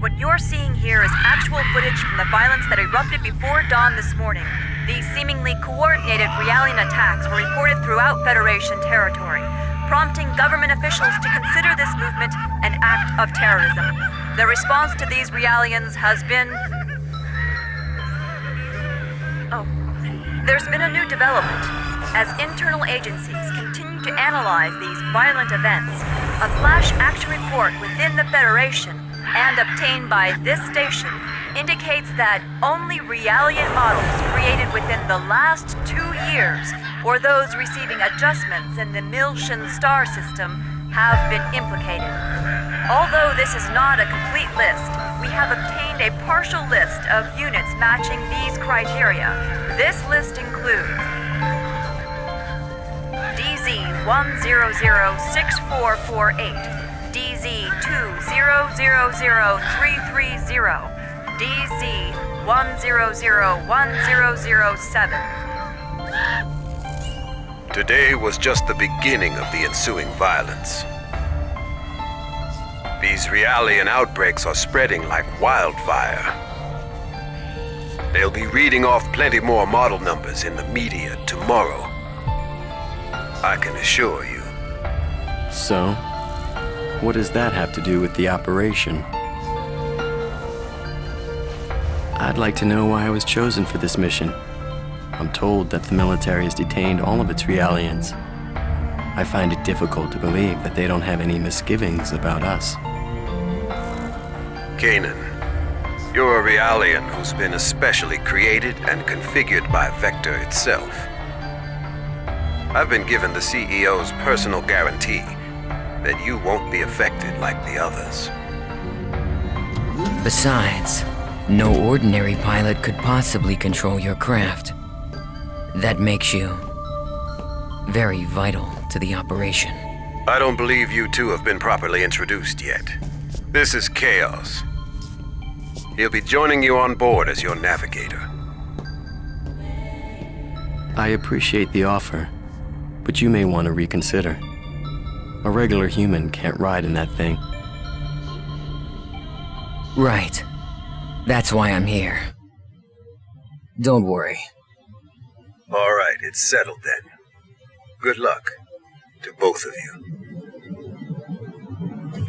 What you're seeing here is actual footage from the violence that erupted before dawn this morning. These seemingly coordinated Realian attacks were reported throughout Federation territory, prompting government officials to consider this movement an act of terrorism. The response to these Realians has been... There's been a new development. As internal agencies continue to analyze these violent events, a flash action report within the Federation and obtained by this station indicates that only Realian models created within the last 2 years, or those receiving adjustments in the Miltian star system, have been implicated. Although this is not a complete list, we have obtained a partial list of units matching these criteria. This list includes DZ-100-6448, DZ-2000330, DZ-100-1007. Today was just the beginning of the ensuing violence. These Realian outbreaks are spreading like wildfire. They'll be reading off plenty more model numbers in the media tomorrow. I can assure you. So, what does that have to do with the operation? I'd like to know why I was chosen for this mission. I'm told that the military has detained all of its Realians. I find it difficult to believe that they don't have any misgivings about us. Kanan, you're a Realian who's been especially created and configured by Vector itself. I've been given the CEO's personal guarantee that you won't be affected like the others. Besides, no ordinary pilot could possibly control your craft. That makes you very vital to the operation. I don't believe you two have been properly introduced yet. This is Chaos. He'll be joining you on board as your navigator. I appreciate the offer, but you may want to reconsider. A regular human can't ride in that thing. Right. That's why I'm here. Don't worry. All right, it's settled then. Good luck to both of you.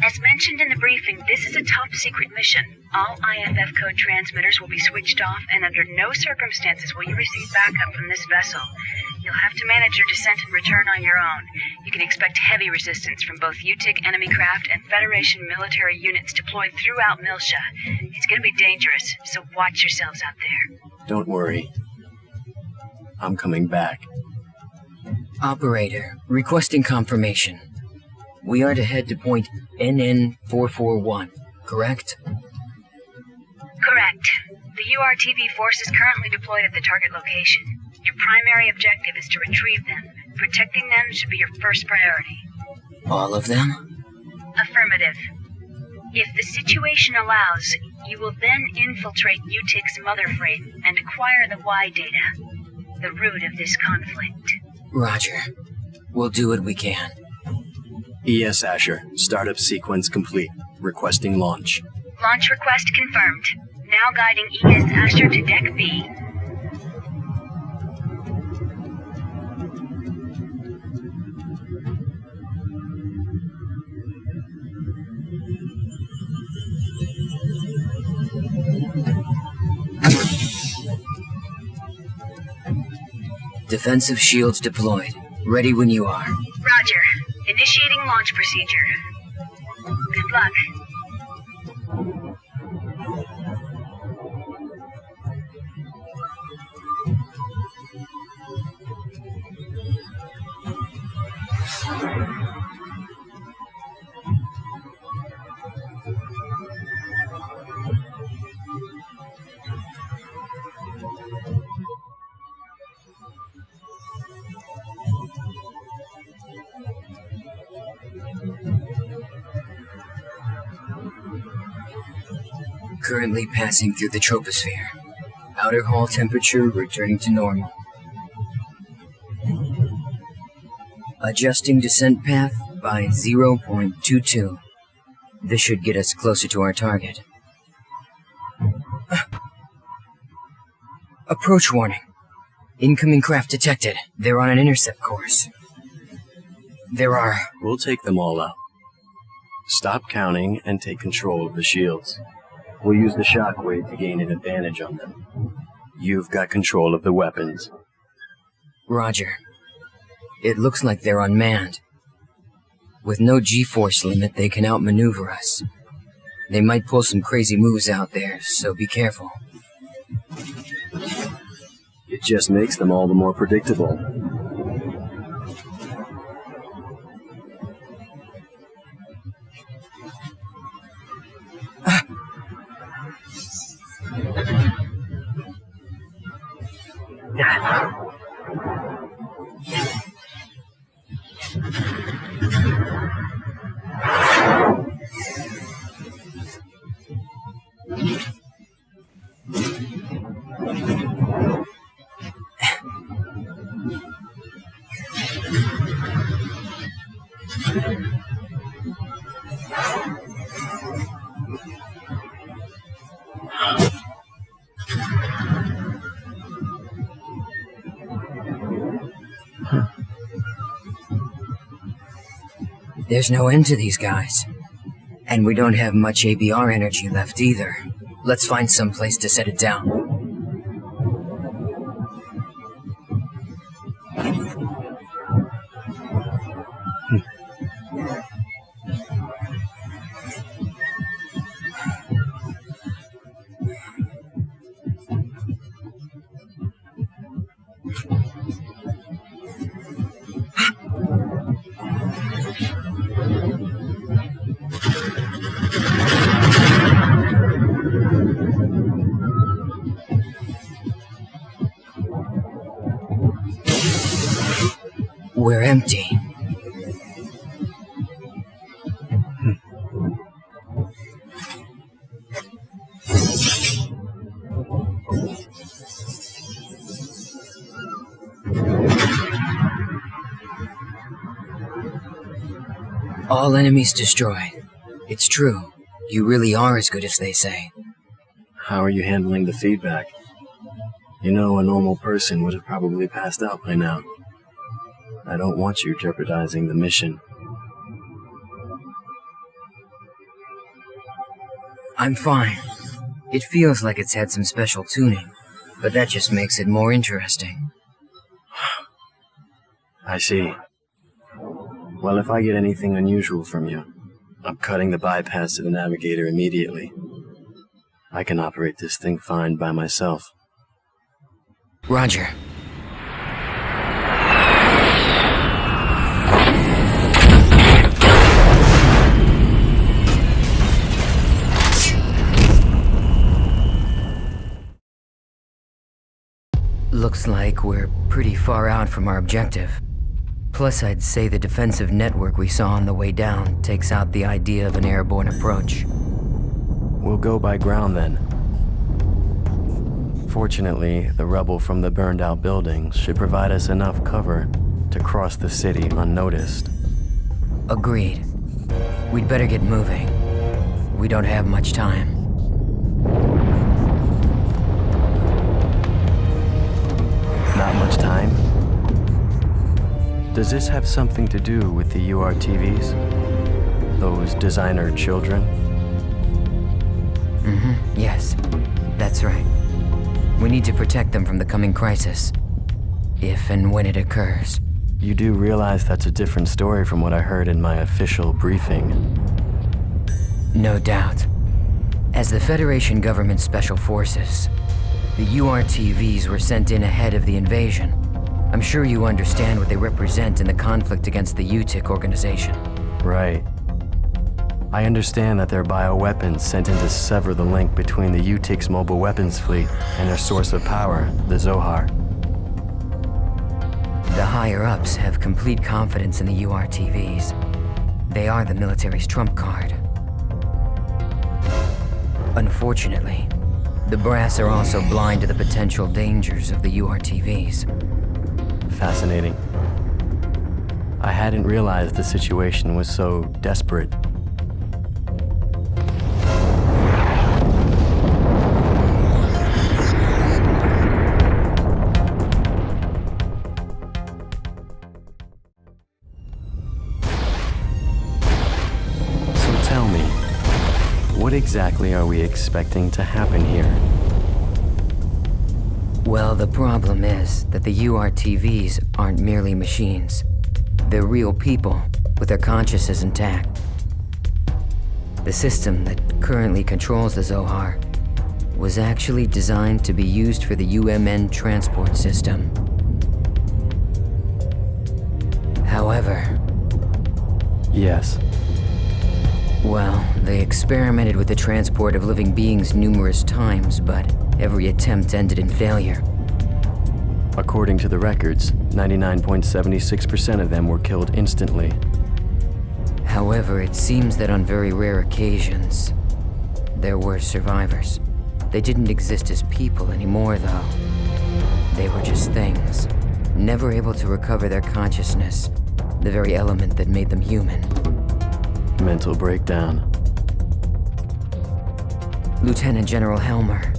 As mentioned in the briefing, this is a top-secret mission. All IFF code transmitters will be switched off, and under no circumstances will you receive backup from this vessel. You'll have to manage your descent and return on your own. You can expect heavy resistance from both UTIC enemy craft and Federation military units deployed throughout Miltia. It's gonna be dangerous, so watch yourselves out there. Don't worry. I'm coming back. Operator, requesting confirmation. We are to head to point NN441, correct? Correct. The URTV force is currently deployed at the target location. Your primary objective is to retrieve them. Protecting them should be your first priority. All of them? Affirmative. If the situation allows, you will then infiltrate UTIC's mother frame and acquire the Y data, the root of this conflict. Roger. We'll do what we can. ES Asher, startup sequence complete. Requesting launch. Launch request confirmed. Now guiding ES Asher to Deck B. Defensive shields deployed. Ready when you are. Roger. Initiating launch procedure. Good luck. Currently passing through the troposphere. Outer hull temperature returning to normal. Adjusting descent path by 0.22. This should get us closer to our target. Approach warning. Incoming craft detected. They're on an intercept course. There are... We'll take them all out. Stop counting and take control of the shields. We'll use the shockwave to gain an advantage on them. You've got control of the weapons. Roger. It looks like they're unmanned. With no G-force limit, they can outmaneuver us. They might pull some crazy moves out there, so be careful. It just makes them all the more predictable. There's no end to these guys. And we don't have much ABR energy left either. Let's find some place to set it down. We're empty. All enemies destroyed. It's true. You really are as good as they say. How are you handling the feedback? You know, a normal person would have probably passed out by now. I don't want you jeopardizing the mission. I'm fine. It feels like it's had some special tuning, but that just makes it more interesting. I see. Well, if I get anything unusual from you, I'm cutting the bypass to the navigator immediately. I can operate this thing fine by myself. Roger. Looks like we're pretty far out from our objective. Plus, I'd say the defensive network we saw on the way down takes out the idea of an airborne approach. We'll go by ground then. Fortunately, the rubble from the burned-out buildings should provide us enough cover to cross the city unnoticed. Agreed. We'd better get moving. We don't have much time. Not much time? Does this have something to do with the URTVs? Those designer children? Yes. That's right. We need to protect them from the coming crisis. If and when it occurs. You do realize that's a different story from what I heard in my official briefing. No doubt. As the Federation government special forces, the URTVs were sent in ahead of the invasion. I'm sure you understand what they represent in the conflict against the UTIC organization. Right. I understand that they're bioweapons sent in to sever the link between the UTIC's mobile weapons fleet and their source of power, the Zohar. The higher-ups have complete confidence in the URTVs. They are the military's trump card. Unfortunately, the brass are also blind to the potential dangers of the URTVs. Fascinating. I hadn't realized the situation was so desperate. exactly are we expecting to happen here? Well, the problem is that the URTVs aren't merely machines. They're real people, with their consciousness intact. The system that currently controls the Zohar was actually designed to be used for the UMN transport system. However... Yes. Well, they experimented with the transport of living beings numerous times, but every attempt ended in failure. According to the records, 99.76% of them were killed instantly. However, it seems that on very rare occasions, there were survivors. They didn't exist as people anymore, though. They were just things, never able to recover their consciousness, the very element that made them human. Mental breakdown. Lieutenant General Helmer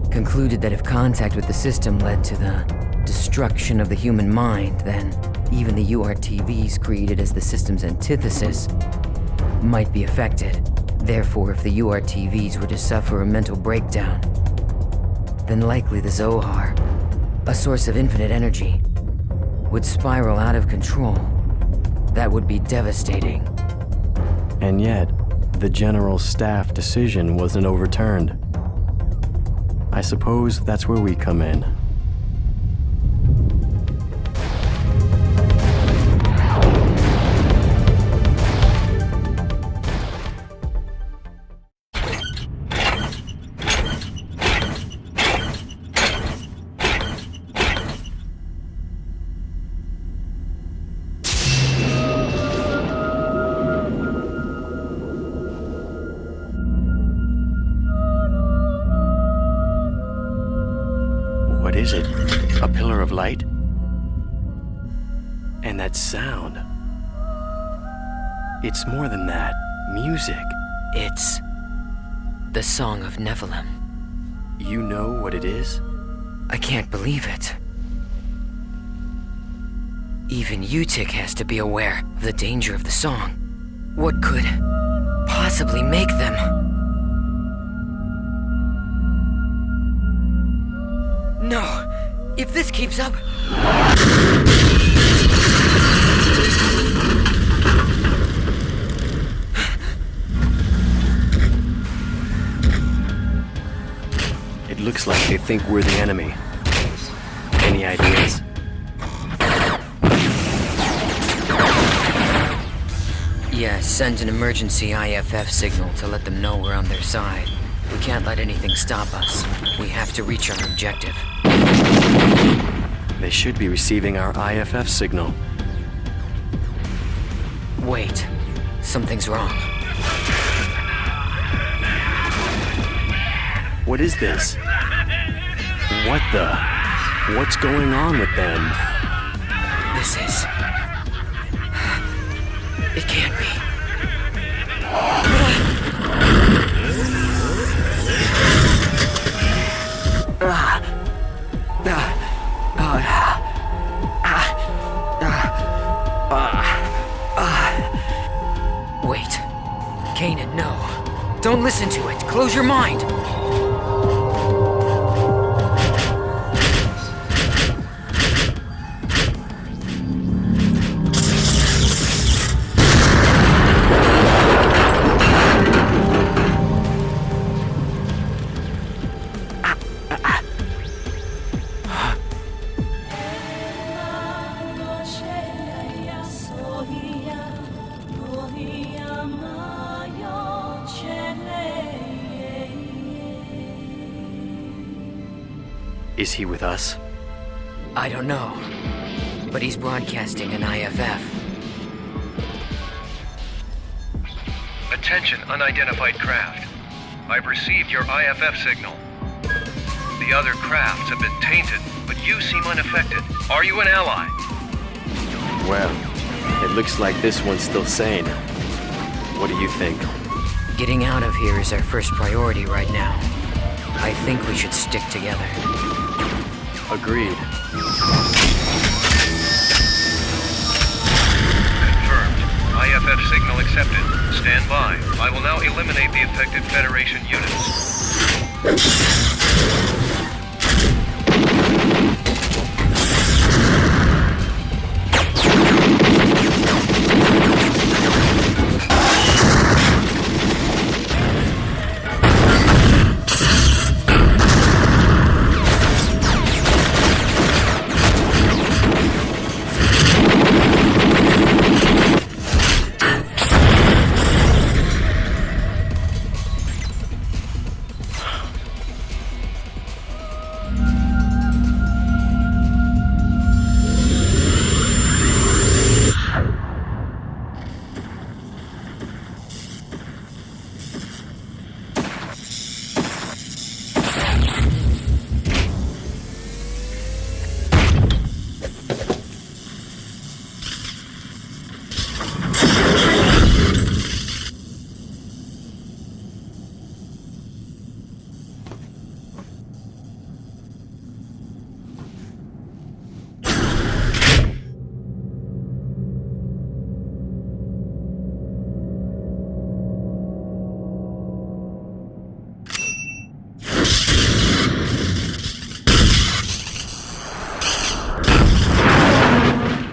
concluded that if contact with the system led to the destruction of the human mind, then even the URTVs created as the system's antithesis might be affected. Therefore, if the URTVs were to suffer a mental breakdown, then likely the Zohar, a source of infinite energy, would spiral out of control. That would be devastating. And yet, the General Staff decision wasn't overturned. I suppose that's where we come in. What is it? A pillar of light? And that sound. It's more than that. Music. It's the Song of Nephilim. You know what it is? I can't believe it. Even Utik has to be aware of the danger of the song. What could possibly make them? No! If this keeps up... It looks like they think we're the enemy. Any ideas? Yeah, send an emergency IFF signal to let them know we're on their side. We can't let anything stop us. We have to reach our objective. They should be receiving our IFF signal. Wait. Something's wrong. What is this? What the? What's going on with them? This is... It can't be. Wait. Kanan, no. Don't listen to it. Close your mind. Is he with us? I don't know. But he's broadcasting an IFF. Attention, unidentified craft. I've received your IFF signal. The other crafts have been tainted, but you seem unaffected. Are you an ally? Well, it looks like this one's still sane. What do you think? Getting out of here is our first priority right now. I think we should stick together. Agreed. Confirmed. IFF signal accepted. Stand by. I will now eliminate the affected Federation units.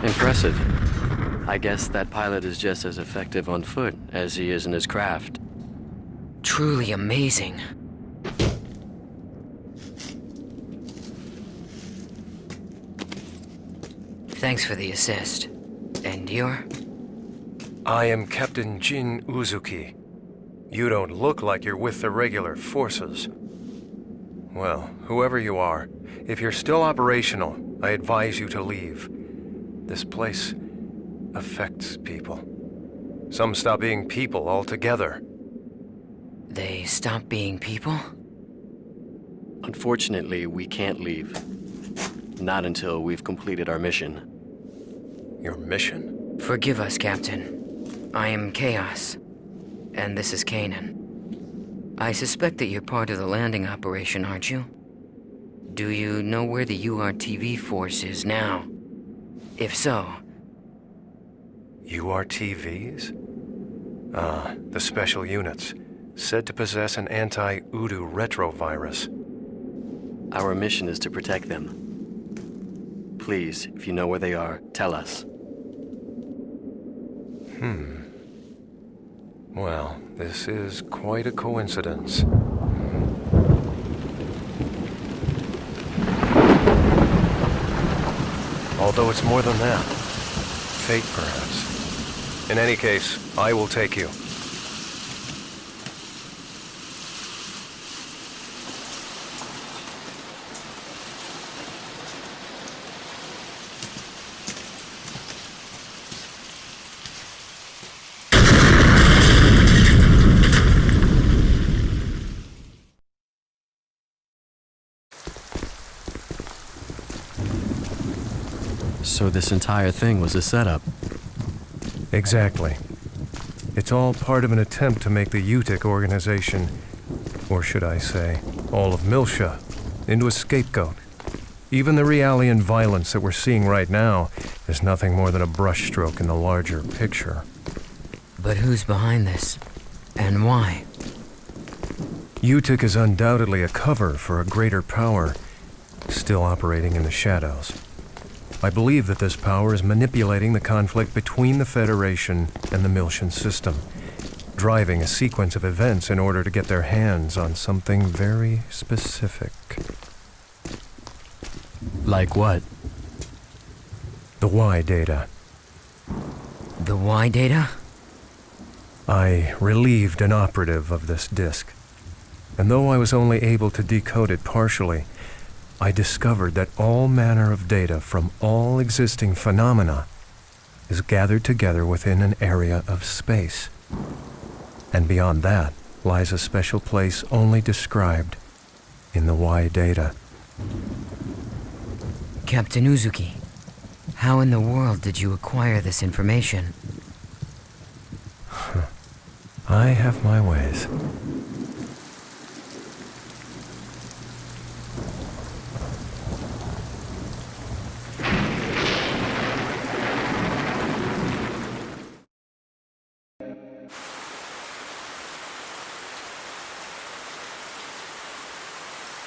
Impressive. I guess that pilot is just as effective on foot as he is in his craft. Truly amazing. Thanks for the assist. And you're? I am Captain Jin Uzuki. You don't look like you're with the regular forces. Well, whoever you are, if you're still operational, I advise you to leave. This place affects people. Some stop being people altogether. They stop being people? Unfortunately, we can't leave. Not until we've completed our mission. Your mission? Forgive us, Captain. I am Chaos, and this is Kanan. I suspect that you're part of the landing operation, aren't you? Do you know where the URTV force is now? If so... URTVs? Ah, the special units, said to possess an anti-Udu retrovirus. Our mission is to protect them. Please, if you know where they are, tell us. Well, this is quite a coincidence. Although it's more than that. Fate, perhaps. In any case, I will take you. So this entire thing was a setup. Exactly. It's all part of an attempt to make the UTIC organization, or should I say, all of Miltia, into a scapegoat. Even the Realian violence that we're seeing right now is nothing more than a brushstroke in the larger picture. But who's behind this? And why? UTIC is undoubtedly a cover for a greater power, still operating in the shadows. I believe that this power is manipulating the conflict between the Federation and the Miltian system, driving a sequence of events in order to get their hands on something very specific. Like what? The Y data. The Y data? I relieved an operative of this disk, and though I was only able to decode it partially, I discovered that all manner of data from all existing phenomena is gathered together within an area of space. And beyond that lies a special place only described in the Y data. Captain Uzuki, how in the world did you acquire this information? I have my ways.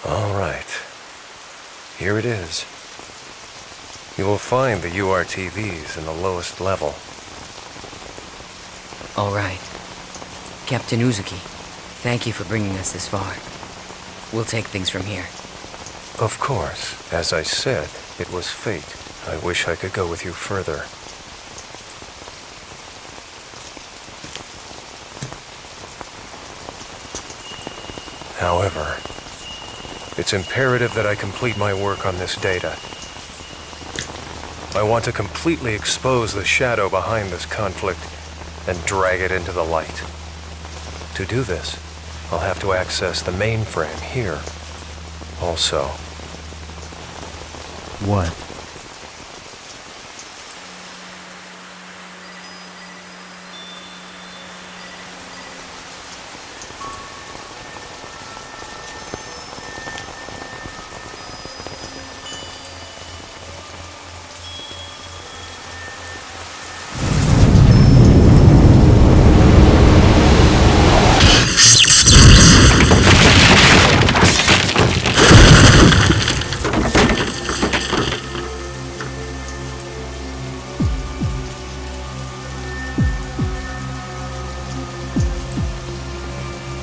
All right. Here it is. You will find the URTVs in the lowest level. All right. Captain Uzuki, thank you for bringing us this far. We'll take things from here. Of course. As I said, it was fate. I wish I could go with you further. However, it's imperative that I complete my work on this data. I want to completely expose the shadow behind this conflict and drag it into the light. To do this, I'll have to access the mainframe here. Also. What?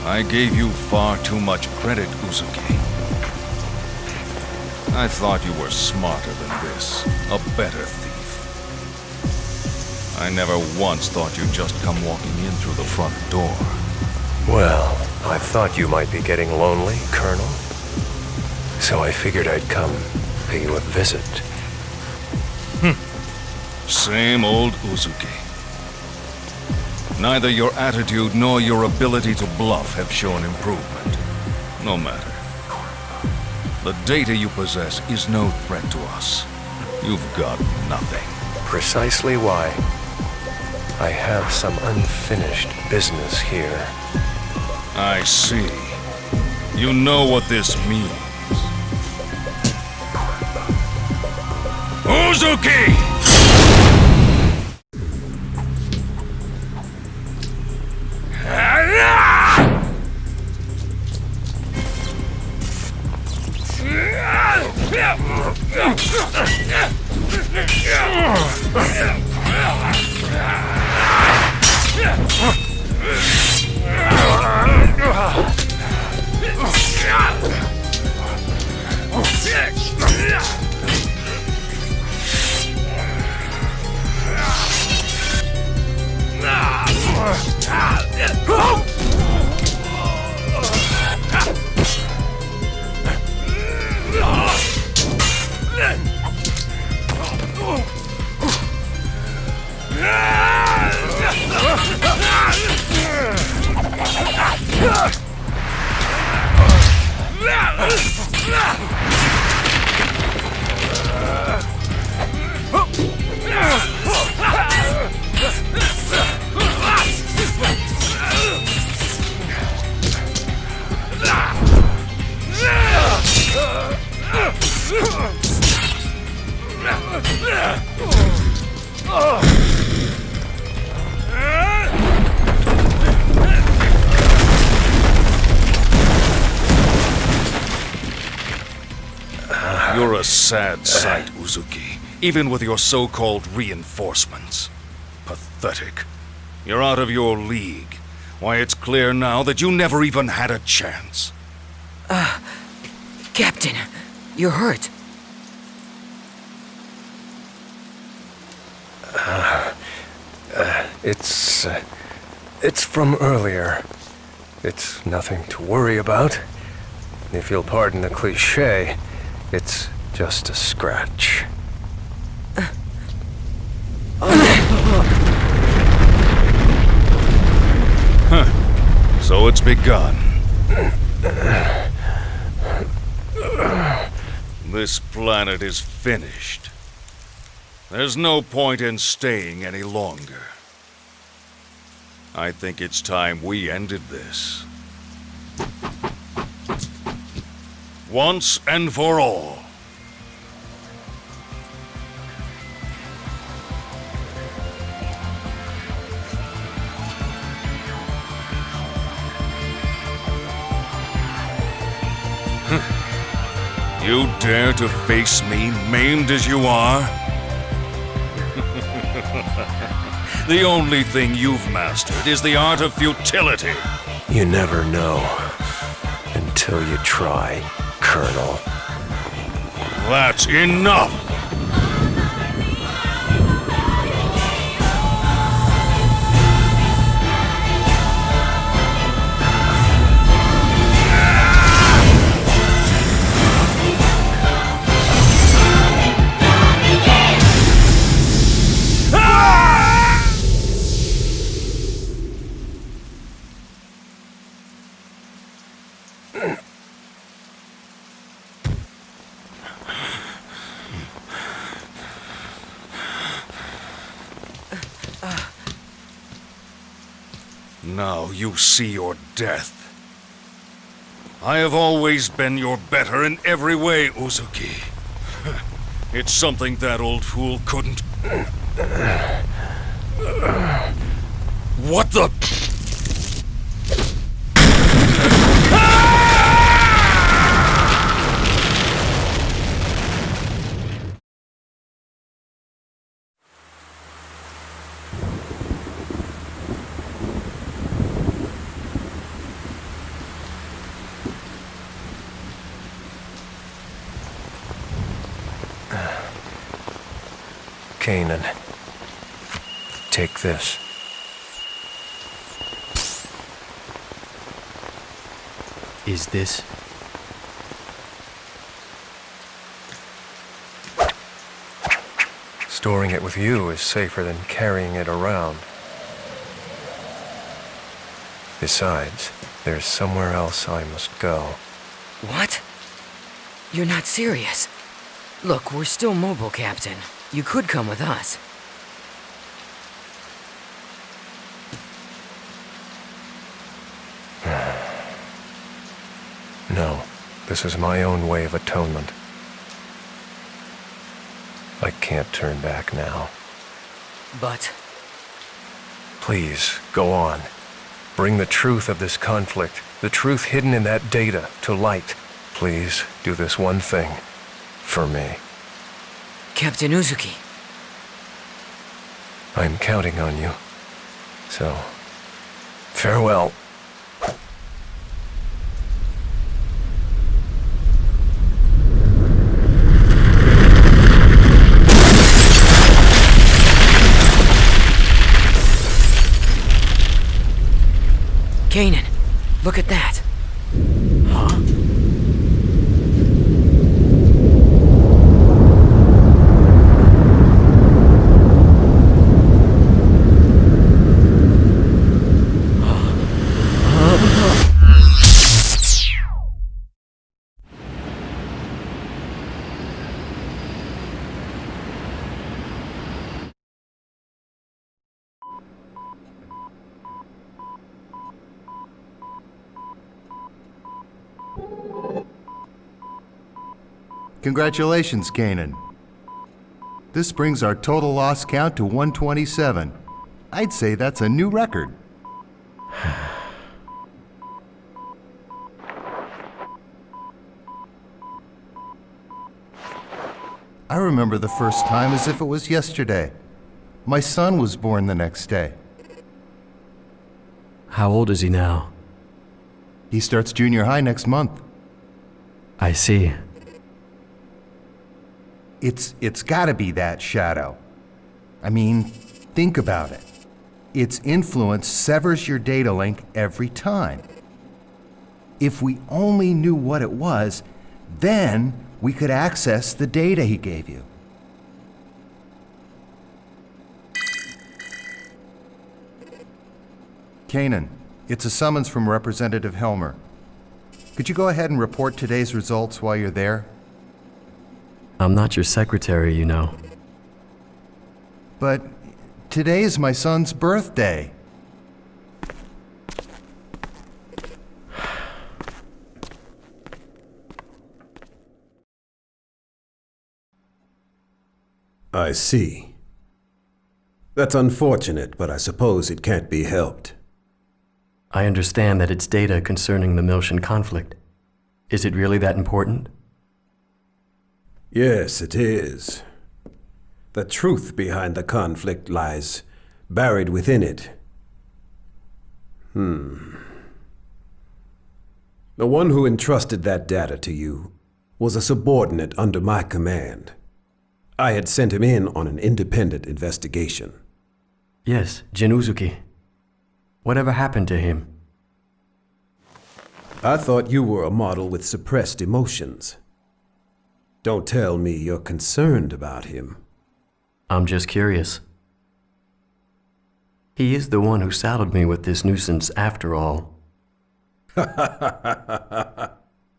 I gave you far too much credit, Uzuki. I thought you were smarter than this, a better thief. I never once thought you'd just come walking in through the front door. Well, I thought you might be getting lonely, Colonel. So I figured I'd come pay you a visit. Same old Uzuki. Neither your attitude nor your ability to bluff have shown improvement. No matter. The data you possess is no threat to us. You've got nothing. Precisely why. I have some unfinished business here. I see. You know what this means. Uzuki! You're a sad sight, Uzuki, even with your so-called reinforcements. Pathetic. You're out of your league. Why, it's clear now that you never even had a chance. Captain, you're hurt. It's from earlier. It's nothing to worry about. If you'll pardon the cliché, it's just a scratch. So it's begun. This planet is finished. There's no point in staying any longer. I think it's time we ended this. Once and for all. You dare to face me, maimed as you are? The only thing you've mastered is the art of futility. You never know until you try, Colonel. That's enough! Now you see your death. I have always been your better in every way, Uzuki. It's something that old fool couldn't... What the... Kanan, take this. Is this? Storing it with you is safer than carrying it around. Besides, there's somewhere else I must go. What? You're not serious. Look, we're still mobile, Captain. You could come with us. No, this is my own way of atonement. I can't turn back now. But... Please, go on. Bring the truth of this conflict, the truth hidden in that data, to light. Please, do this one thing. For me. Captain Uzuki. I'm counting on you. So, farewell. Kanan, look at that. Huh? Congratulations, Kanan. This brings our total loss count to 127. I'd say that's a new record. I remember the first time as if it was yesterday. My son was born the next day. How old is he now? He starts junior high next month. I see. It's gotta be that, Shadow. I mean, think about it. Its influence severs your data link every time. If we only knew what it was, then we could access the data he gave you. Kanan, it's a summons from Representative Helmer. Could you go ahead and report today's results while you're there? I'm not your secretary, you know. But today is my son's birthday. I see. That's unfortunate, but I suppose it can't be helped. I understand that it's data concerning the Miltian conflict. Is it really that important? Yes, it is. The truth behind the conflict lies buried within it. The one who entrusted that data to you was a subordinate under my command. I had sent him in on an independent investigation. Yes, Uzuki. Whatever happened to him? I thought you were a model with suppressed emotions. Don't tell me you're concerned about him. I'm just curious. He is the one who saddled me with this nuisance after all.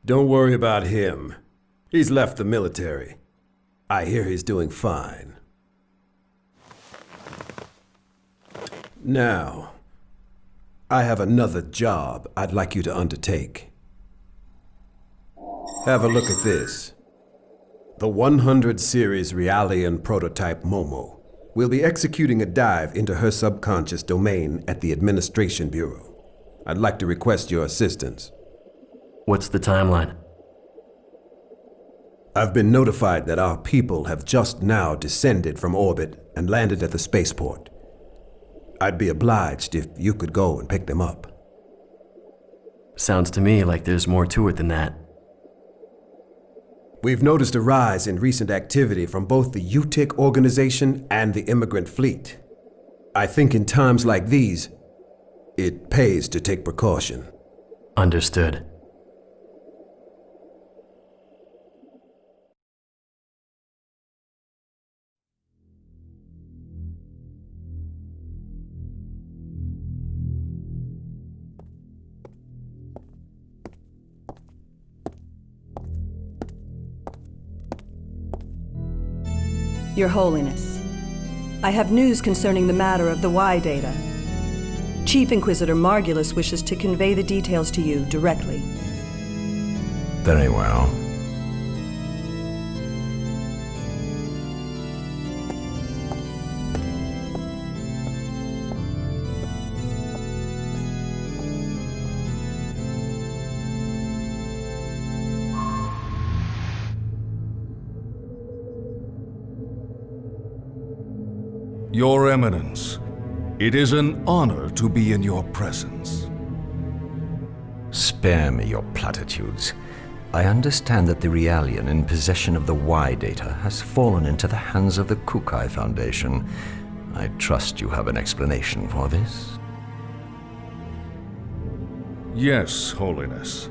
Don't worry about him. He's left the military. I hear he's doing fine. Now, I have another job I'd like you to undertake. Have a look at this. The 100 series Realian prototype MOMO will be executing a dive into her subconscious domain at the Administration Bureau. I'd like to request your assistance. What's the timeline? I've been notified that our people have just now descended from orbit and landed at the spaceport. I'd be obliged if you could go and pick them up. Sounds to me like there's more to it than that. We've noticed a rise in recent activity from both the UTIC organization and the immigrant fleet. I think in times like these, it pays to take precaution. Understood. Your Holiness, I have news concerning the matter of the Y data. Chief Inquisitor Margulis wishes to convey the details to you directly. Very well. Your Eminence, it is an honor to be in your presence. Spare me your platitudes. I understand that the Realian in possession of the Y data has fallen into the hands of the Kukai Foundation. I trust you have an explanation for this? Yes, Holiness.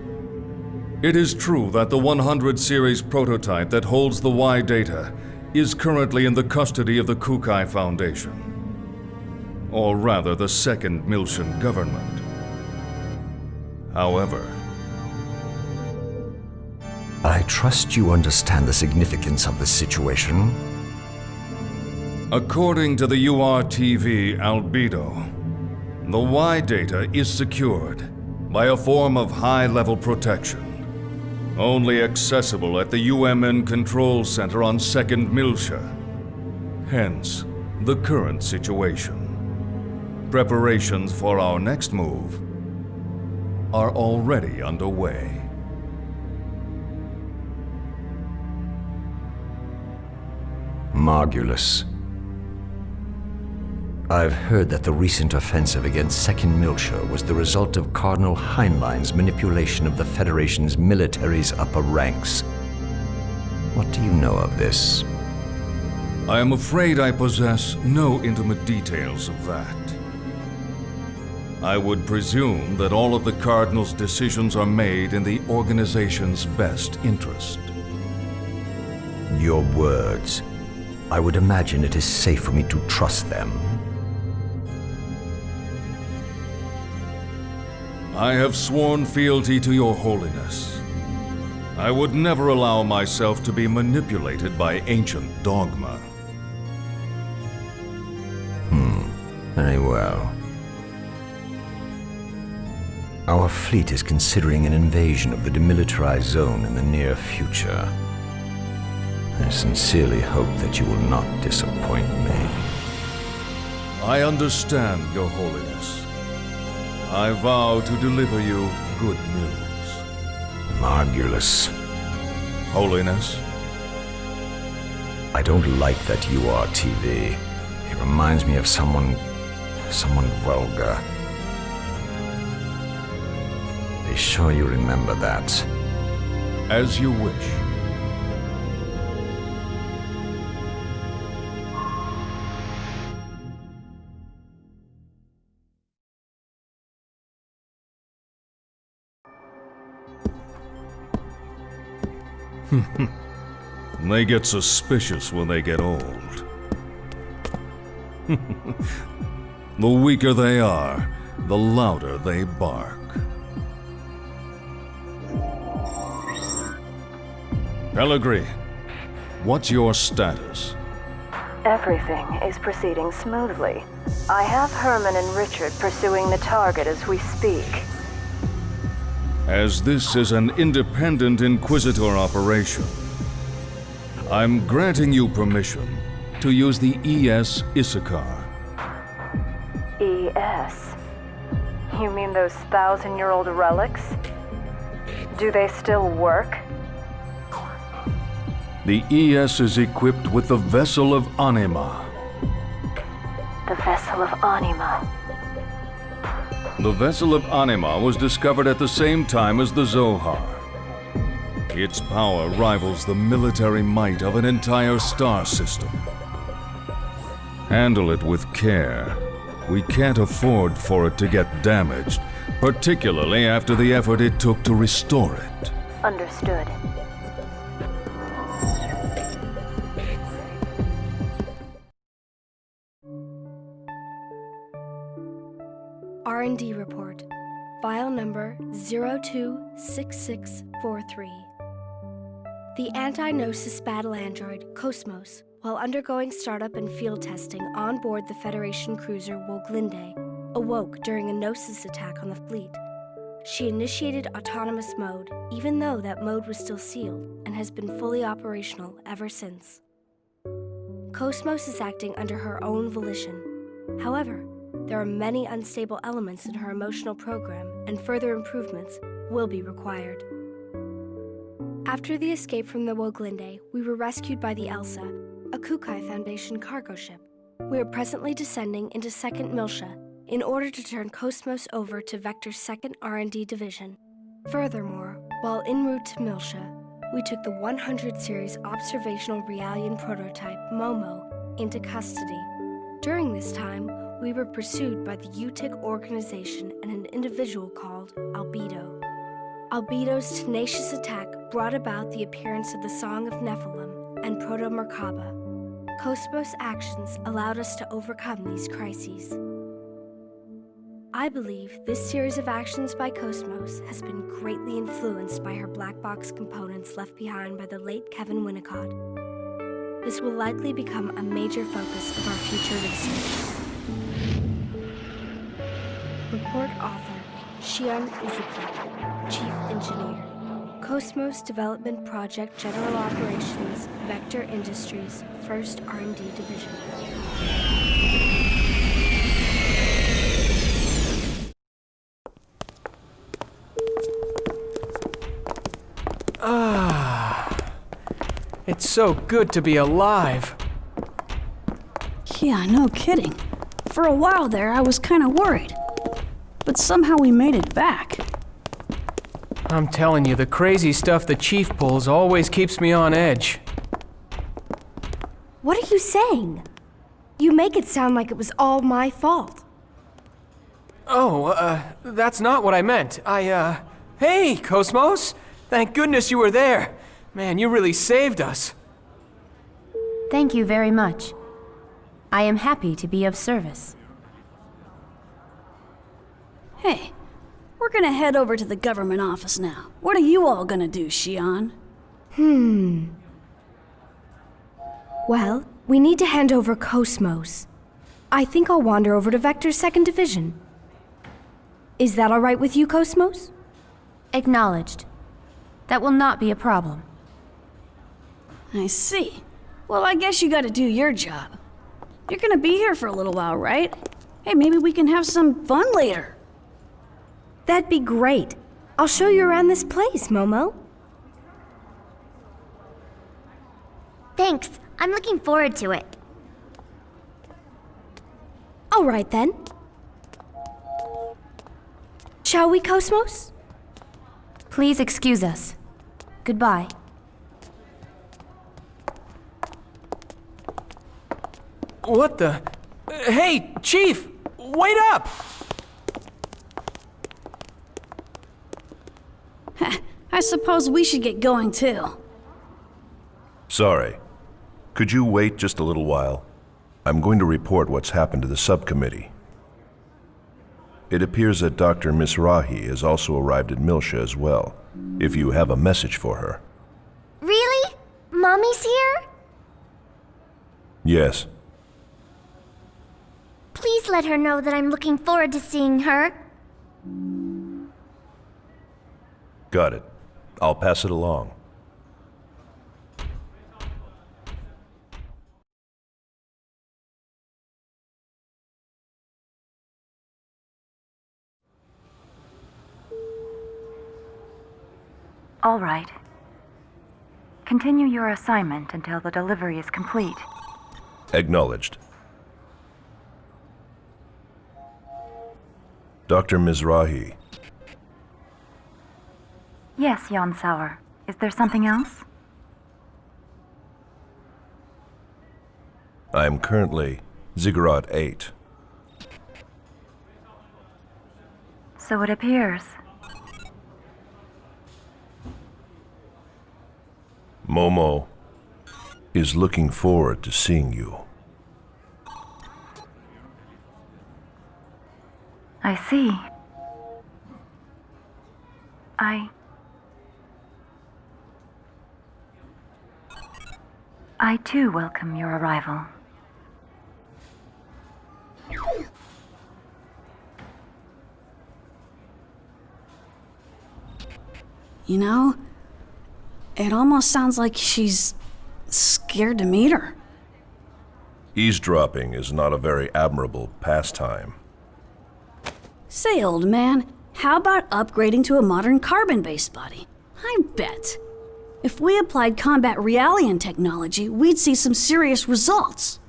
It is true that the 100 series prototype that holds the Y data is currently in the custody of the Kukai Foundation. Or rather, the second Miltian government. However, I trust you understand the significance of the situation. according to the URTV albedo, the Y data is secured by a form of high-level protection, only accessible at the UMN Control Center on 2nd Miltia. Hence, the current situation. Preparations for our next move are already underway. Margulis. I've heard that the recent offensive against 2nd Miltia was the result of Cardinal Heinlein's manipulation of the Federation's military's upper ranks. What do you know of this? I am afraid I possess no intimate details of that. I would presume that all of the Cardinal's decisions are made in the organization's best interest. Your words. I would imagine it is safe for me to trust them. I have sworn fealty to your holiness. I would never allow myself to be manipulated by ancient dogma. Very well. Our fleet is considering an invasion of the demilitarized zone in the near future. I sincerely hope that you will not disappoint me. I understand, your holiness. I vow to deliver you good news. Margulis. Holiness, I don't like that URTV. It reminds me of someone vulgar. Be sure you remember that. As you wish. They get suspicious when they get old. The weaker they are, the louder they bark. Pellegrini, what's your status? Everything is proceeding smoothly. I have Herman and Richard pursuing the target as we speak. As this is an independent Inquisitor operation, I'm granting you permission to use the ES Issachar. ES? You mean those 1,000-year-old relics? Do they still work? The ES is equipped with the Vessel of Anima. The Vessel of Anima. The Vessel of Anima was discovered at the same time as the Zohar. Its power rivals the military might of an entire star system. Handle it with care. We can't afford for it to get damaged, particularly after the effort it took to restore it. Understood. R&D report. File number 026643. The anti-Gnosis battle android, Cosmos, while undergoing startup and field testing on board the Federation cruiser Woglinde, awoke during a Gnosis attack on the fleet. She initiated autonomous mode, even though that mode was still sealed, and has been fully operational ever since. Cosmos is acting under her own volition. However, there are many unstable elements in her emotional program, and further improvements will be required. After the escape from the Woglinde, we were rescued by the Elsa, a Kukai Foundation cargo ship. We are presently descending into 2nd Miltia in order to turn Cosmos over to Vector's 2nd R&D division. Furthermore, while en route to Miltia, we took the 100 series observational Realian prototype, MOMO, into custody. During this time, we were pursued by the UTIC organization and an individual called Albedo. Albedo's tenacious attack brought about the appearance of the Song of Nephilim and Proto-Merkaba. Cosmos' actions allowed us to overcome these crises. I believe this series of actions by Cosmos has been greatly influenced by her black box components left behind by the late Kevin Winnicott. This will likely become a major focus of our future research. Report author, Shion Uzuki, Chief Engineer. Cosmos Development Project General Operations, Vector Industries, 1st R&D Division. It's so good to be alive. Yeah, no kidding. For a while there, I was kind of worried. But somehow we made it back. I'm telling you, the crazy stuff the Chief pulls always keeps me on edge. What are you saying? You make it sound like it was all my fault. Oh, that's not what I meant. Hey, Cosmos! Thank goodness you were there. Man, you really saved us. Thank you very much. I am happy to be of service. Hey, we're gonna head over to the government office now. What are you all gonna do, Shion? Well, we need to hand over Cosmos. I think I'll wander over to Vector's 2nd Division. Is that all right with you, Cosmos? Acknowledged. That will not be a problem. I see. Well, I guess you gotta do your job. You're gonna be here for a little while, right? Hey, maybe we can have some fun later. That'd be great. I'll show you around this place, Momo. Thanks. I'm looking forward to it. All right then. Shall we, Cosmos? Please excuse us. Goodbye. What the? Hey, Chief! Wait up! I suppose we should get going too. Sorry. Could you wait just a little while? I'm going to report what's happened to the subcommittee. It appears that Dr. Mizrahi has also arrived at Miltia as well, if you have a message for her. Really? Mommy's here? Yes. Please let her know that I'm looking forward to seeing her. Got it. I'll pass it along. All right. Continue your assignment until the delivery is complete. Acknowledged. Dr. Mizrahi. Yes, Jenseits. Is there something else? I am currently Ziggurat 8. So it appears. MOMO is looking forward to seeing you. I see. I too welcome your arrival. You know, it almost sounds like she's scared to meet her. Eavesdropping is not a very admirable pastime. Say, old man, how about upgrading to a modern carbon-based body? I bet. If we applied combat Realian technology, we'd see some serious results.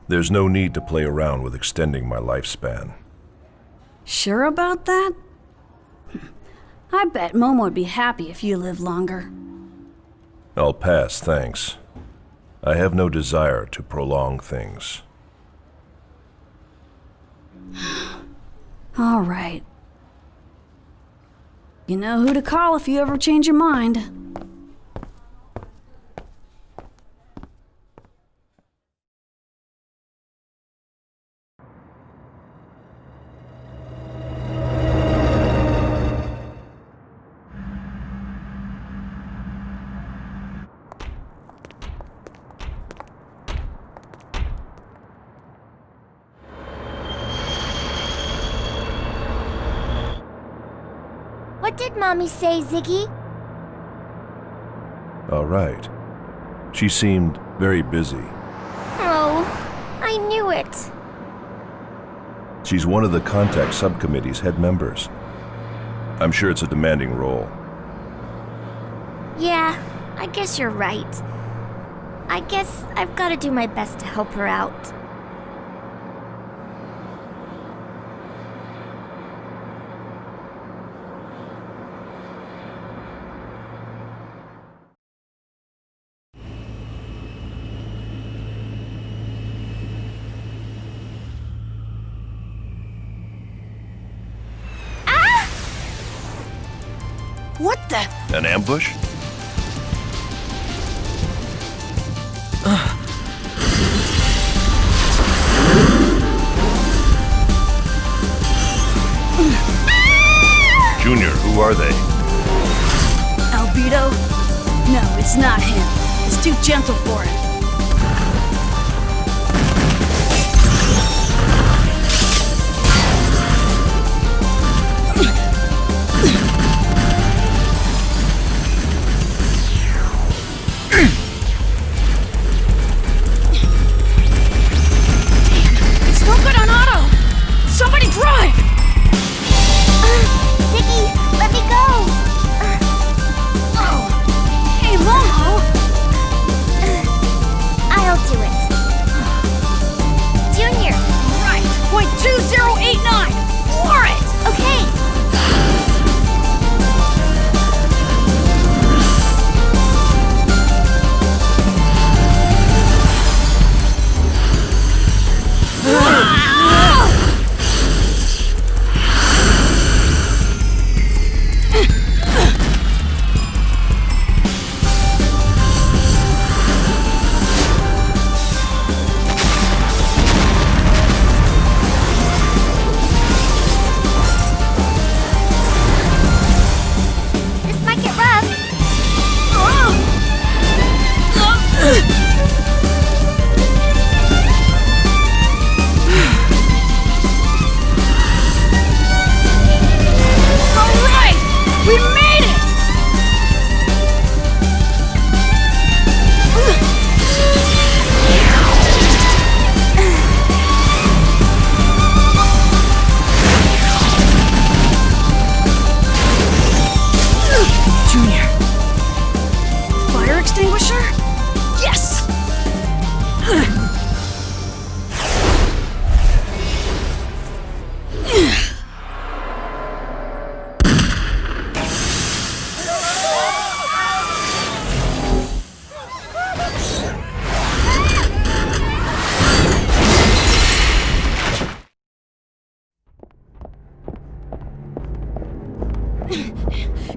There's no need to play around with extending my lifespan. Sure about that? I bet Momo would be happy if you lived longer. I'll pass, thanks. I have no desire to prolong things. All right. You know who to call if you ever change your mind. What did Mommy say, Ziggy? All right. She seemed very busy. Oh, I knew it. She's one of the contact subcommittee's head members. I'm sure it's a demanding role. Yeah, I guess you're right. I guess I've got to do my best to help her out. What the? An ambush? Junior, who are they? Albedo? No, it's not him. It's too gentle for him. Ziggy, let me go! Hey, Momo!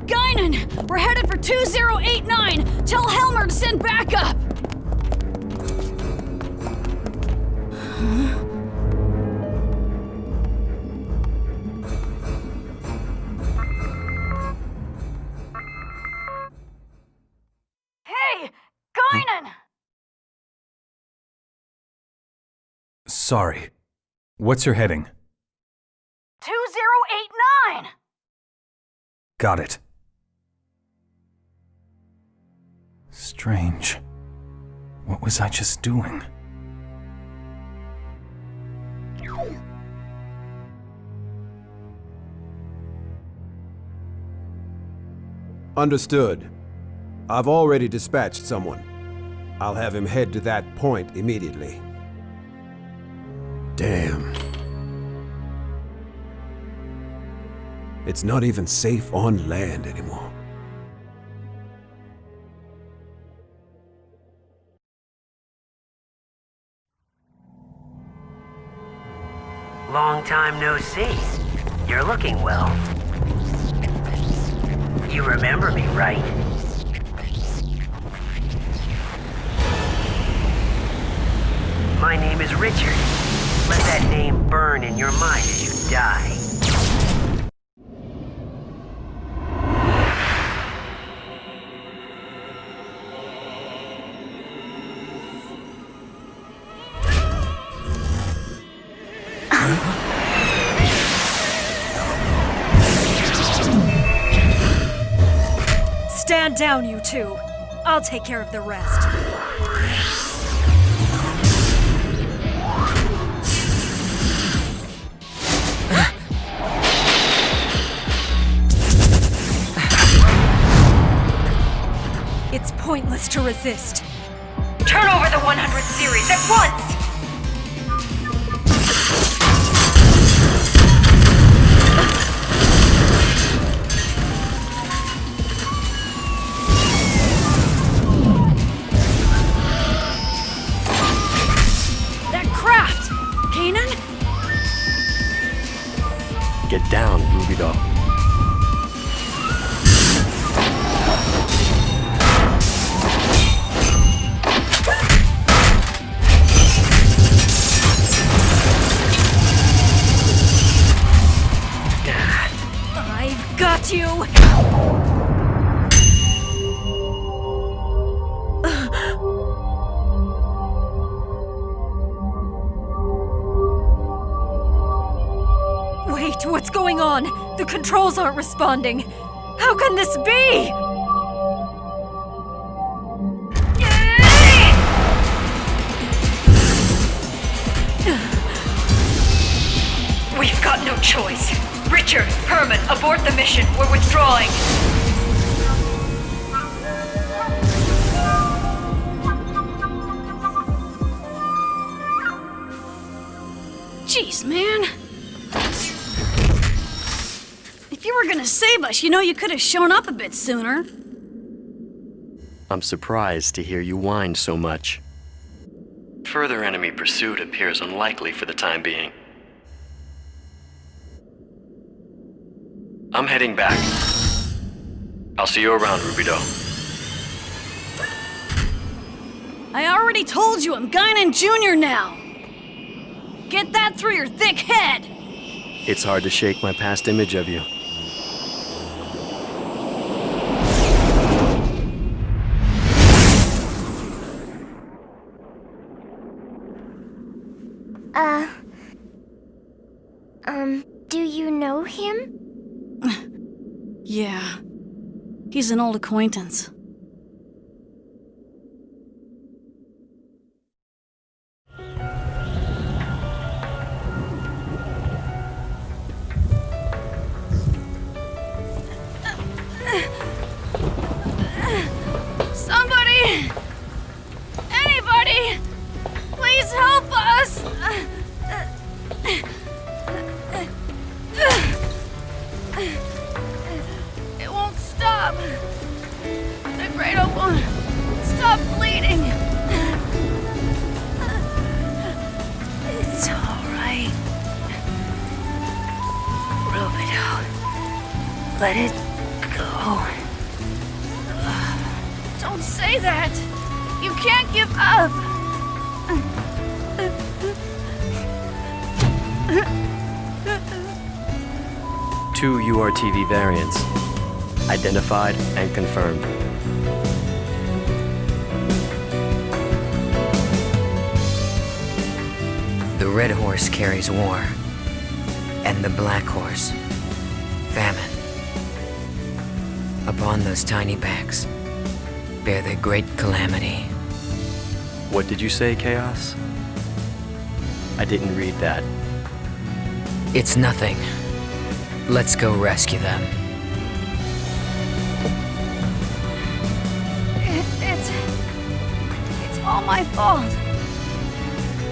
Guinan! We're headed for 2089! Tell Helmer to send backup! Hey! Guinan! Sorry. What's your heading? 2089! Got it. Strange. What was I just doing? Understood. I've already dispatched someone. I'll have him head to that point immediately. Damn. It's not even safe on land anymore. Long time no see. You're looking well. You remember me, right? My name is Richard. Let that name burn in your mind as you die. Stand down, you two. I'll take care of the rest. It's pointless to resist. Turn over the 100 series at once! Get down, Ruby Doll. I've got you! Wait, what's going on? The controls aren't responding. How can this be? We've got no choice. Richard, Herman, abort the mission. We're withdrawing. Jeez, man. If you were gonna save us, you know you could have shown up a bit sooner. I'm surprised to hear you whine so much. Further enemy pursuit appears unlikely for the time being. I'm heading back. I'll see you around, Ruby Doe. I already told you I'm Guinan Jr. now. Get that through your thick head. It's hard to shake my past image of you. Do you know him? Yeah. He's an old acquaintance. Somebody! Anybody! Please help us! It won't stop. The cradle won't stop bleeding. It's all right. Rubido, let it go. Don't say that. You can't give up. Two URTV variants. Identified and confirmed. The red horse carries war, and the black horse, famine. Upon those tiny backs bear the great calamity. What did you say, Chaos? I didn't read that. It's nothing. Let's go rescue them. It's all my fault.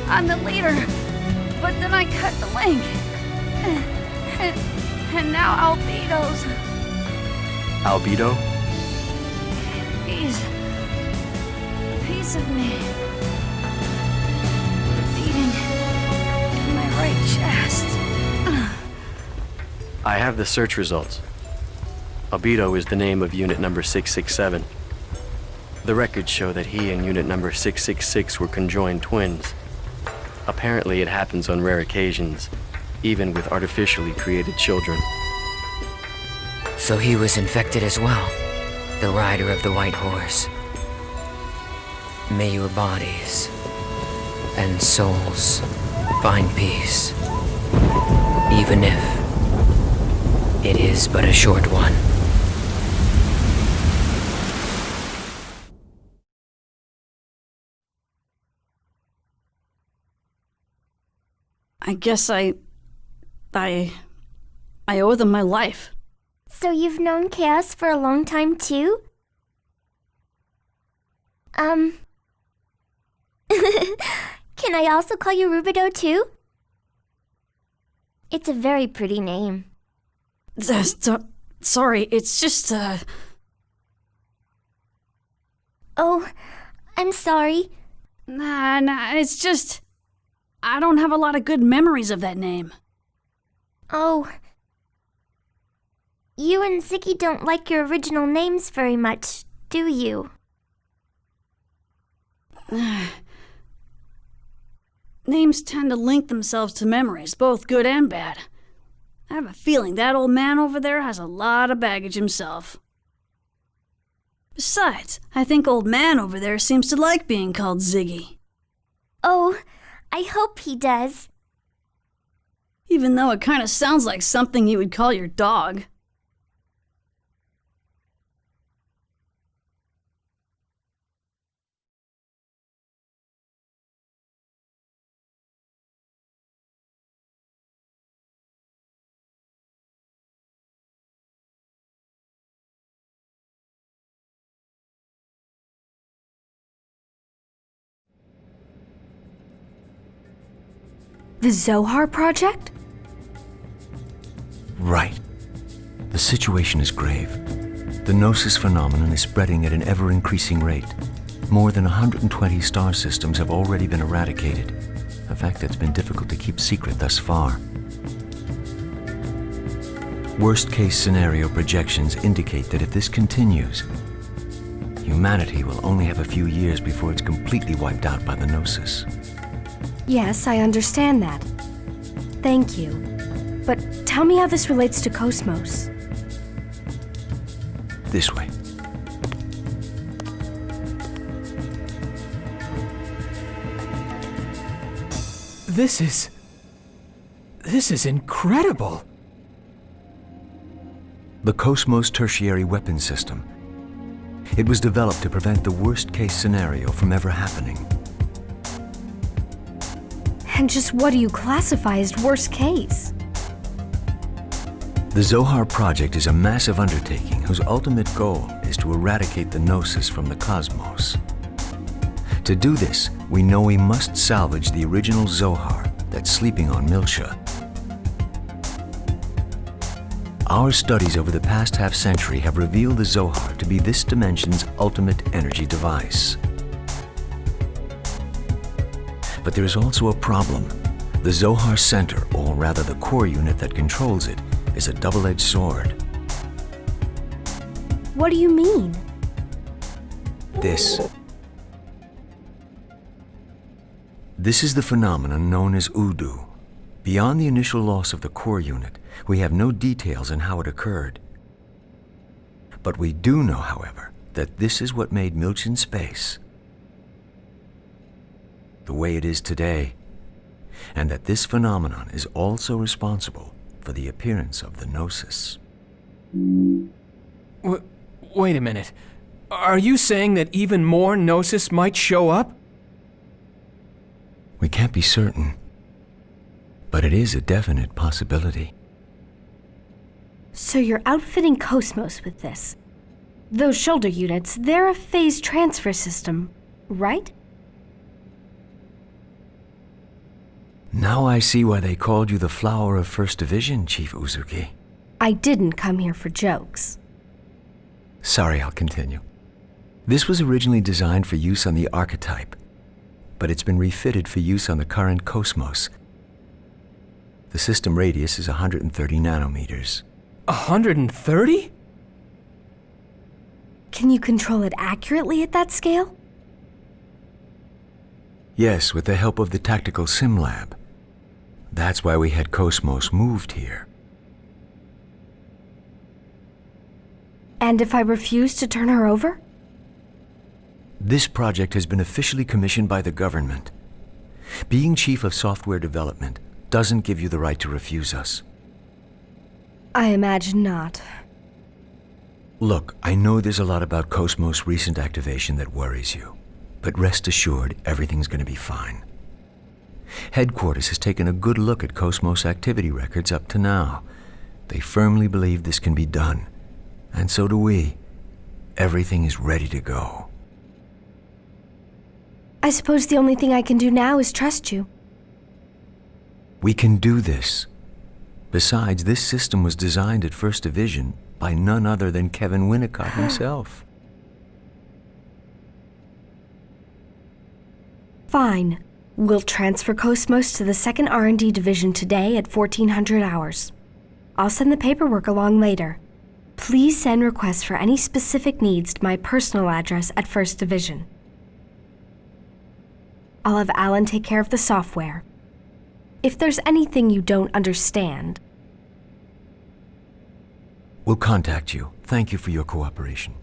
I'm the leader, but then I cut the link. And now Albedo's. Albedo? He's a piece of me. Beating in my right chest. I have the search results. Albedo is the name of unit number 667. The records show that he and unit number 666 were conjoined twins. Apparently it happens on rare occasions, even with artificially created children. So he was infected as well, the rider of the white horse. May your bodies and souls find peace, even if it is but a short one. I guess I owe them my life. So you've known Chaos for a long time, too? Can I also call you Rubido, too? It's a very pretty name. Sorry, it's just, Oh, I'm sorry. Nah, it's just... I don't have a lot of good memories of that name. Oh. You and Ziggy don't like your original names very much, do you? Names tend to link themselves to memories, both good and bad. I have a feeling that old man over there has a lot of baggage himself. Besides, I think old man over there seems to like being called Ziggy. Oh, I hope he does. Even though it kind of sounds like something you would call your dog. The Zohar Project? Right. The situation is grave. The Gnosis phenomenon is spreading at an ever-increasing rate. More than 120 star systems have already been eradicated, a fact that's been difficult to keep secret thus far. Worst-case scenario projections indicate that if this continues, humanity will only have a few years before it's completely wiped out by the Gnosis. Yes, I understand that. Thank you. But tell me how this relates to Cosmos. This way. This is incredible. The Cosmos Tertiary Weapon System. It was developed to prevent the worst-case scenario from ever happening. And just what do you classify as worst case? The Zohar Project is a massive undertaking whose ultimate goal is to eradicate the Gnosis from the cosmos. To do this, we know we must salvage the original Zohar that's sleeping on Miltia. Our studies over the past half-century have revealed the Zohar to be this dimension's ultimate energy device. But there is also a problem. The Zohar Center, or rather the core unit that controls it, is a double-edged sword. What do you mean? This is the phenomenon known as Udu. Beyond the initial loss of the core unit, we have no details on how it occurred. But we do know, however, that this is what made Miltian space the way it is today, and that this phenomenon is also responsible for the appearance of the Gnosis. Wait a minute. Are you saying that even more Gnosis might show up? We can't be certain, but it is a definite possibility. So you're outfitting Cosmos with this. Those shoulder units, they're a phase transfer system, right? Now I see why they called you the Flower of First Division, Chief Uzuki. I didn't come here for jokes. Sorry, I'll continue. This was originally designed for use on the Archetype, but it's been refitted for use on the current Cosmos. The system radius is 130 nanometers. 130? Can you control it accurately at that scale? Yes, with the help of the Tactical Sim Lab. That's why we had Cosmos moved here. And if I refuse to turn her over? This project has been officially commissioned by the government. Being Chief of Software Development doesn't give you the right to refuse us. I imagine not. Look, I know there's a lot about Cosmos' recent activation that worries you, but rest assured everything's going to be fine. Headquarters has taken a good look at Cosmos activity records up to now. They firmly believe this can be done, and so do we. Everything is ready to go. I suppose the only thing I can do now is trust you. We can do this. Besides, this system was designed at First Division by none other than Kevin Winnicott himself. Fine. We'll transfer Cosmos to the 2nd R&D Division today at 1400 hours. I'll send the paperwork along later. Please send requests for any specific needs to my personal address at 1st Division. I'll have Alan take care of the software. If there's anything you don't understand... We'll contact you. Thank you for your cooperation.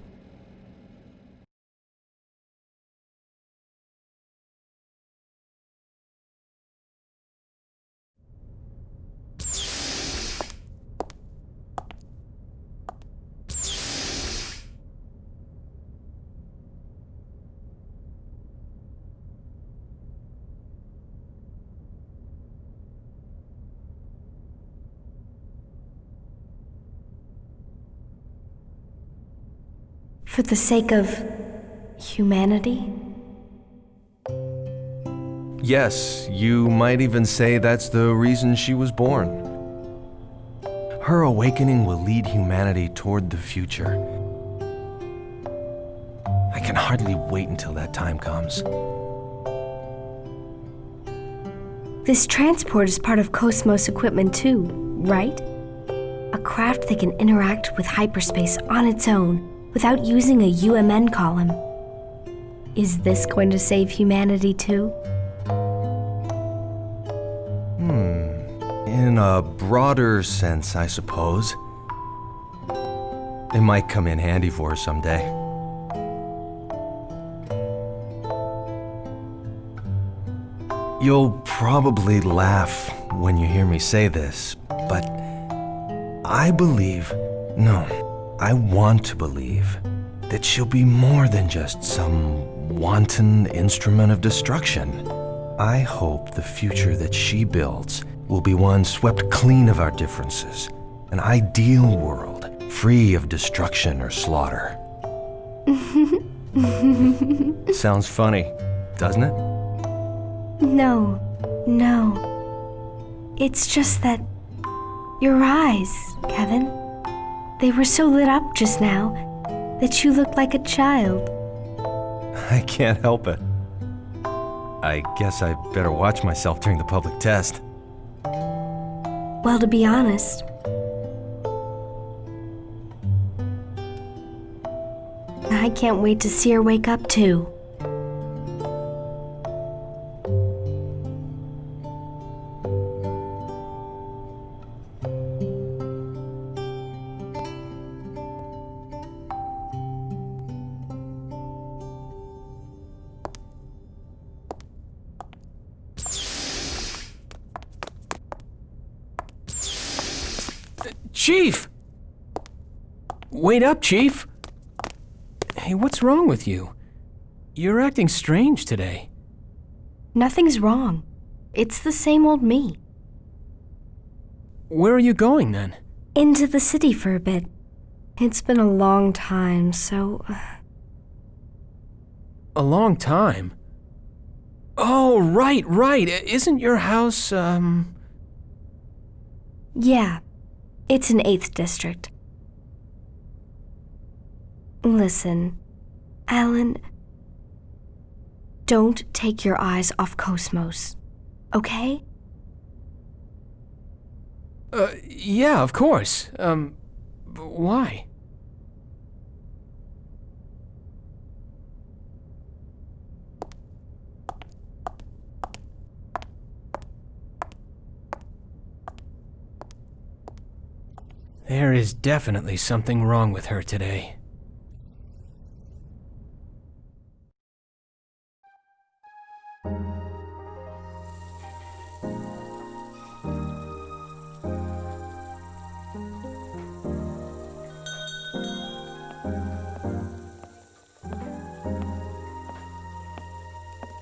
For the sake of humanity? Yes, you might even say that's the reason she was born. Her awakening will lead humanity toward the future. I can hardly wait until that time comes. This transport is part of Cosmos equipment too, right? A craft that can interact with hyperspace on its own without using a UMN column. Is this going to save humanity too? In a broader sense, I suppose. They might come in handy for her someday. You'll probably laugh when you hear me say this, but I want to believe that she'll be more than just some wanton instrument of destruction. I hope the future that she builds will be one swept clean of our differences, an ideal world, free of destruction or slaughter. Sounds funny, doesn't it? No. It's just that your eyes, Kevin, they were so lit up just now that you looked like a child. I can't help it. I guess I better watch myself during the public test. Well, to be honest, I can't wait to see her wake up too. Chief! Wait up, Chief! Hey, what's wrong with you? You're acting strange today. Nothing's wrong. It's the same old me. Where are you going then? Into the city for a bit. It's been a long time, so... A long time? Oh, right. Isn't your house, Yeah. It's in 8th District. Listen, Alan, don't take your eyes off Cosmos, okay? Yeah, of course. Why? There is definitely something wrong with her today.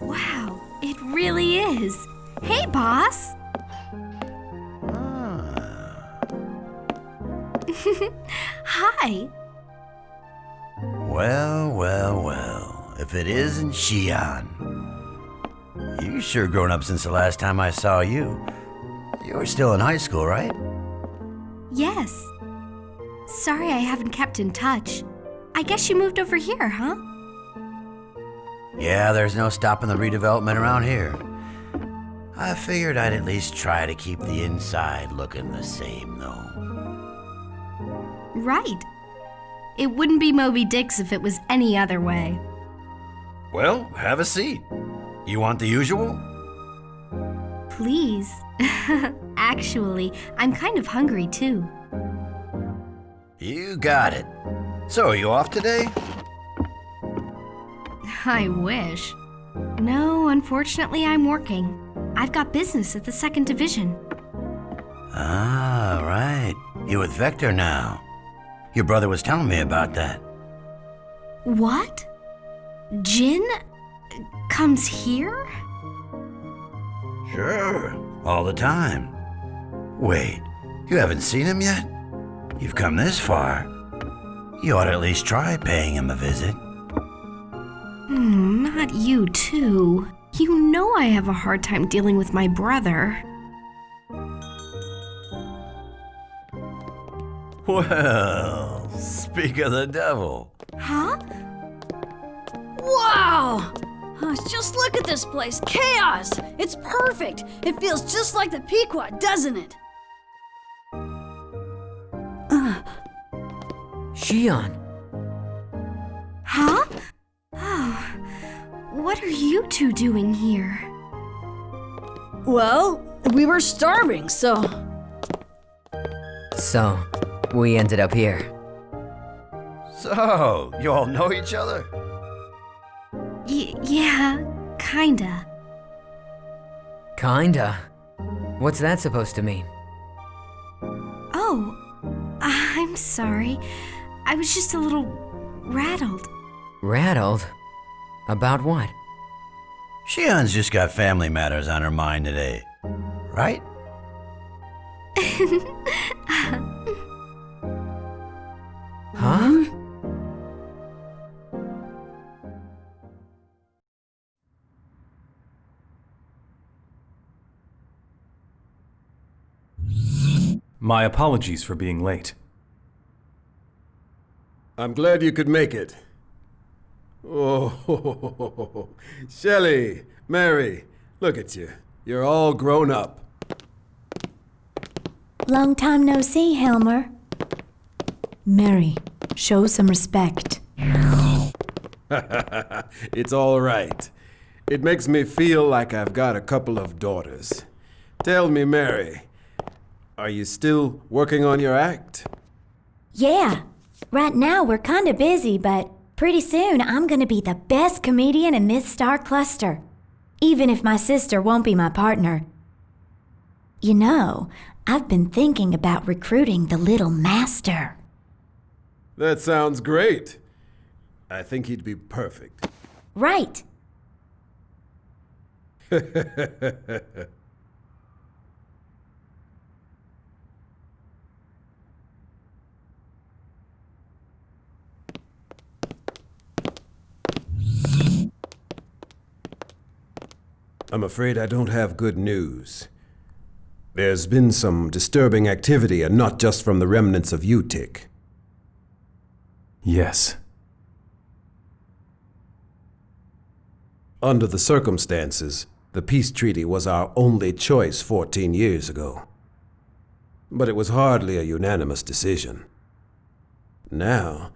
Wow, it really is. Hey, boss. Hi. Well, if it isn't Xian. You sure grown up since the last time I saw you. You were still in high school, right? Yes. Sorry I haven't kept in touch. I guess you moved over here, huh? Yeah, there's no stopping the redevelopment around here. I figured I'd at least try to keep the inside looking the same, though. Right. It wouldn't be Moby Dick's if it was any other way. Well, have a seat. You want the usual? Please. Actually, I'm kind of hungry too. You got it. So, are you off today? I wish. No, unfortunately, I'm working. I've got business at the 2nd Division. Ah, right. You're with Vector now. Your brother was telling me about that. What? Jin comes here? Sure, all the time. Wait, you haven't seen him yet? You've come this far. You ought to at least try paying him a visit. Not you, too. You know I have a hard time dealing with my brother. Well, speak of the devil. Huh? Wow! Just look at this place. Chaos! It's perfect! It feels just like the Pequot, doesn't it? Xian. Huh? Oh, what are you two doing here? Well, we were starving, so... So, we ended up here. So, you all know each other? Yeah, kinda. Kinda? What's that supposed to mean? Oh, I'm sorry. I was just a little rattled. Rattled? About what? Xian's just got family matters on her mind today, right? Huh? My apologies for being late. I'm glad you could make it. Oh, Shelley, Mary, look at you. You're all grown up. Long time no see, Helmer. Mary, show some respect. It's all right. It makes me feel like I've got a couple of daughters. Tell me, Mary, are you still working on your act? Yeah. Right now we're kinda busy, but pretty soon I'm gonna be the best comedian in this star cluster. Even if my sister won't be my partner. You know, I've been thinking about recruiting the little master. That sounds great. I think he'd be perfect. Right. I'm afraid I don't have good news. There's been some disturbing activity, and not just from the remnants of UTIC. Yes. Under the circumstances, the peace treaty was our only choice 14 years ago. But it was hardly a unanimous decision. Now,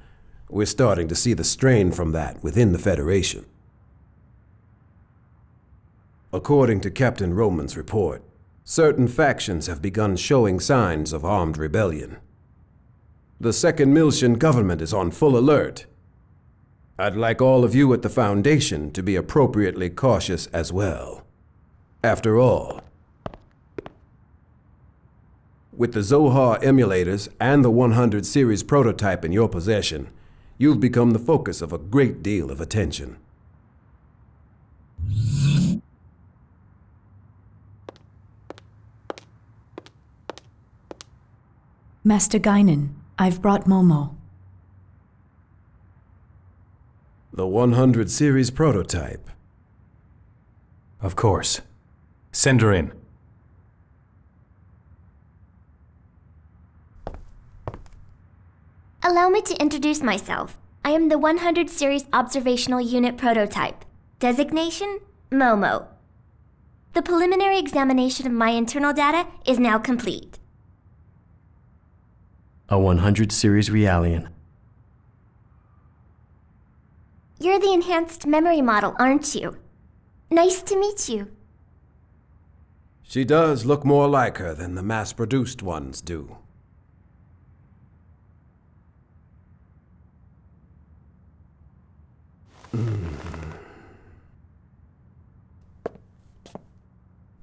we're starting to see the strain from that within the Federation. According to Captain Roman's report, certain factions have begun showing signs of armed rebellion. The Second Miltian government is on full alert. I'd like all of you at the Foundation to be appropriately cautious as well. After all, with the Zohar emulators and the 100 series prototype in your possession, you've become the focus of a great deal of attention. Master Guinan, I've brought MOMO. The 100 series prototype. Of course. Send her in. Allow me to introduce myself. I am the 100 Series Observational Unit Prototype. Designation, MOMO. The preliminary examination of my internal data is now complete. A 100 series Realian. You're the enhanced memory model, aren't you? Nice to meet you. She does look more like her than the mass-produced ones do.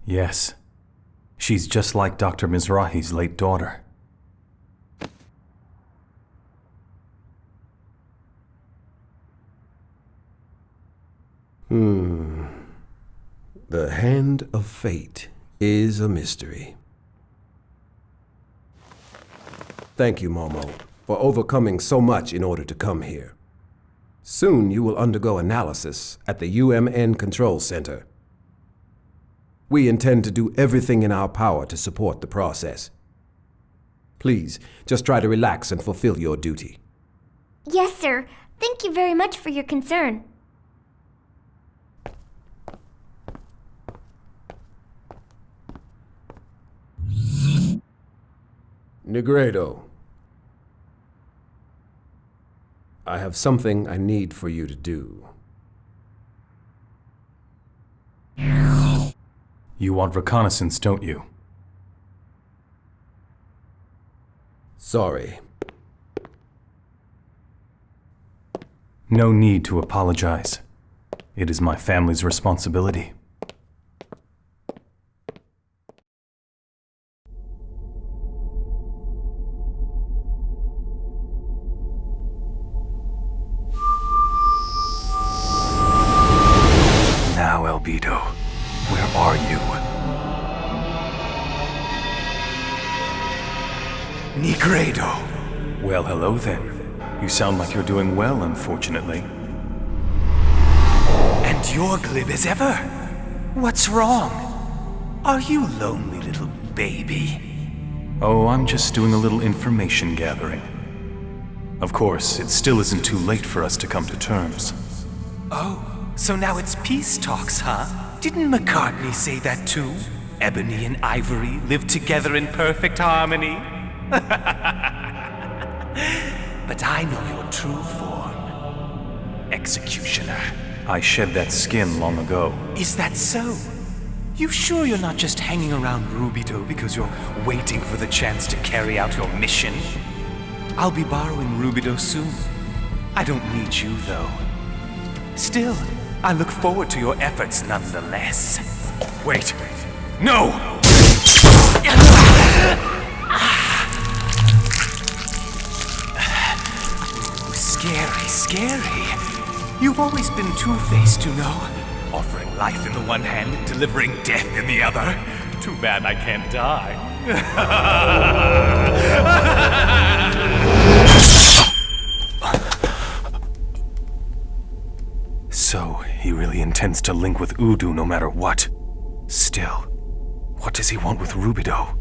Yes. She's just like Dr. Mizrahi's late daughter. The hand of fate is a mystery. Thank you, Momo, for overcoming so much in order to come here. Soon you will undergo analysis at the UMN Control Center. We intend to do everything in our power to support the process. Please, just try to relax and fulfill your duty. Yes, sir. Thank you very much for your concern. Negredo, I have something I need for you to do. You want reconnaissance, don't you? Sorry. No need to apologize. It is my family's responsibility. Now, Albedo, where are you? Negredo. Well, hello then. You sound like you're doing well, unfortunately. And you're glib as ever. What's wrong? Are you lonely, little baby? Oh, I'm just doing a little information gathering. Of course, it still isn't too late for us to come to terms. Oh, so now it's peace talks, huh? Didn't McCartney say that too? Ebony and Ivory live together in perfect harmony. But I know your true form. executioner. I shed that skin long ago. Is that so? You sure you're not just hanging around Rubido because you're waiting for the chance to carry out your mission? I'll be borrowing Rubido soon. I don't need you, though. Still, I look forward to your efforts nonetheless. Wait. No! Scary. You've always been two-faced, you know. Offering life in the one hand and delivering death in the other. Too bad I can't die. So, he really intends to link with Udu no matter what. Still, what does he want with Rubido?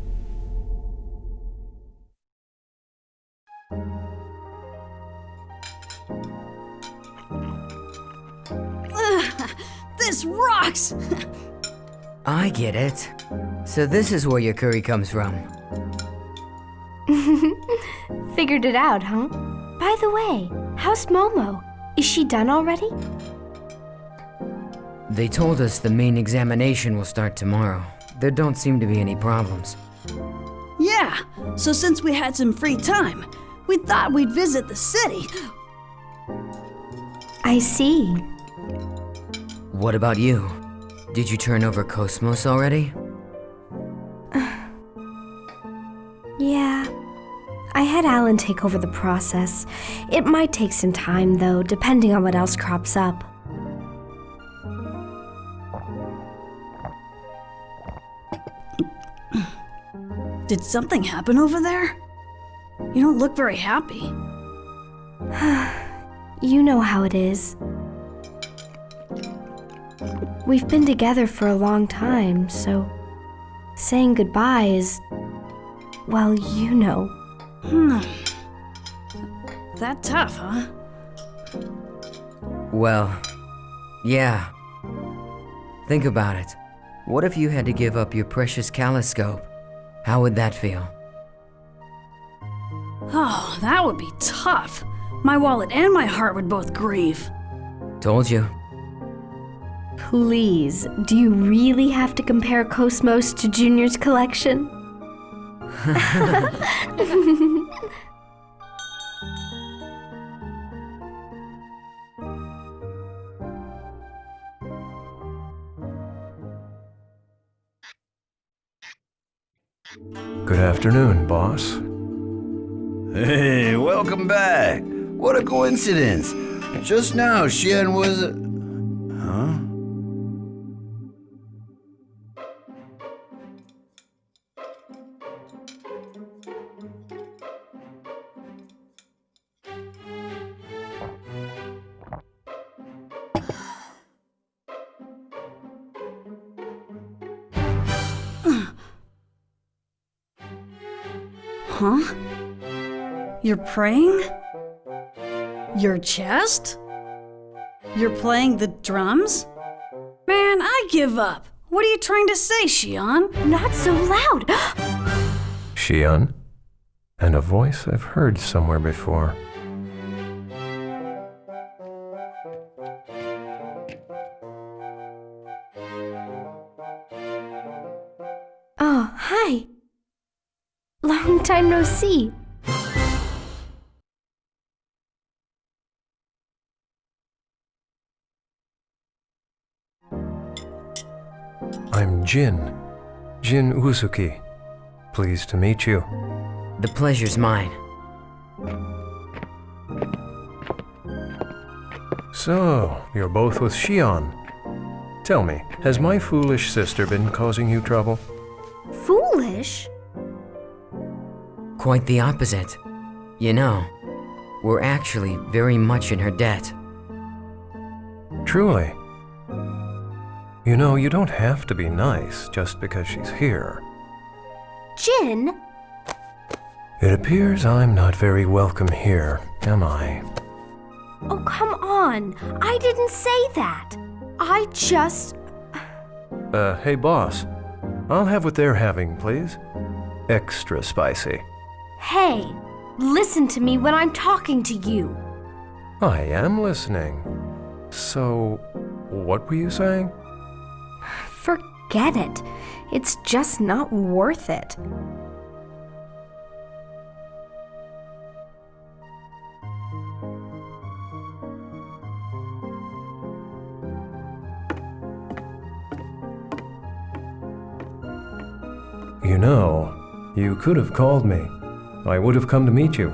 This rocks! I get it. So this is where your curry comes from. Figured it out, huh? By the way, how's Momo? Is she done already? They told us the main examination will start tomorrow. There don't seem to be any problems. Yeah, so since we had some free time, we thought we'd visit the city. I see. What about you? Did you turn over Cosmos already? Yeah. I had Alan take over the process. It might take some time, though, depending on what else crops up. Did something happen over there? You don't look very happy. You know how it is. We've been together for a long time, so saying goodbye is, well, you know. That tough, huh? Well, yeah. Think about it. What if you had to give up your precious Calliscope? How would that feel? Oh, that would be tough. My wallet and my heart would both grieve. Told you. Please, do you really have to compare Cosmos to Junior's collection? Good afternoon, boss. Hey, welcome back. What a coincidence. Just now, Xian was... Huh? Huh? You're praying? Your chest? You're playing the drums? Man, I give up. What are you trying to say, Xian? Not so loud! Xian? And a voice I've heard somewhere before. Oh, hi. Long time no see. I'm Jin Uzuki. Pleased to meet you. The pleasure's mine. So, you're both with Xian. Tell me, has my foolish sister been causing you trouble? Foolish? Quite the opposite. You know, we're actually very much in her debt. Truly. You know, you don't have to be nice just because she's here. Jin? It appears I'm not very welcome here, am I? Oh, come on. I didn't say that. I just... Hey boss. I'll have what they're having, please. Extra spicy. Hey, listen to me when I'm talking to you. I am listening. So, what were you saying? Forget it. It's just not worth it. You know, you could have called me. I would have come to meet you.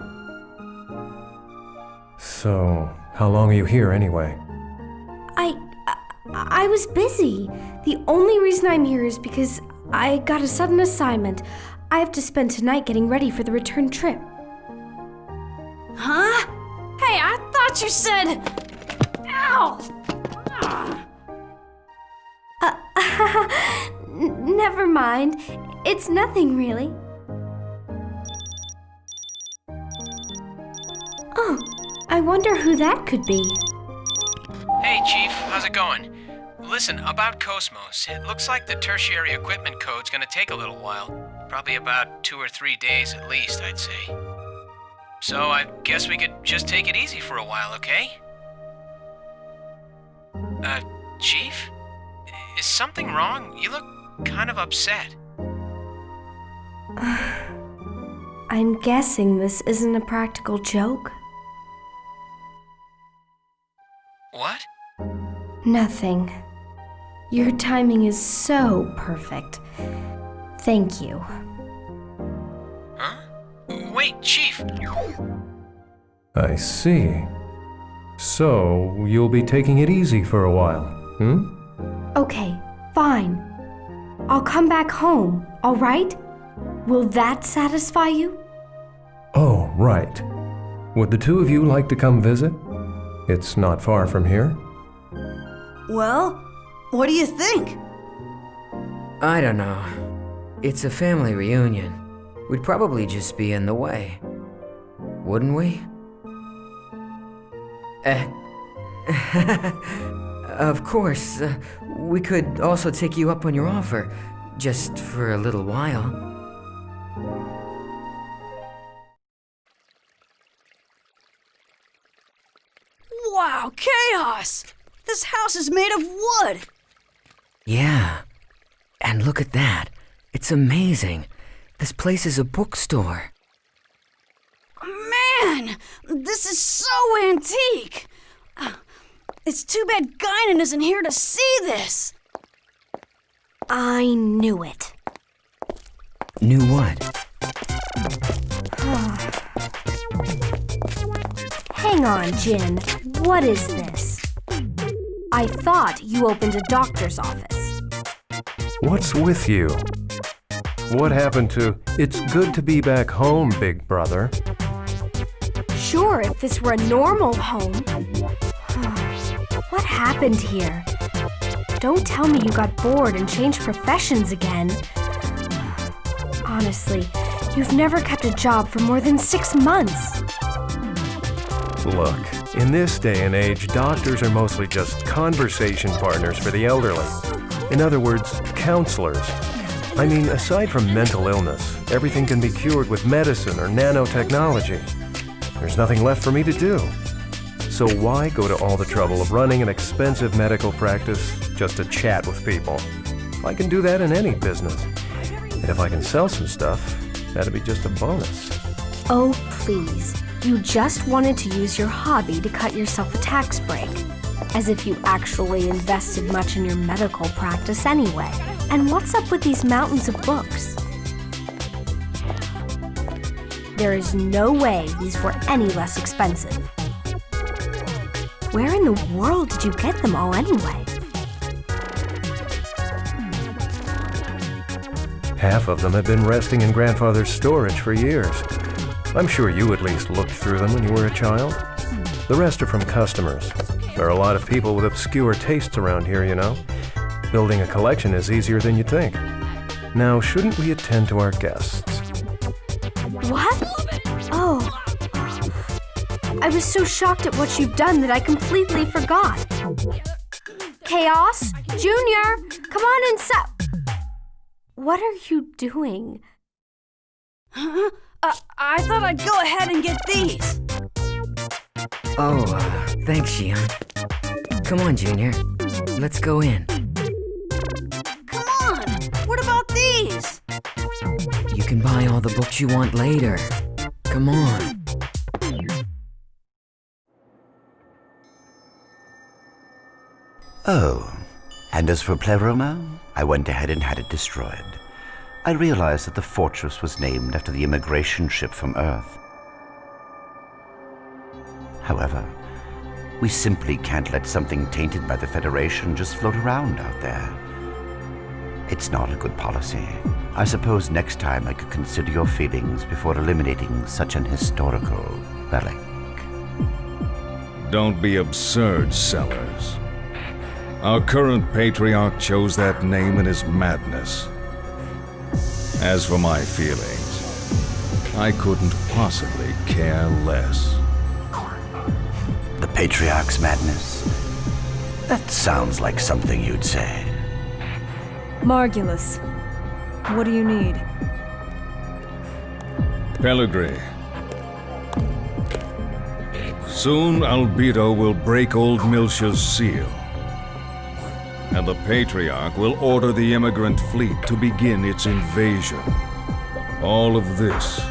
So, how long are you here anyway? I was busy. The only reason I'm here is because I got a sudden assignment. I have to spend tonight getting ready for the return trip. Huh? Hey, I thought you said... Ow! Never mind. It's nothing, really. Oh, I wonder who that could be. Hey, Chief, how's it going? Listen, about Cosmos, it looks like the tertiary equipment code's gonna take a little while. Probably about 2 or 3 days at least, I'd say. So I guess we could just take it easy for a while, okay? Chief? Is something wrong? You look kind of upset. I'm guessing this isn't a practical joke. What? Nothing. Your timing is so perfect. Thank you. Huh? Wait, Chief! I see. So, you'll be taking it easy for a while, Okay, fine. I'll come back home, all right? Will that satisfy you? Oh, right. Would the two of you like to come visit? It's not far from here. Well, what do you think? I don't know. It's a family reunion. We'd probably just be in the way. Wouldn't we? Of course. We could also take you up on your offer, just for a little while. Wow, chaos! This house is made of wood! Yeah. And look at that. It's amazing. This place is a bookstore. Man, this is so antique! It's too bad Guinan isn't here to see this! I knew it. Knew what? Hang on, Jin. What is this? I thought you opened a doctor's office. What's with you? What happened to, "It's good to be back home, big brother"? Sure, if this were a normal home. What happened here? Don't tell me you got bored and changed professions again. Honestly, you've never kept a job for more than 6 months. Look, in this day and age, doctors are mostly just conversation partners for the elderly. In other words, counselors. I mean, aside from mental illness, everything can be cured with medicine or nanotechnology. There's nothing left for me to do. So why go to all the trouble of running an expensive medical practice just to chat with people? I can do that in any business. And if I can sell some stuff, that'd be just a bonus. Oh, please. You just wanted to use your hobby to cut yourself a tax break. As if you actually invested much in your medical practice anyway. And what's up with these mountains of books? There is no way these were any less expensive. Where in the world did you get them all anyway? Half of them have been resting in grandfather's storage for years. I'm sure you at least looked through them when you were a child. The rest are from customers. There are a lot of people with obscure tastes around here, you know. Building a collection is easier than you think. Now, shouldn't we attend to our guests? What? Oh. I was so shocked at what you've done that I completely forgot. Chaos? Junior, come on inside. What are you doing? Huh? I thought I'd go ahead and get these. Oh, thanks, Xian. Come on, Junior. Let's go in. Come on! What about these? You can buy all the books you want later. Come on. Oh, and as for Pleroma, I went ahead and had it destroyed. I realized that the fortress was named after the immigration ship from Earth. However, we simply can't let something tainted by the Federation just float around out there. It's not a good policy. I suppose next time I could consider your feelings before eliminating such an historical relic. Don't be absurd, Sellers. Our current patriarch chose that name in his madness. As for my feelings, I couldn't possibly care less. The patriarch's madness? That sounds like something you'd say. Margulis, what do you need? Pellegrini. Soon Albedo will break old Miltia's seal. And the Patriarch will order the immigrant fleet to begin its invasion. All of this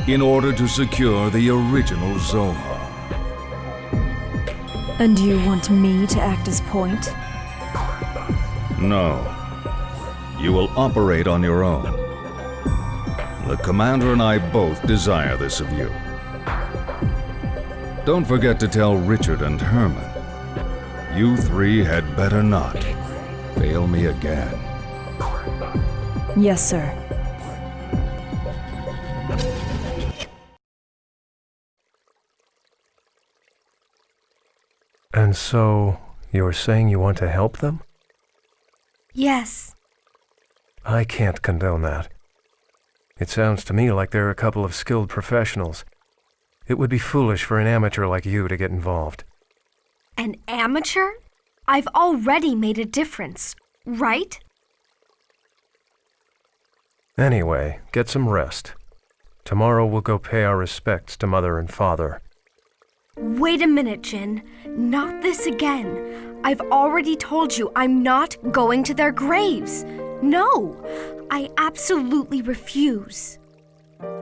in order to secure the original Zohar. And you want me to act as point? No. You will operate on your own. The Commander and I both desire this of you. Don't forget to tell Richard and Herman. You three had better not fail me again. Yes, sir. And so, you're saying you want to help them? Yes. I can't condone that. It sounds to me like they're a couple of skilled professionals. It would be foolish for an amateur like you to get involved. An amateur? I've already made a difference, right? Anyway, get some rest. Tomorrow we'll go pay our respects to Mother and Father. Wait a minute, Jin. Not this again. I've already told you I'm not going to their graves. No, I absolutely refuse.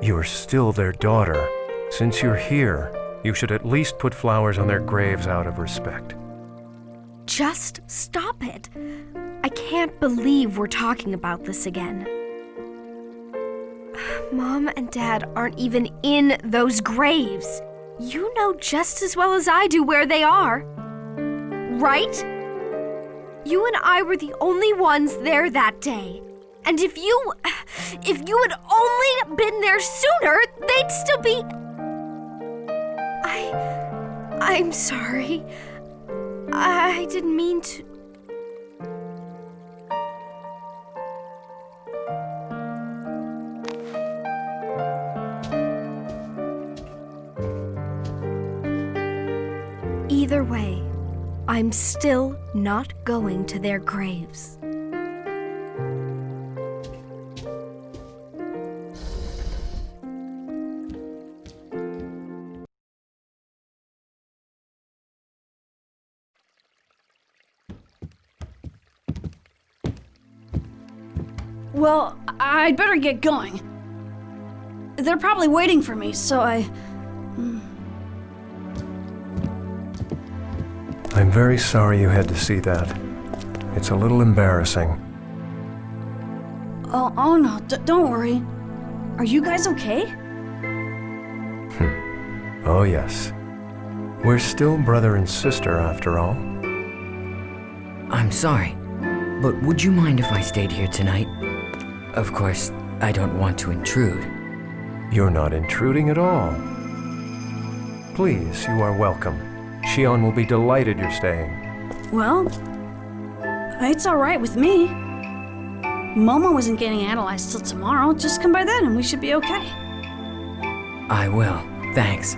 You're still their daughter. Since you're here, you should at least put flowers on their graves out of respect. Just stop it. I can't believe we're talking about this again. Mom and Dad aren't even in those graves. You know just as well as I do where they are. Right? You and I were the only ones there that day. And if you had only been there sooner, they'd still be... I'm sorry. I didn't mean to... Either way, I'm still not going to their graves. Well, I'd better get going. They're probably waiting for me, so I'm very sorry you had to see that. It's a little embarrassing. Oh no, don't worry. Are you guys okay? Oh yes. We're still brother and sister after all. I'm sorry, but would you mind if I stayed here tonight? Of course, I don't want to intrude. You're not intruding at all. Please, you are welcome. Shion will be delighted you're staying. Well, it's all right with me. Momo isn't getting analyzed till tomorrow. Just come by then and we should be okay. I will. Thanks.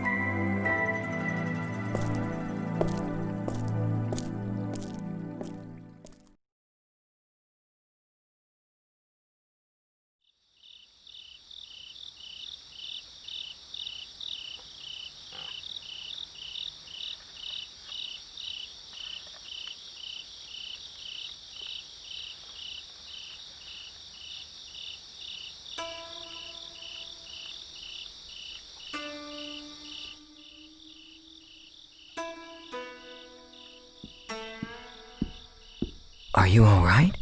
Are you all right?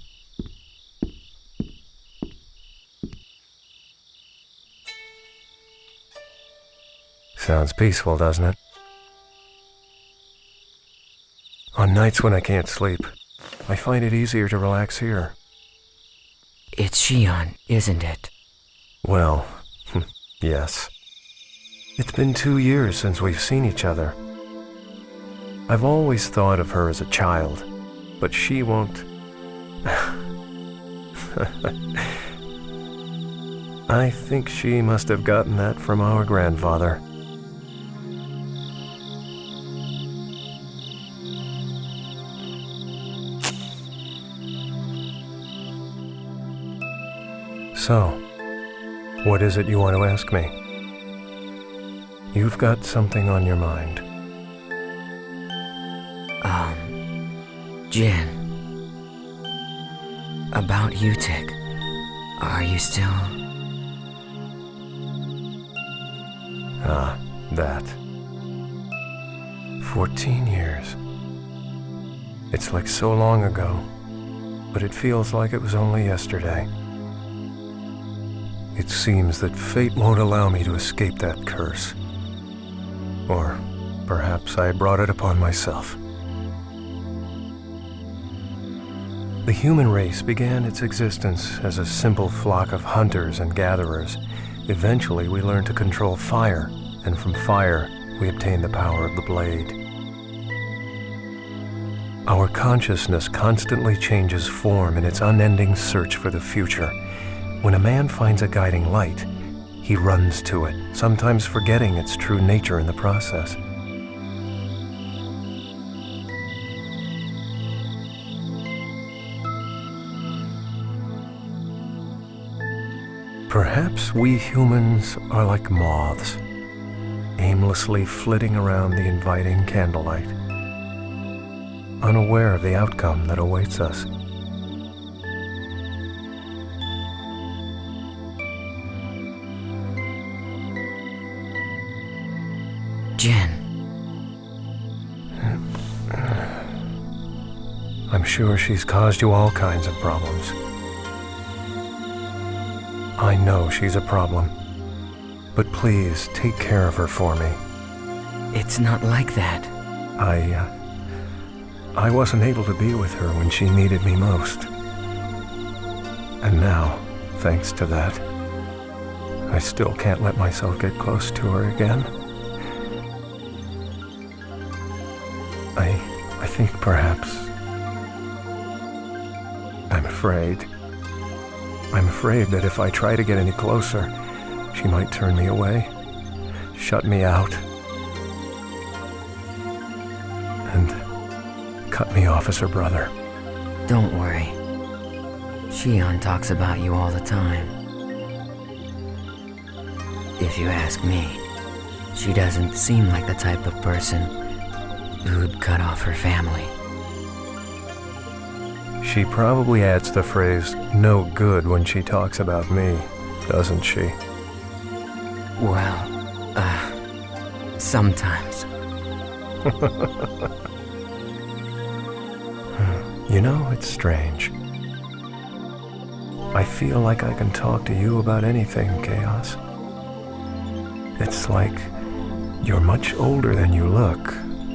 Sounds peaceful, doesn't it? On nights when I can't sleep, I find it easier to relax here. It's Shion, isn't it? Well, yes. It's been 2 years since we've seen each other. I've always thought of her as a child, but she won't... I think she must have gotten that from our grandfather. So, what is it you want to ask me? You've got something on your mind. Jin. About Utic. Are you still... Ah, that. 14 years. It's like so long ago, but it feels like it was only yesterday. It seems that fate won't allow me to escape that curse. Or perhaps I brought it upon myself. The human race began its existence as a simple flock of hunters and gatherers. Eventually, we learned to control fire, and from fire, we obtained the power of the blade. Our consciousness constantly changes form in its unending search for the future. When a man finds a guiding light, he runs to it, sometimes forgetting its true nature in the process. Perhaps we humans are like moths, aimlessly flitting around the inviting candlelight, unaware of the outcome that awaits us. Jin. I'm sure she's caused you all kinds of problems. I know she's a problem, but please take care of her for me. It's not like that. I wasn't able to be with her when she needed me most. And now, thanks to that, I still can't let myself get close to her again. I think perhaps... I'm afraid. I'm afraid that if I try to get any closer, she might turn me away, shut me out, and cut me off as her brother. Don't worry. Shion talks about you all the time. If you ask me, she doesn't seem like the type of person who'd cut off her family. She probably adds the phrase, no good, when she talks about me, doesn't she? Well, sometimes. You know, it's strange. I feel like I can talk to you about anything, Chaos. It's like you're much older than you look,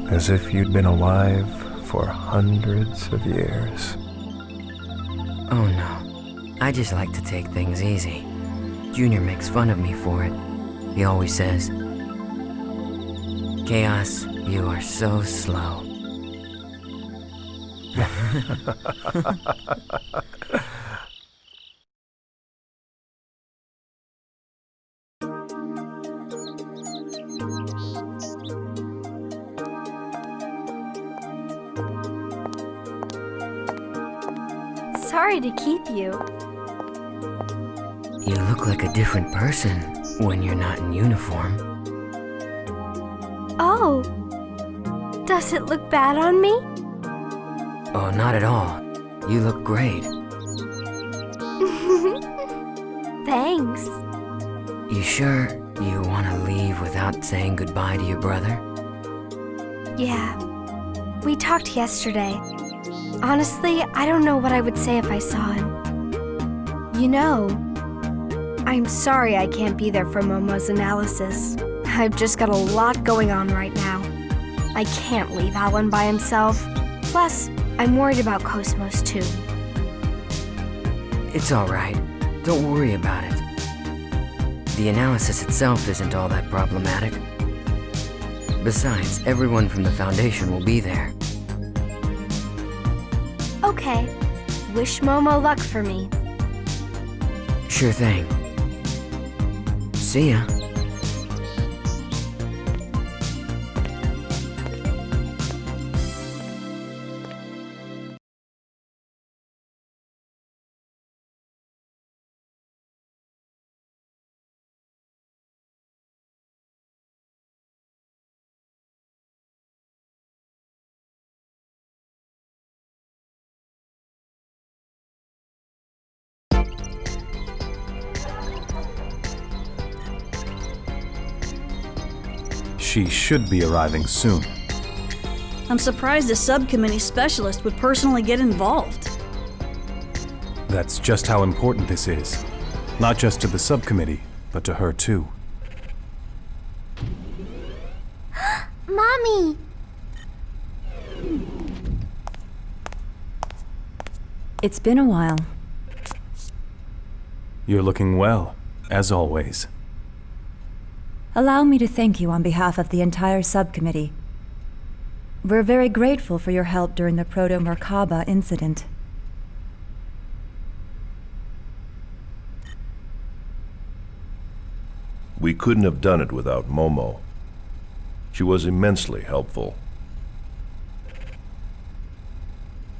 as if you'd been alive for hundreds of years. Oh no, I just like to take things easy. Junior makes fun of me for it. He always says, Chaos, you are so slow. Sorry to keep you. You look like a different person when you're not in uniform. Oh, does it look bad on me? Oh, not at all. You look great. Thanks. You sure you want to leave without saying goodbye to your brother? Yeah, we talked yesterday. Honestly, I don't know what I would say if I saw him. You know, I'm sorry I can't be there for Momo's analysis. I've just got a lot going on right now. I can't leave Alan by himself. Plus, I'm worried about Cosmos too. It's alright. Don't worry about it. The analysis itself isn't all that problematic. Besides, everyone from the Foundation will be there. Okay. Wish Momo luck for me. Sure thing. See ya. She should be arriving soon. I'm surprised a subcommittee specialist would personally get involved. That's just how important this is. Not just to the subcommittee, but to her too. Mommy! It's been a while. You're looking well, as always. Allow me to thank you on behalf of the entire subcommittee. We're very grateful for your help during the Proto-Merkaba incident. We couldn't have done it without Momo. She was immensely helpful.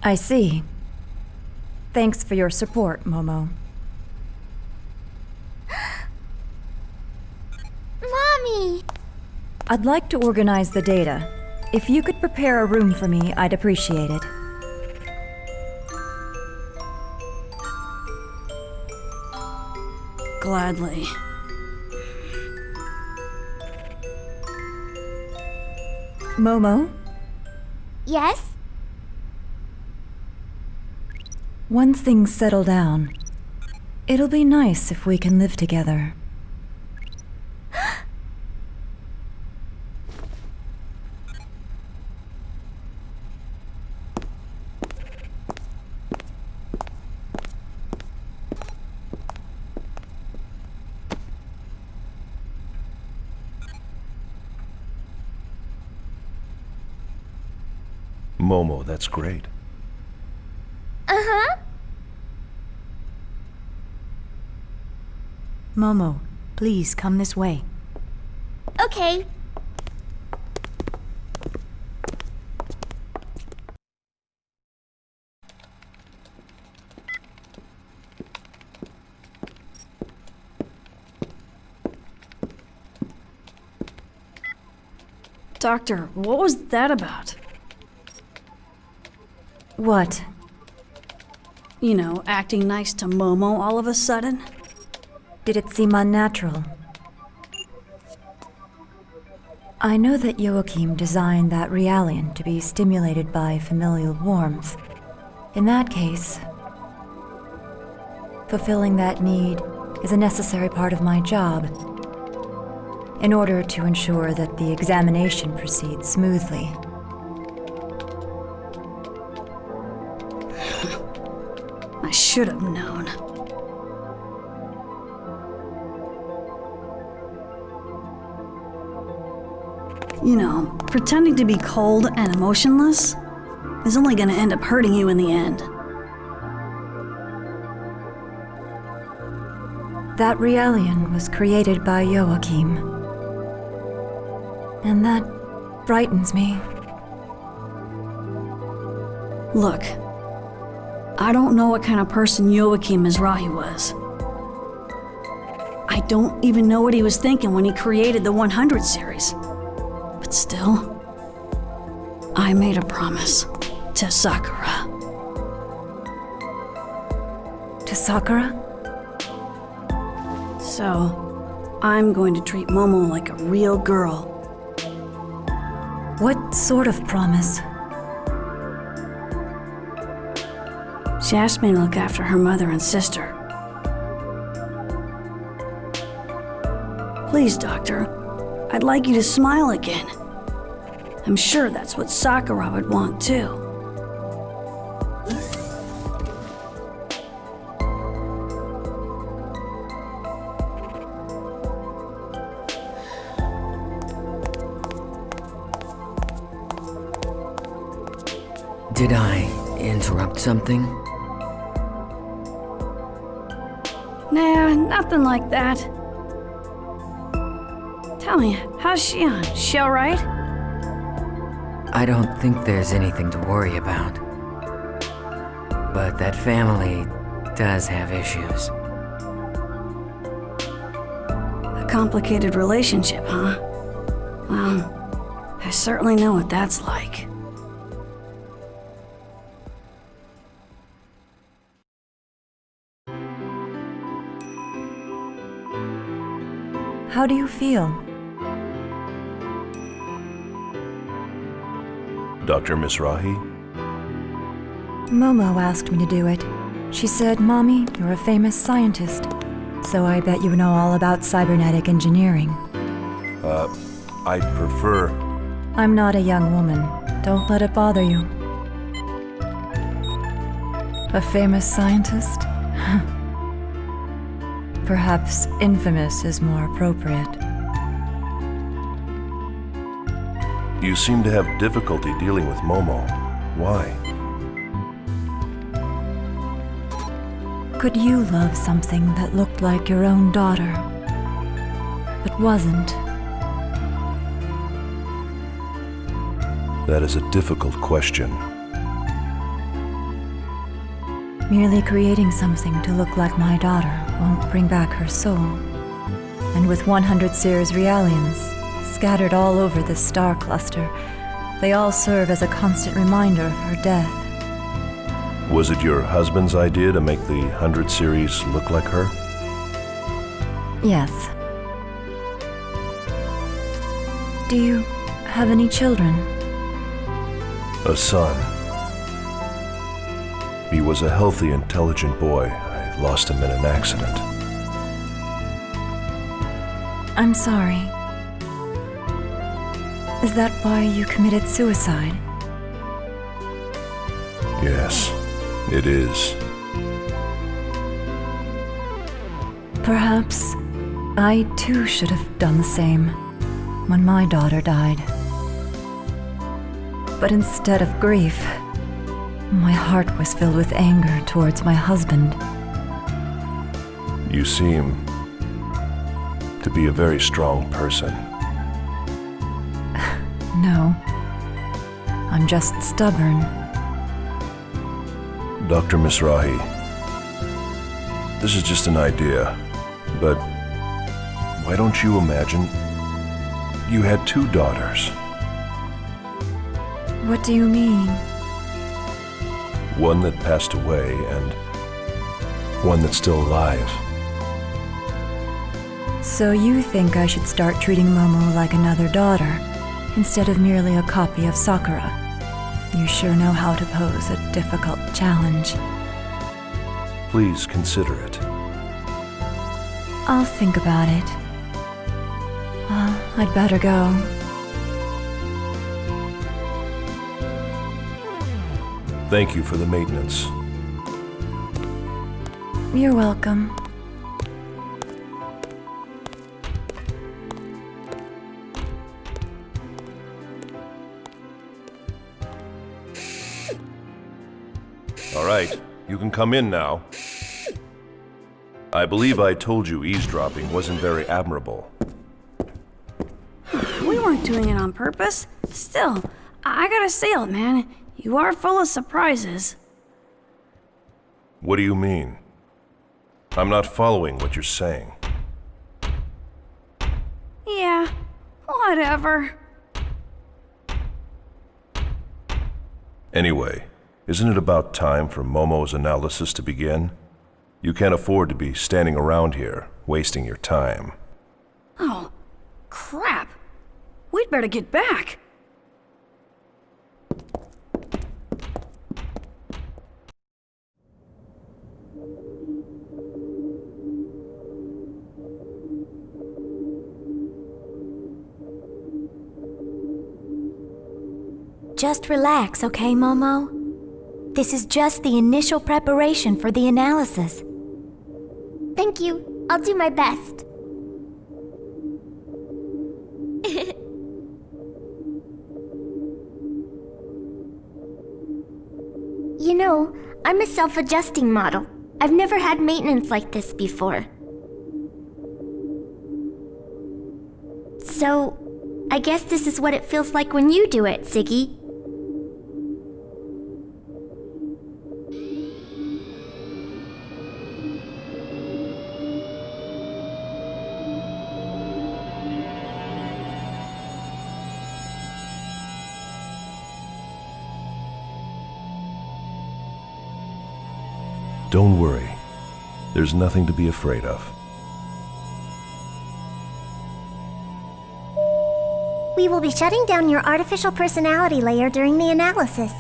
I see. Thanks for your support, Momo. Mommy! I'd like to organize the data. If you could prepare a room for me, I'd appreciate it. Gladly. Momo? Yes? Once things settle down, it'll be nice if we can live together. Momo, that's great. Uh-huh. Momo, please come this way. Okay. Doctor, what was that about? What? You know, acting nice to Momo all of a sudden? Did it seem unnatural? I know that Joachim designed that Realian to be stimulated by familial warmth. In that case, fulfilling that need is a necessary part of my job in order to ensure that the examination proceeds smoothly. I should have known. You know, pretending to be cold and emotionless is only gonna end up hurting you in the end. That Realian was created by Joachim. And that frightens me. Look, I don't know what kind of person Joachim Mizrahi was. I don't even know what he was thinking when he created the 100 series. But still, I made a promise to Sakura. To Sakura? So, I'm going to treat Momo like a real girl. What sort of promise? She asked me to look after her mother and sister. Please, Doctor, I'd like you to smile again. I'm sure that's what Sakura would want too. Did I interrupt something? Nah, nothing like that. Tell me, how's Shion? She alright? I don't think there's anything to worry about. But that family does have issues. A complicated relationship, huh? Well, I certainly know what that's like. How do you feel? Dr. Mizrahi? Momo asked me to do it. She said, Mommy, you're a famous scientist, so I bet you know all about cybernetic engineering. I'd prefer... I'm not a young woman. Don't let it bother you. A famous scientist? Perhaps infamous is more appropriate. You seem to have difficulty dealing with Momo. Why? Could you love something that looked like your own daughter, but wasn't? That is a difficult question. Merely creating something to look like my daughter won't bring back her soul. And with 100 Sears Realians scattered all over this star cluster, they all serve as a constant reminder of her death. Was it your husband's idea to make the 100 series look like her? Yes. Do you have any children? A son. He was a healthy, intelligent boy. I lost him in an accident. I'm sorry. Is that why you committed suicide? Yes, it is. Perhaps I too should have done the same when my daughter died. But instead of grief, my heart was filled with anger towards my husband. You seem to be a very strong person. No, I'm just stubborn. Dr. Mizrahi, this is just an idea, but why don't you imagine you had 2 daughters? What do you mean? One that passed away and one that's still alive. So you think I should start treating Momo like another daughter, instead of merely a copy of Sakura? You sure know how to pose a difficult challenge. Please consider it. I'll think about it. Well, I'd better go. Thank you for the maintenance. You're welcome. All right, you can come in now. I believe I told you eavesdropping wasn't very admirable. We weren't doing it on purpose. Still, I gotta say it, man. You are full of surprises. What do you mean? I'm not following what you're saying. Yeah, whatever. Anyway, isn't it about time for Momo's analysis to begin? You can't afford to be standing around here, wasting your time. Oh, crap. We'd better get back. Just relax, okay, Momo? This is just the initial preparation for the analysis. Thank you. I'll do my best. You know, I'm a self-adjusting model. I've never had maintenance like this before. So, I guess this is what it feels like when you do it, Ziggy. Don't worry. There's nothing to be afraid of. We will be shutting down your artificial personality layer during the analysis.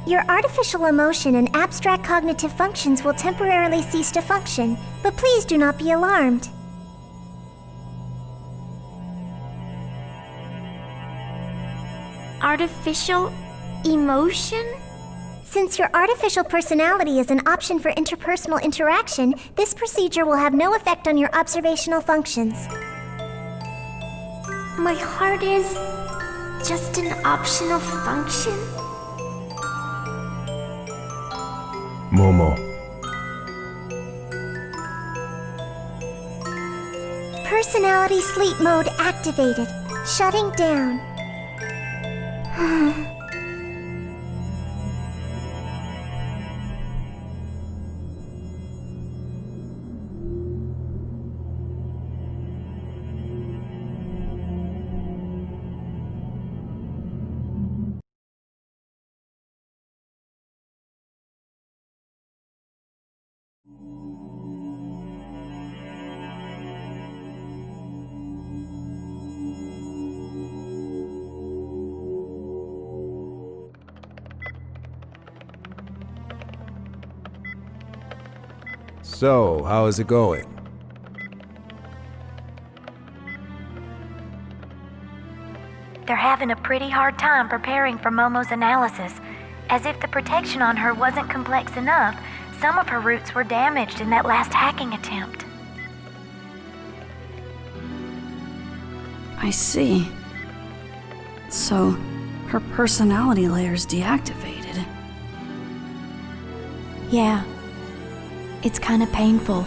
Your artificial emotion and abstract cognitive functions will temporarily cease to function, but please do not be alarmed. Artificial emotion? Since your artificial personality is an option for interpersonal interaction, this procedure will have no effect on your observational functions. My heart is just an optional function? Momo. Personality sleep mode activated. Shutting down. So, how is it going? They're having a pretty hard time preparing for Momo's analysis. As if the protection on her wasn't complex enough, some of her roots were damaged in that last hacking attempt. I see. So, her personality layer's deactivated. Yeah. It's kind of painful.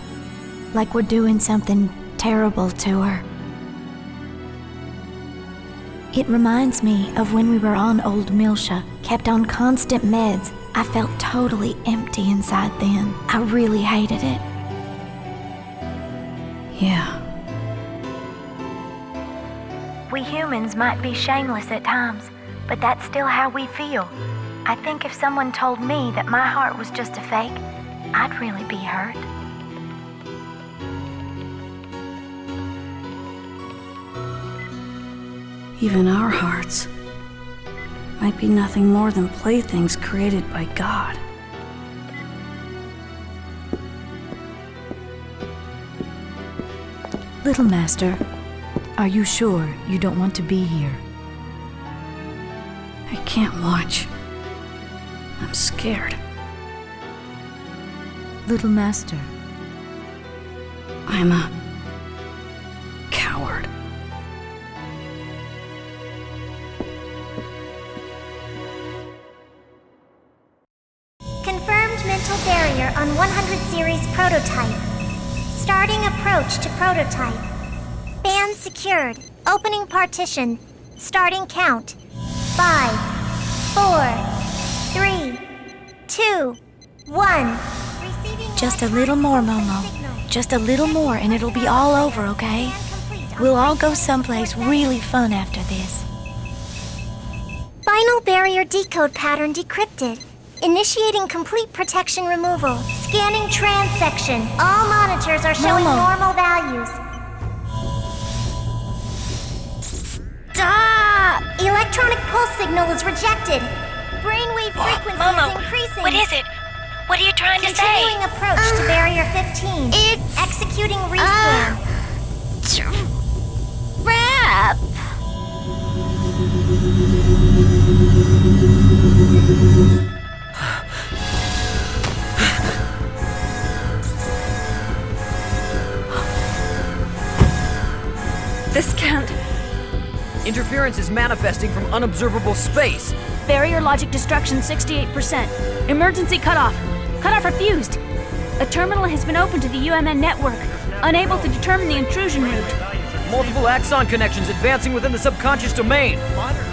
Like we're doing something terrible to her. It reminds me of when we were on old Miltia, kept on constant meds. I felt totally empty inside then. I really hated it. Yeah. We humans might be shameless at times, but that's still how we feel. I think if someone told me that my heart was just a fake, I'd really be hurt. Even our hearts might be nothing more than playthings created by God. Little Master, are you sure you don't want to be here? I can't watch. I'm scared. Little Master. I'm a coward. Confirmed mental barrier on 100 series prototype. Starting approach to prototype. Band secured. Opening partition. Starting count. 5, 4, 3, 2, 1. Just a little more, Momo. Just a little more and it'll be all over, okay? We'll all go someplace really fun after this. Final barrier decode pattern decrypted. Initiating complete protection removal. Scanning transection. All monitors are showing normal values. Stop! Electronic pulse signal is rejected. Brainwave frequency is increasing. What is it? What are you trying to say? Continuing approach to barrier 15. It's executing rescan. Trap. This can't... Interference is manifesting from unobservable space. Barrier logic destruction 68%. Emergency cutoff. Cutoff refused. A terminal has been opened to the UMN network, unable to determine the intrusion route. Multiple axon connections advancing within the subconscious domain.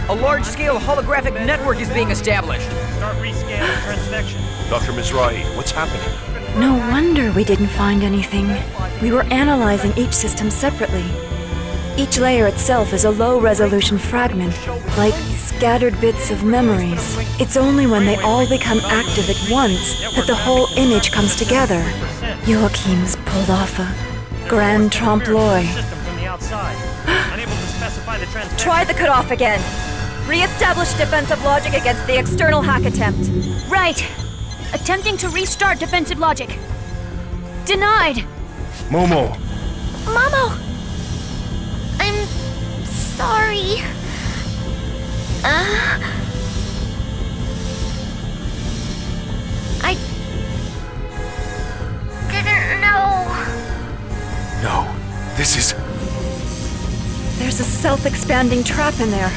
A large-scale holographic network is being established. Start rescan and transfection. Dr. Mizrahi, what's happening? No wonder we didn't find anything. We were analyzing each system separately. Each layer itself is a low-resolution fragment, like scattered bits of memories. It's only when they all become active at once that the whole image comes together. Joachim's pulled off a grand trompe-l'oeil. Try the cutoff again. Re-establish defensive logic against the external hack attempt. Right. Attempting to restart defensive logic. Denied. Momo! Momo! I'm sorry. I didn't know. No, this is... There's a self-expanding trap in there.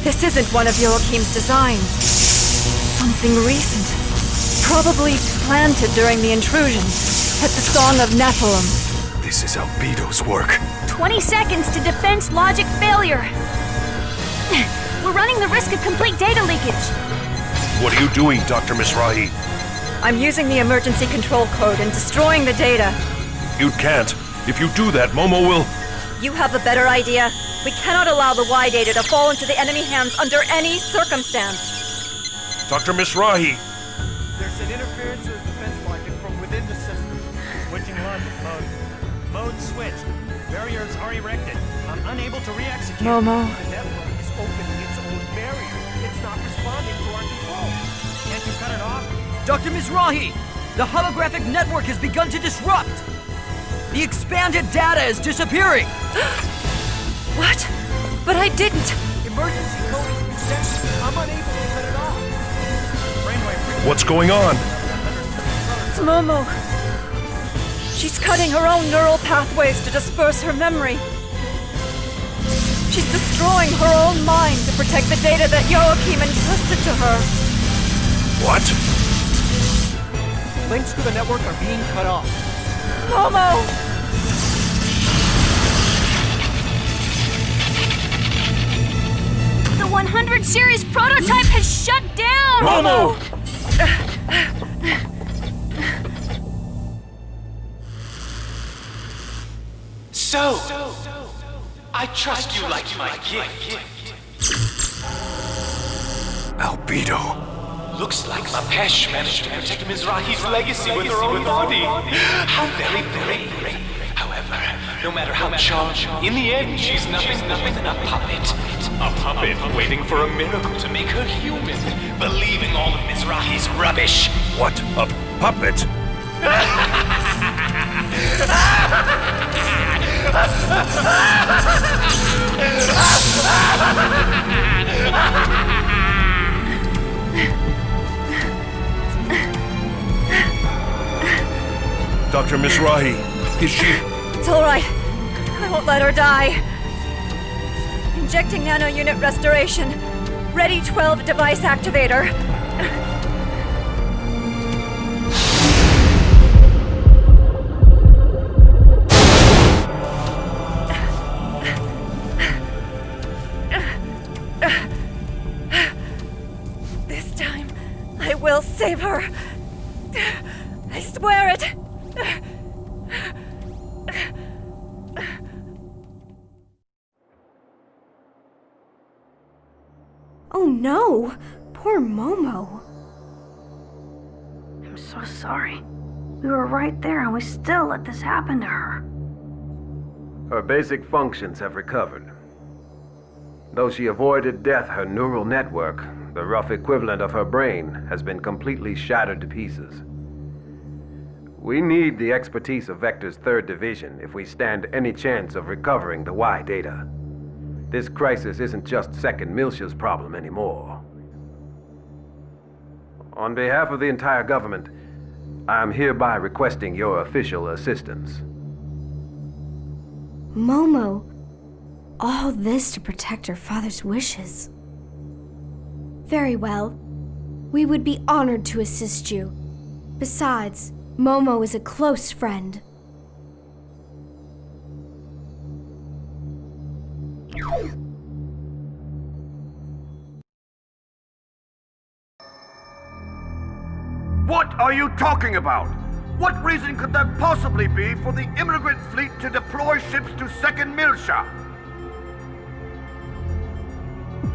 This isn't one of Joachim's designs. Something recent. Probably planted during the intrusion at the Song of Nephilim. This is Albedo's work. 20 seconds to defense logic failure. We're running the risk of complete data leakage. What are you doing, Dr. Mizrahi? I'm using the emergency control code and destroying the data. You can't. If you do that, Momo will... You have a better idea. We cannot allow the Y data to fall into the enemy hands under any circumstance. Dr. Mizrahi! There's an interference with defense logic from within the system. Switching logic mode. Mode switched. Barriers are erected. I'm unable to re-execute. Momo. The network is opening its own barrier. It's not responding to our control. Can't you cut it off? Dr. Mizrahi! The holographic network has begun to disrupt! The expanded data is disappearing! What? But I didn't! Emergency code is reset. I'm unable to cut it off. Brainwave. What's going on? It's Momo. She's cutting her own neural pathways to disperse her memory. She's destroying her own mind to protect the data that Joachim entrusted to her. What? Links to the network are being cut off. Momo! The 100 series prototype has shut down! Momo! So, I trust you like my gift. Albedo. Looks like Mapesh managed to protect Mizrahi's legacy with her own body. How very brave. However, no matter how charged, in the end, she's nothing than a puppet. A puppet waiting for a miracle to make her human, believing all of Mizrahi's rubbish. What? A puppet? Dr. Mizrahi, is she... It's all right. I won't let her die. Injecting nano-unit restoration. Ready 12 device activator. This time, I will save her. I swear it. Oh no! Poor Momo. I'm so sorry. We were right there and we still let this happen to her. Her basic functions have recovered. Though she avoided death, her neural network, the rough equivalent of her brain, has been completely shattered to pieces. We need the expertise of Vector's 3rd Division if we stand any chance of recovering the Y data. This crisis isn't just 2nd Miltia's problem anymore. On behalf of the entire government, I am hereby requesting your official assistance. Momo, all this to protect her father's wishes. Very well. We would be honored to assist you. Besides, Momo is a close friend. What are you talking about? What reason could there possibly be for the immigrant fleet to deploy ships to 2nd Miltia?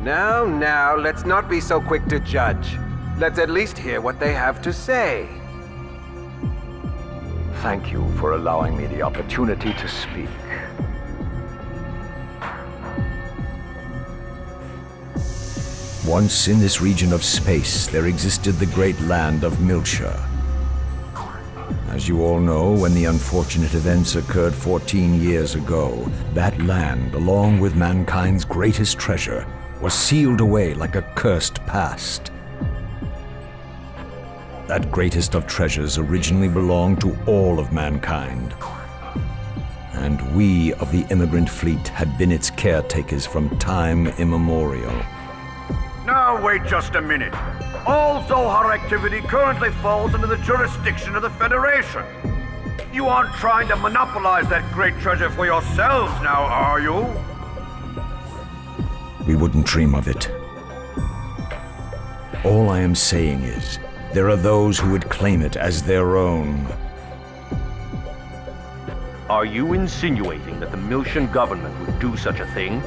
Now, let's not be so quick to judge. Let's at least hear what they have to say. Thank you for allowing me the opportunity to speak. Once in this region of space, there existed the great land of Miltia. As you all know, when the unfortunate events occurred 14 years ago, that land, along with mankind's greatest treasure, was sealed away like a cursed past. That greatest of treasures originally belonged to all of mankind. And we of the immigrant fleet had been its caretakers from time immemorial. Now wait just a minute. All Zohar activity currently falls under the jurisdiction of the Federation. You aren't trying to monopolize that great treasure for yourselves now, are you? We wouldn't dream of it. All I am saying is, there are those who would claim it as their own. Are you insinuating that the Miltian government would do such a thing?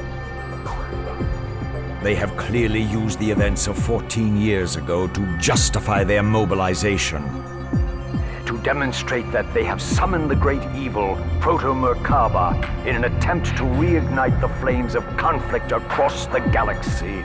They have clearly used the events of 14 years ago to justify their mobilization. To demonstrate that they have summoned the great evil, Proto-Merkaba, in an attempt to reignite the flames of conflict across the galaxy.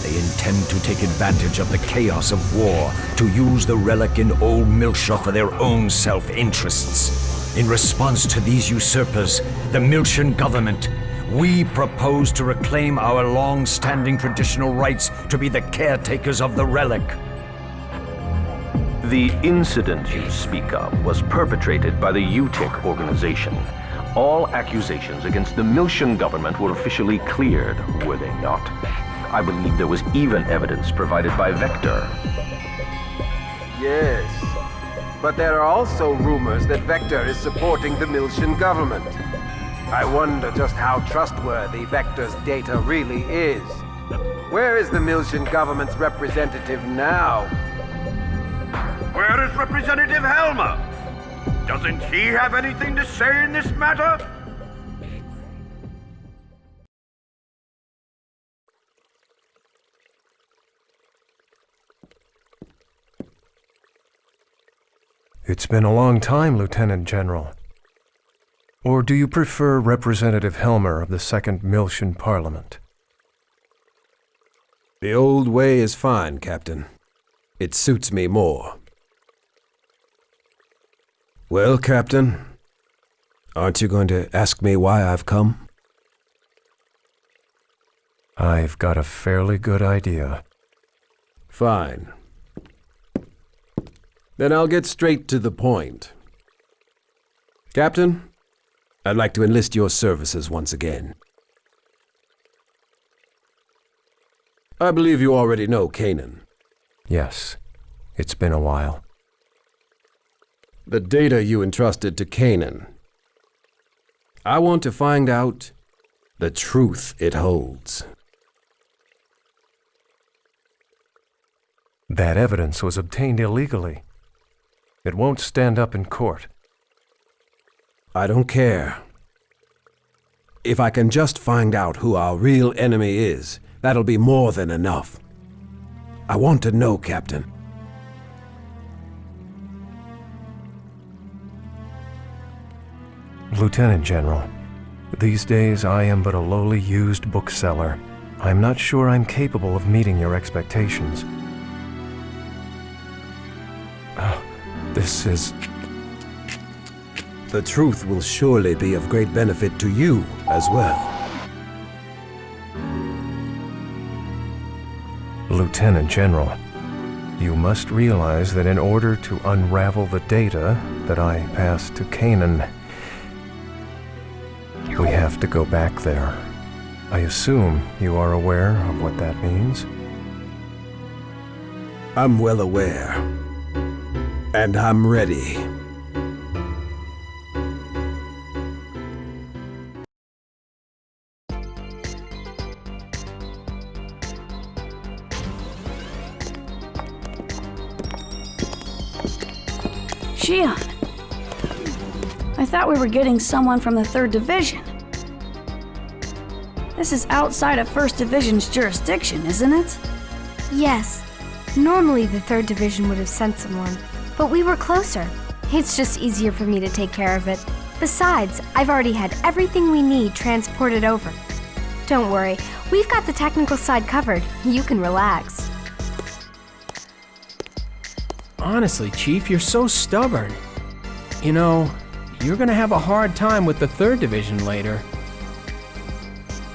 They intend to take advantage of the chaos of war, to use the relic in Old Miltia for their own self-interests. In response to these usurpers, the Miltian government, we propose to reclaim our long-standing traditional rights to be the caretakers of the relic. The incident you speak of was perpetrated by the UTIC organization. All accusations against the Miltian government were officially cleared, were they not? I believe there was even evidence provided by Vector. Yes, but there are also rumors that Vector is supporting the Miltian government. I wonder just how trustworthy Vector's data really is. Where is the Miltian government's representative now? Where is Representative Helmer? Doesn't he have anything to say in this matter? It's been a long time, Lieutenant General. Or do you prefer Representative Helmer of the 2nd Miltian Parliament? The old way is fine, Captain. It suits me more. Well, Captain, aren't you going to ask me why I've come? I've got a fairly good idea. Fine. Then I'll get straight to the point. Captain, I'd like to enlist your services once again. I believe you already know Kanan. Yes, it's been a while. The data you entrusted to Kanan. I want to find out the truth it holds. That evidence was obtained illegally. It won't stand up in court. I don't care. If I can just find out who our real enemy is, that'll be more than enough. I want to know, Captain. Lieutenant General, these days I am but a lowly used bookseller. I'm not sure I'm capable of meeting your expectations. The truth will surely be of great benefit to you as well. Lieutenant General, you must realize that in order to unravel the data that I passed to Canaan, we have to go back there. I assume you are aware of what that means? I'm well aware. And I'm ready. Xion, I thought we were getting someone from the 3rd Division. This is outside of 1st Division's jurisdiction, isn't it? Yes. Normally the 3rd Division would have sent someone, but we were closer. It's just easier for me to take care of it. Besides, I've already had everything we need transported over. Don't worry, we've got the technical side covered. You can relax. Honestly, Chief, you're so stubborn. You know, you're gonna have a hard time with the 3rd Division later.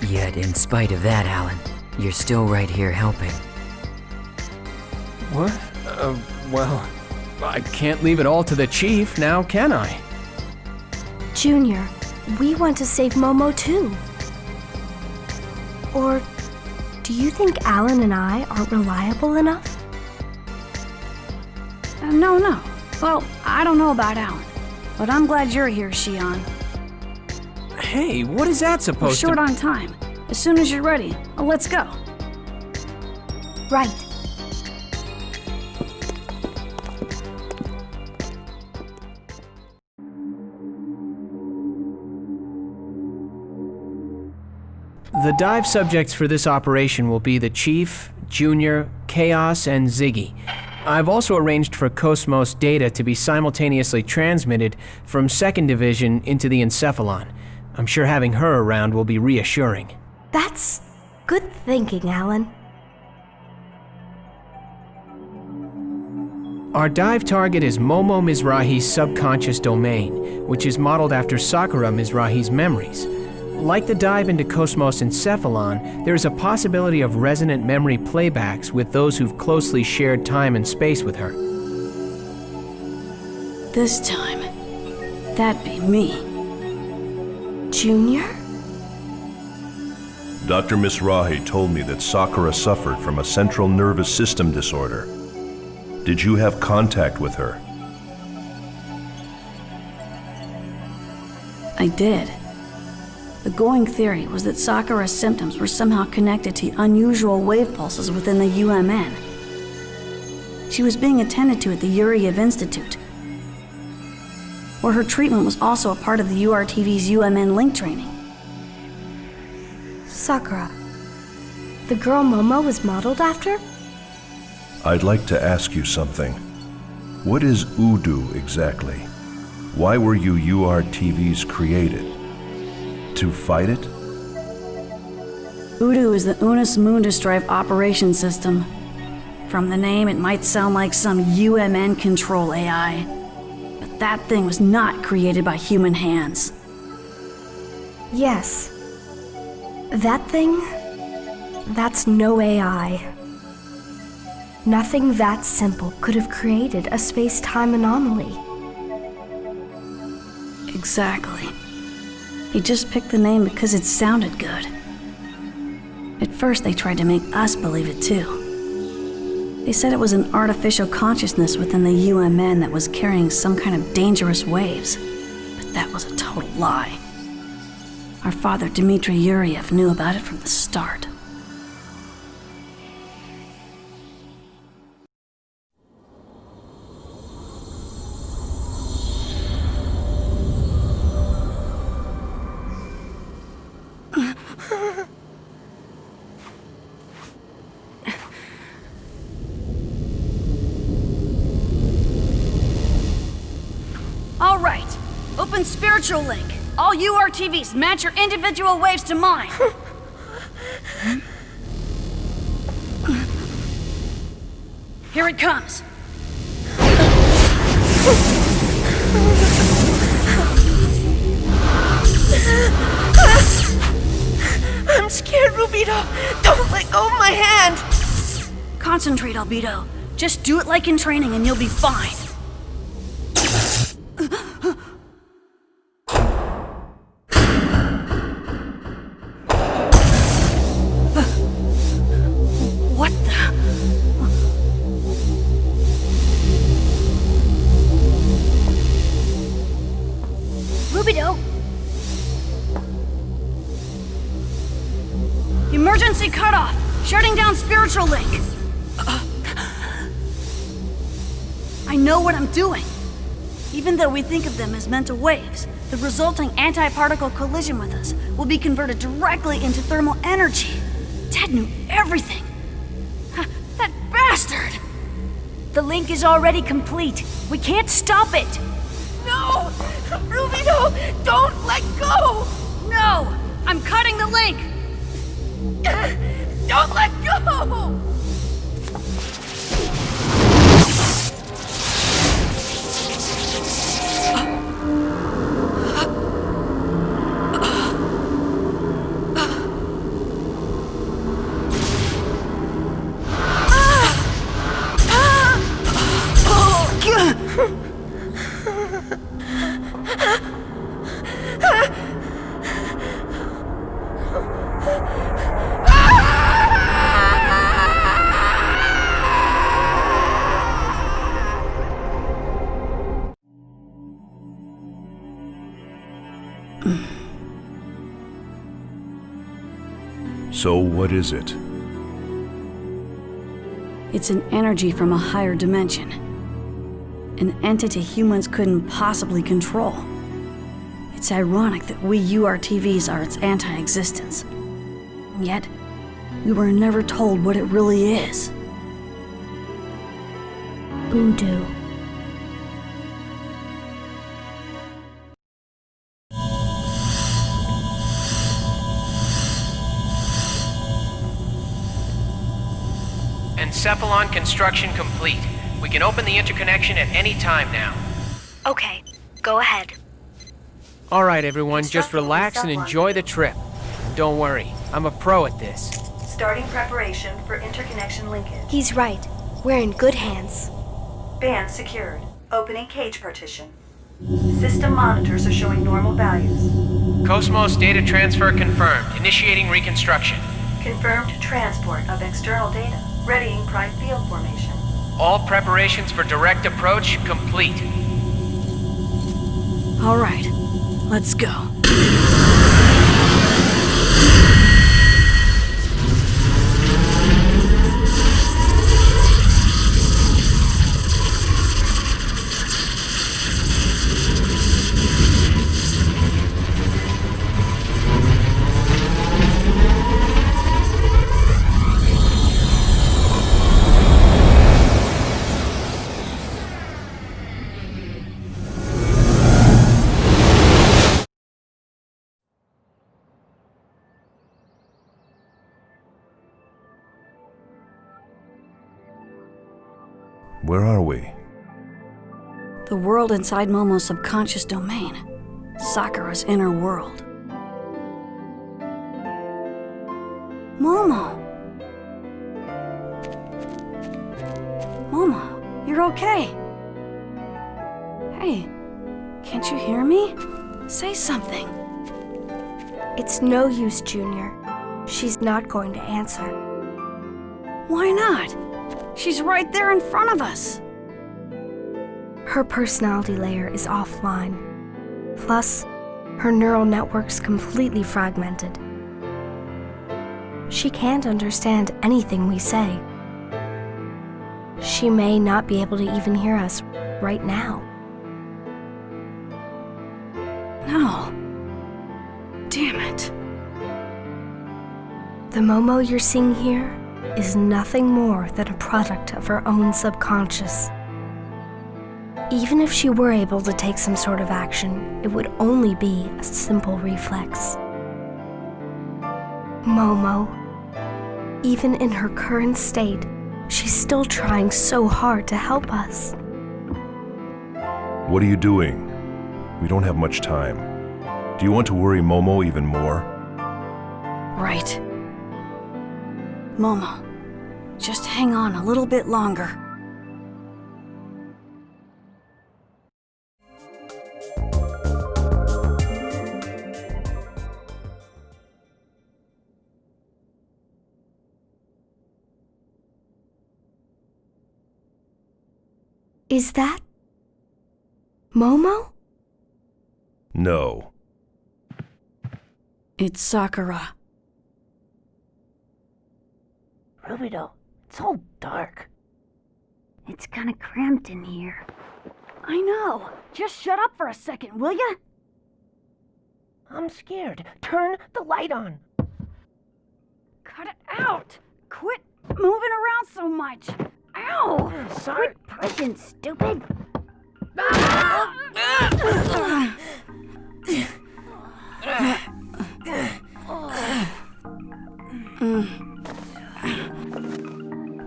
Yet, in spite of that, Alan, you're still right here helping. What? Well, I can't leave it all to the Chief now, can I? Junior, we want to save Momo too. Or do you think Alan and I aren't reliable enough? No. Well, I don't know about Alan, but I'm glad you're here, Xion. Hey, what is that We're supposed short to- on time. As soon as you're ready, let's go. Right. The dive subjects for this operation will be the Chief, Junior, Chaos, and Ziggy. I've also arranged for Cosmos data to be simultaneously transmitted from 2nd Division into the Encephalon. I'm sure having her around will be reassuring. That's good thinking, Alan. Our dive target is Momo Mizrahi's subconscious domain, which is modeled after Sakura Mizrahi's memories. Like the dive into Cosmos Encephalon, there is a possibility of resonant memory playbacks with those who've closely shared time and space with her. This time, that'd be me. Junior? Dr. Mizrahi told me that Sakura suffered from a central nervous system disorder. Did you have contact with her? I did. The going theory was that Sakura's symptoms were somehow connected to unusual wave pulses within the UMN. She was being attended to at the Yuriev Institute, where her treatment was also a part of the URTV's UMN link training. Sakura. The girl Momo was modeled after? I'd like to ask you something. What is Udu exactly? Why were you URTVs created? To fight it? Udu is the Unus Mundus Drive Operation System. From the name, it might sound like some UMN control AI. But that thing was not created by human hands. Yes. That thing? That's no AI. Nothing that simple could have created a space-time anomaly. Exactly. They just picked the name because it sounded good. At first, they tried to make us believe it too. They said it was an artificial consciousness within the UMN that was carrying some kind of dangerous waves. But that was a total lie. Our father, Dmitry Yuriev, knew about it from the start. All right, open spiritual link. All URTVs, match your individual waves to mine. Here it comes. I'm scared, Rubido! Don't let go of my hand! Concentrate, Albedo. Just do it like in training and you'll be fine. What the? Rubido! Emergency cutoff! Shutting down spiritual link! I know what I'm doing. Even though we think of them as mental waves, the resulting anti-particle collision with us will be converted directly into thermal energy. Ted knew everything. That bastard! The link is already complete. We can't stop it! No! Rubido, don't let go! No! I'm cutting the link! Don't let go! So what is it? It's an energy from a higher dimension. An entity humans couldn't possibly control. It's ironic that we URTVs are its anti-existence. Yet, we were never told what it really is. Voodoo. Encephalon construction complete. We can open the interconnection at any time now. Okay, go ahead. All right, everyone, just relax and enjoy the trip. Don't worry, I'm a pro at this. Starting preparation for interconnection linkage. He's right. We're in good hands. Band secured. Opening cage partition. System monitors are showing normal values. Cosmos data transfer confirmed. Initiating reconstruction. Confirmed transport of external data. Readying prime field formation. All preparations for direct approach complete. All right, let's go. Where are we? The world inside Momo's subconscious domain. Sakura's inner world. Momo! Momo, you're okay. Hey, can't you hear me? Say something. It's no use, Junior. She's not going to answer. Why not? She's right there in front of us. Her personality layer is offline. Plus, her neural network's completely fragmented. She can't understand anything we say. She may not be able to even hear us right now. No. Damn it. The Momo you're seeing here is nothing more than a product of her own subconscious. Even if she were able to take some sort of action, it would only be a simple reflex. Momo, even in her current state, she's still trying so hard to help us. What are you doing? We don't have much time. Do you want to worry Momo even more? Right. Momo, just hang on a little bit longer. Is that Momo? No. It's Sakura. Rubido, it's all dark. It's kinda cramped in here. I know. Just shut up for a second, will ya? I'm scared. Turn the light on. Cut it out! Quit moving around so much! Ow! Sorry. Quit pushing, stupid.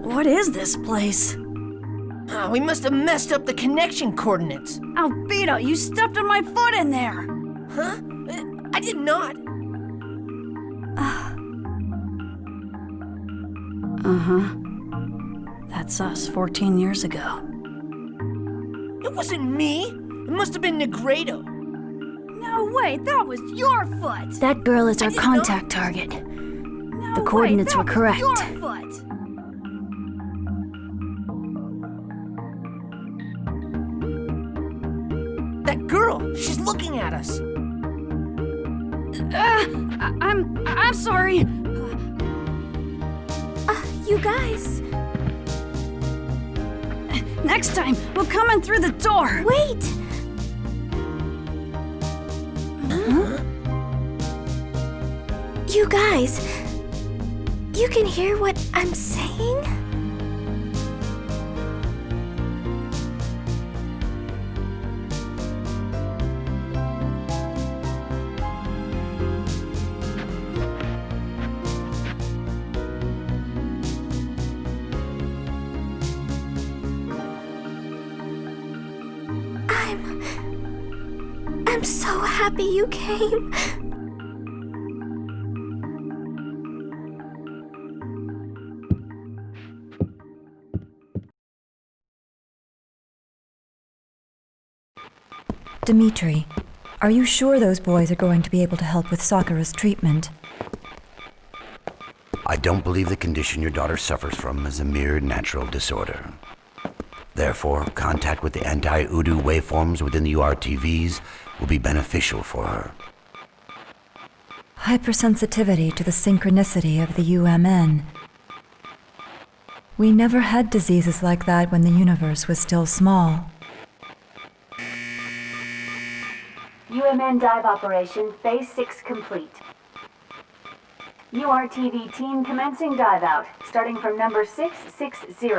What is this place? Oh, we must have messed up the connection coordinates. Albedo, you stepped on my foot in there! Huh? I did not. Uh-huh. That's us 14 years ago. It wasn't me. It must have been Negredo. No way, that was your foot! That girl is our contact target. No The coordinates way, were correct. Your foot! That girl, she's looking at us. I'm sorry. You guys. Next time, we'll come in through the door. Wait! You guys. You can hear what I'm saying? I'm so happy you came. Dimitri, are you sure those boys are going to be able to help with Sakura's treatment? I don't believe the condition your daughter suffers from is a mere natural disorder. Therefore, contact with the anti-Udu waveforms within the URTVs will be beneficial for her. Hypersensitivity to the synchronicity of the UMN. We never had diseases like that when the universe was still small. UMN dive operation, phase 6 complete. URTV team commencing dive out, starting from number 660.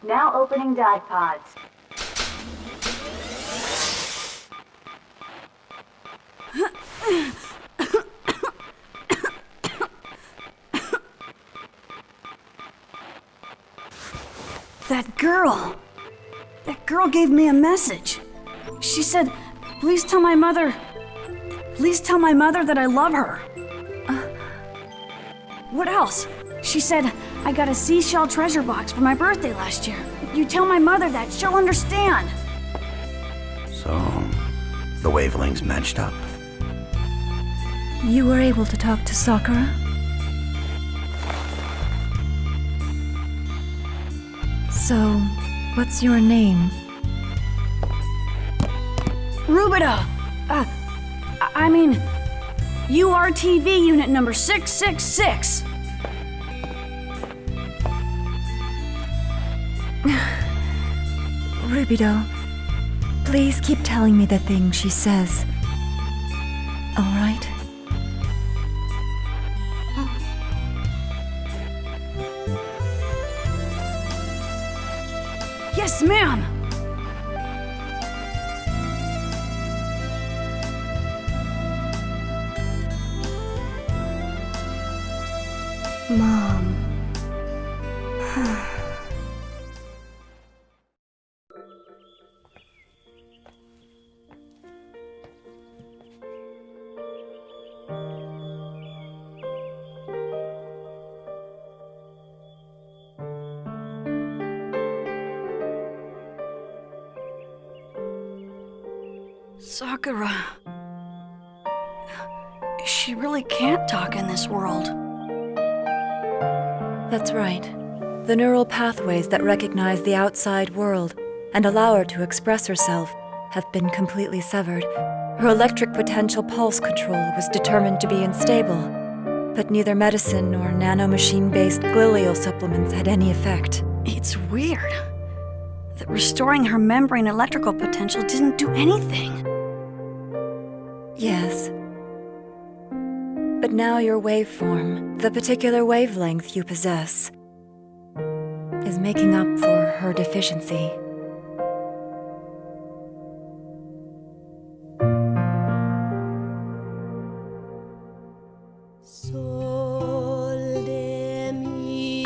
Now opening dive pods. That girl gave me a message. She said, please tell my mother that I love her. What else? She said, I got a seashell treasure box for my birthday last year. If you tell my mother that, she'll understand. So, the wavelengths matched up. You were able to talk to Sakura? So, what's your name? Rubido! I mean, URTV unit number 666. Rubido, please keep telling me the things she says. All right? Yes, ma'am! Mom. Sakura. She really can't talk in this world. That's right. The neural pathways that recognize the outside world and allow her to express herself have been completely severed. Her electric potential pulse control was determined to be unstable, but neither medicine nor nanomachine-based glial supplements had any effect. It's weird that restoring her membrane electrical potential didn't do anything. Yes. But now your waveform, the particular wavelength you possess, is making up for her deficiency.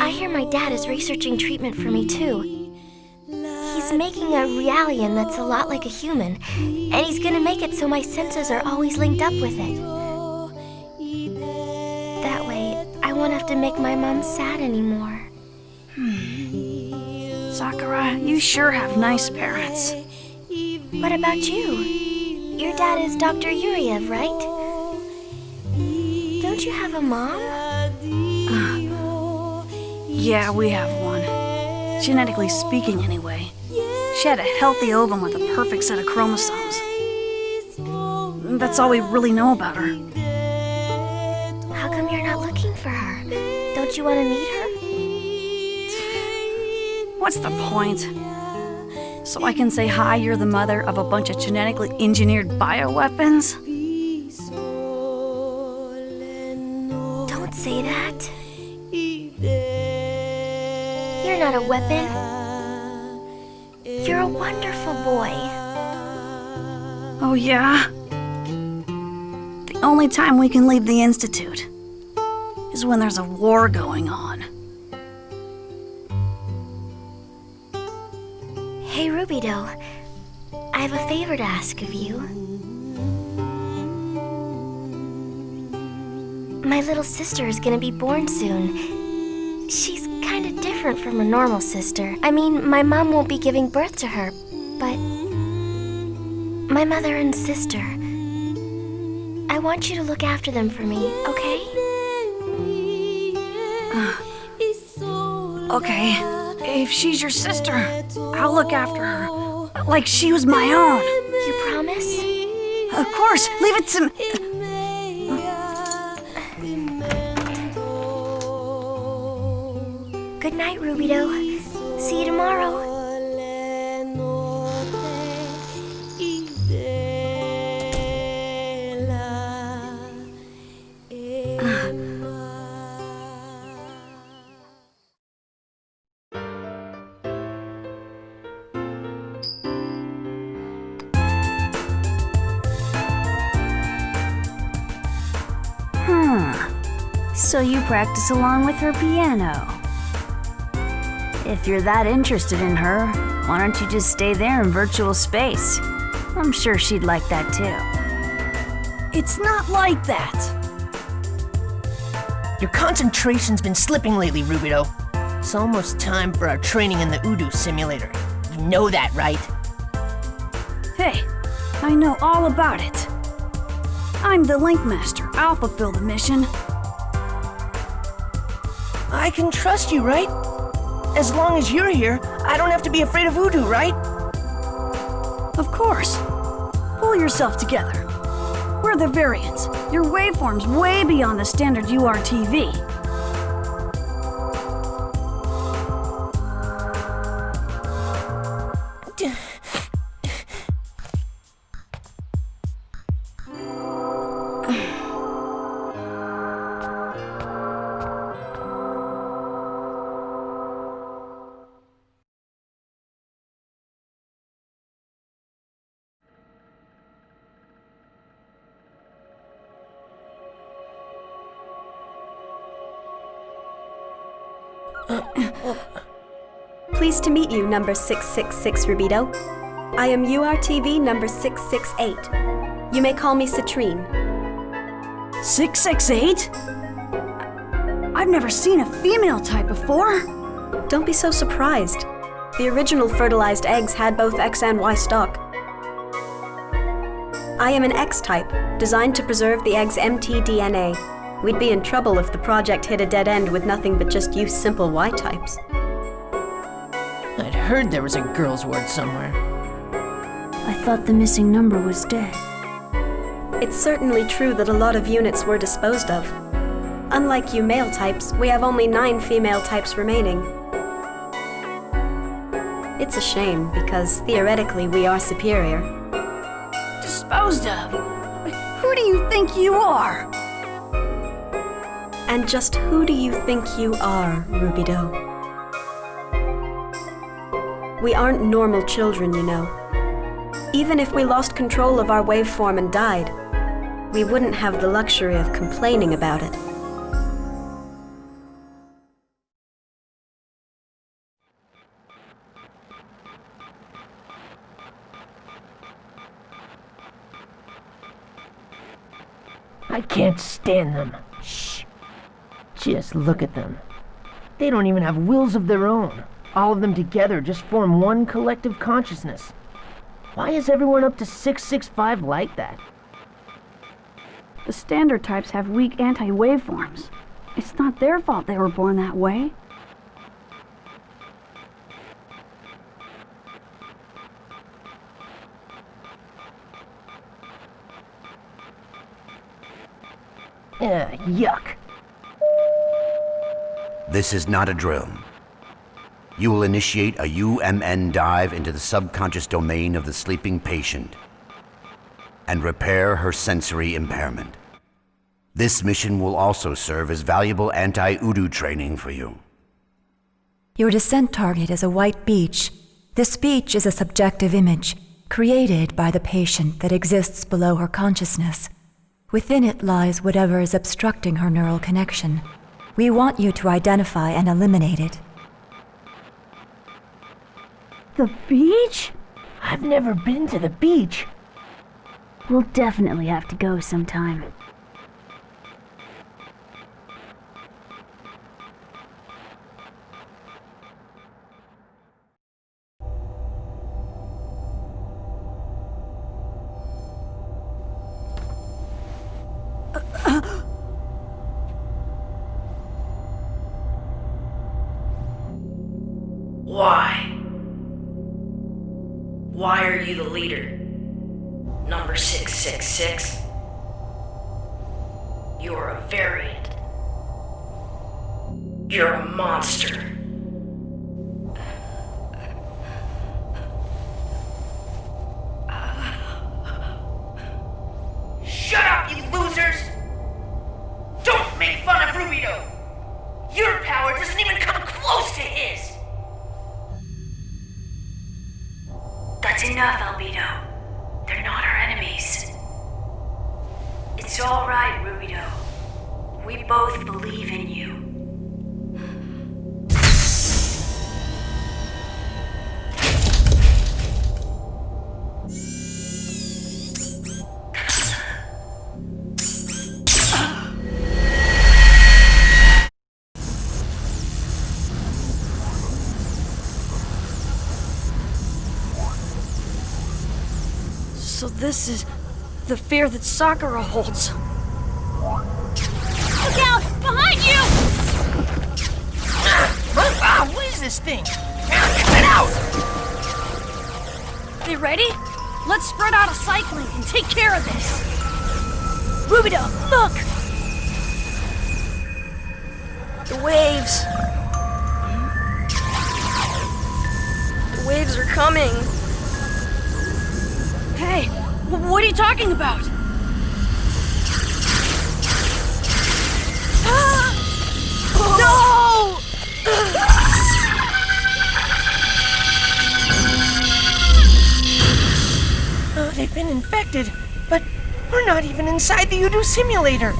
I hear my dad is researching treatment for me too. He's making a Realian that's a lot like a human, and he's gonna make it so my senses are always linked up with it. That way, I won't have to make my mom sad anymore. Sakura, you sure have nice parents. What about you? Your dad is Dr. Yuriev, right? Don't you have a mom? Yeah, we have one. Genetically speaking, anyway. She had a healthy ovum with a perfect set of chromosomes. That's all we really know about her. How come you're not looking for her? Don't you want to meet her? What's the point? So I can say, hi, you're the mother of a bunch of genetically engineered bioweapons? Don't say that. You're not a weapon. You're a wonderful boy. Oh, yeah? The only time we can leave the Institute is when there's a war going on. Hey, Rubido. I have a favor to ask of you. My little sister is gonna be born soon. She's kinda different from a normal sister. I mean, my mom won't be giving birth to her, but my mother and sister. I want you to look after them for me, okay? Okay, if she's your sister, I'll look after her. Like she was my own. You promise? Of course, leave it to me. Good night, Rubido. See you tomorrow. So you practice along with her piano. If you're that interested in her, why don't you just stay there in virtual space? I'm sure she'd like that too. It's not like that. Your concentration's been slipping lately, Rubido. It's almost time for our training in the Udu simulator. You know that, right? Hey, I know all about it. I'm the Link Master. I'll fulfill the mission. I can trust you, right? As long as you're here, I don't have to be afraid of Udu, right? Of course. Pull yourself together. We're the variants. Your waveform's way beyond the standard URTV. Pleased to meet you, number 666, Rubido. I am URTV number 668. You may call me Citrine. 668? I've never seen a female type before. Don't be so surprised. The original fertilized eggs had both X and Y stock. I am an X-type, designed to preserve the egg's mtDNA. We'd be in trouble if the project hit a dead end with nothing but just use simple Y-types. I'd heard there was a girl's ward somewhere. I thought the missing number was dead. It's certainly true that a lot of units were disposed of. Unlike you male types, we have only 9 female types remaining. It's a shame, because theoretically we are superior. Disposed of? Who do you think you are? And just who do you think you are, Rubido? We aren't normal children, you know. Even if we lost control of our waveform and died, we wouldn't have the luxury of complaining about it. I can't stand them. Shh. Just look at them. They don't even have wills of their own. All of them together just form one collective consciousness. Why is everyone up to 665 like that? The standard types have weak anti-waveforms. It's not their fault they were born that way. Yuck. This is not a drill. You will initiate a UMN dive into the subconscious domain of the sleeping patient and repair her sensory impairment. This mission will also serve as valuable anti-Udu training for you. Your descent target is a white beach. This beach is a subjective image created by the patient that exists below her consciousness. Within it lies whatever is obstructing her neural connection. We want you to identify and eliminate it. The beach? I've never been to the beach. We'll definitely have to go sometime. Why are you the leader? Number 666? You're a variant. You're a monster. Shut up, you losers! Don't make fun of Rubido! Your power doesn't even come close to his! That's enough, Albedo. They're not our enemies. It's all right, Rubido. We both believe in you. So this is the fear that Sakura holds. Look out! Behind you! What is this thing? Get out! They ready? Let's spread out a cycling and take care of this. Rubido, look! The waves. The waves are coming. Hey, what are you talking about? No! They've been infected, but we're not even inside the Udu simulator.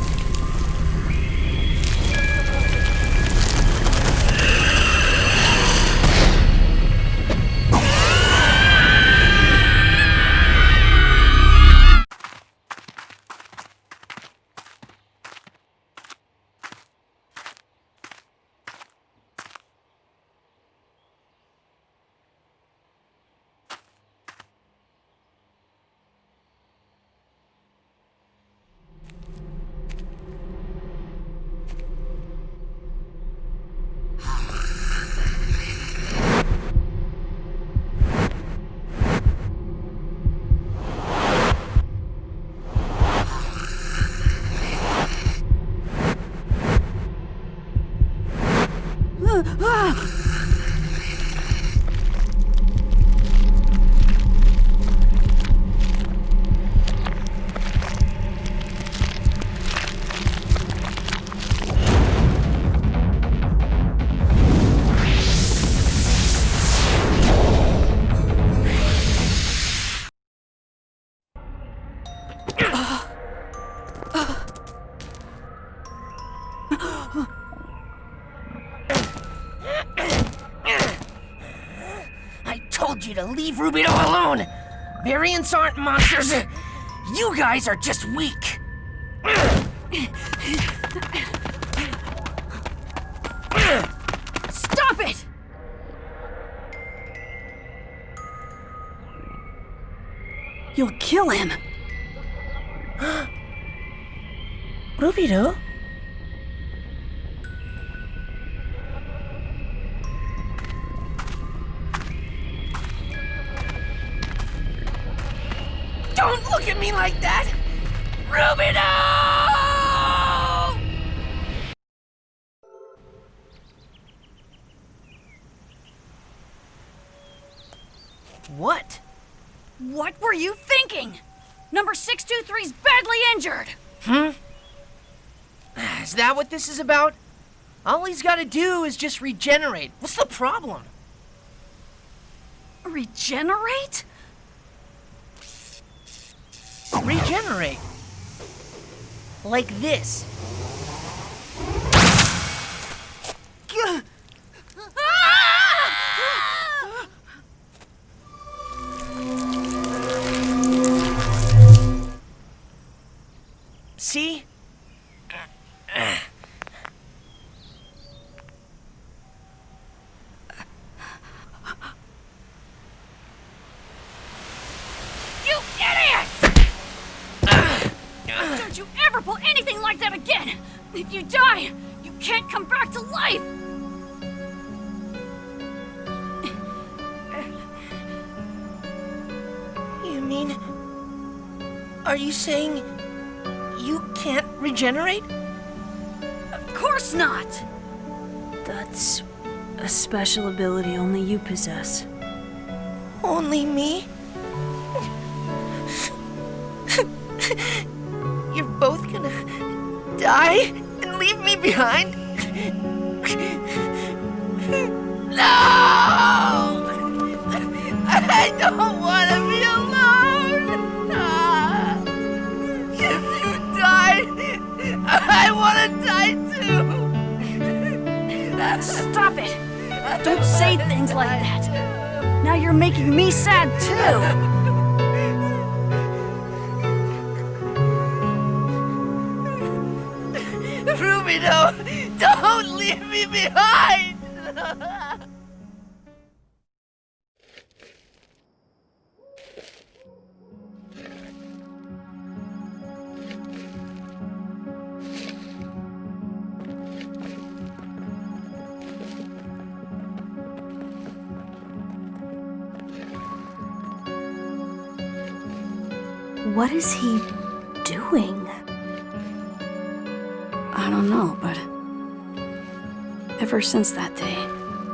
told you to leave Rubido alone! Variants aren't monsters! You guys are just weak! Stop it! You'll kill him. Rubido? Don't look at me like that! Rubido! What? What were you thinking? Number 623's badly injured. Is that what this is about? All he's gotta do is just regenerate. What's the problem? Regenerate? Regenerate. Like this. See? You idiot! Don't you ever pull anything like that again! If you die, you can't come back to life! You mean... Are you saying... you can't regenerate? Of course not! That's a special ability only you possess. Only me? You're both gonna die and leave me behind? No! I don't want to be alone! If you die, I want to die too! Stop it! Don't say things like that! Now you're making me sad too! Rubido, don't leave me behind! What is he doing? I don't know, but ever since that day,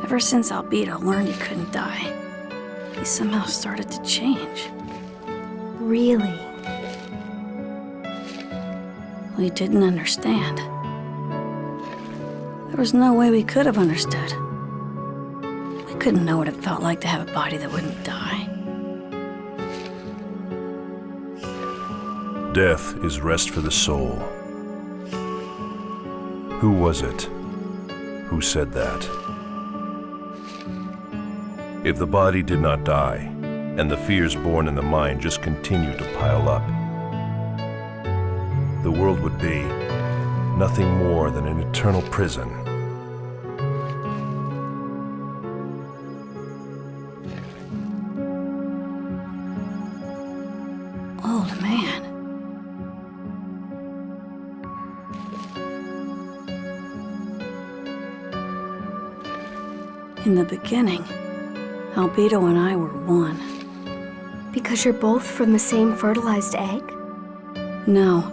ever since Albedo learned he couldn't die, he somehow started to change. Really? We didn't understand. There was no way we could have understood. We couldn't know what it felt like to have a body that wouldn't die. Death is rest for the soul. Who was it who said that? If the body did not die, and the fears born in the mind just continued to pile up, the world would be nothing more than an eternal prison. Old man. In the beginning, Albedo and I were one. Because you're both from the same fertilized egg? No.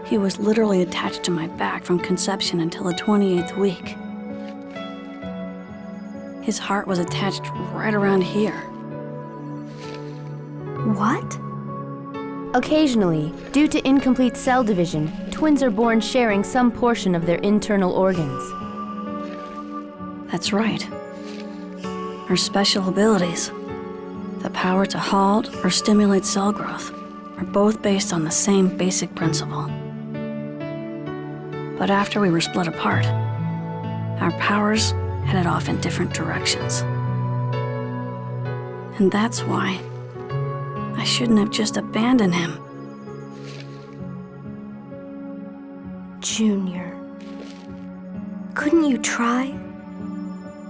He was literally attached to my back from conception until the 28th week. His heart was attached right around here. What? Occasionally, due to incomplete cell division, twins are born sharing some portion of their internal organs. That's right. Our special abilities, the power to halt or stimulate cell growth, are both based on the same basic principle. But after we were split apart, our powers headed off in different directions. And that's why I shouldn't have just abandoned him. Junior. Couldn't you try?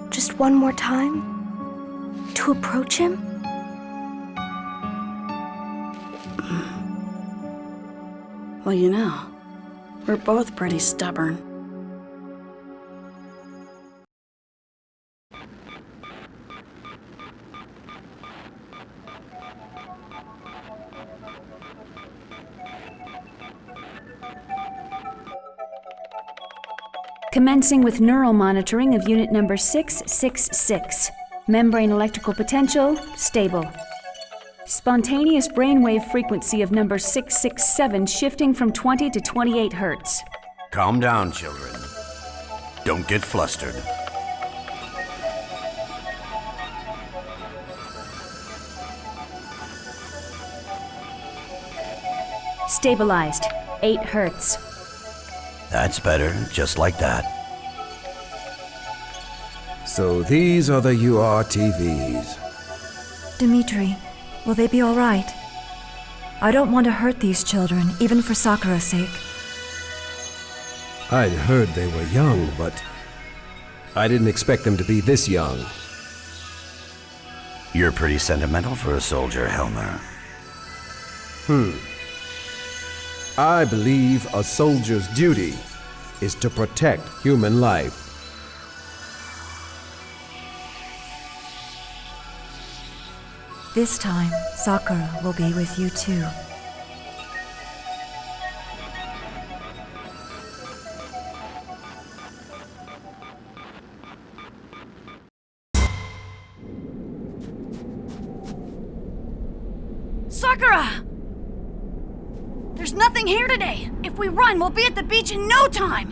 Just one more time? To approach him? Well, you know, we're both pretty stubborn. Commencing with neural monitoring of unit number 666. Membrane electrical potential, stable. Spontaneous brainwave frequency of number 667 shifting from 20 to 28 Hertz. Calm down, children. Don't get flustered. Stabilized, 8 Hertz. That's better, just like that. So these are the URTVs. Dimitri, will they be all right? I don't want to hurt these children, even for Sakura's sake. I'd heard they were young, but I didn't expect them to be this young. You're pretty sentimental for a soldier, Helmer. I believe a soldier's duty is to protect human life. This time, Sakura will be with you too. Sakura! There's nothing here today. If we run, we'll be at the beach in no time.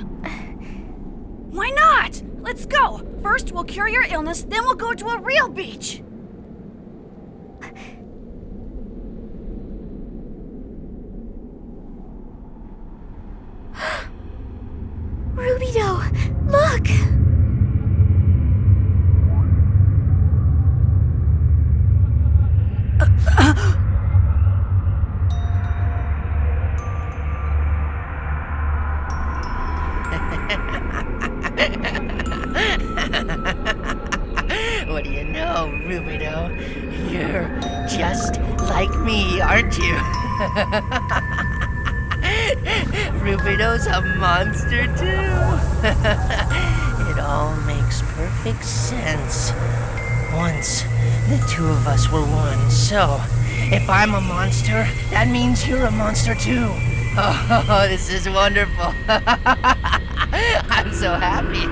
Why not? Let's go. First, we'll cure your illness, then we'll go to a real beach. Rubido, look! What do you know, Rubido? You're just like me, aren't you? Rubido's a monster, too. It all makes perfect sense. Once, the two of us were one, so if I'm a monster, that means you're a monster, too. Oh, this is wonderful. I'm so happy.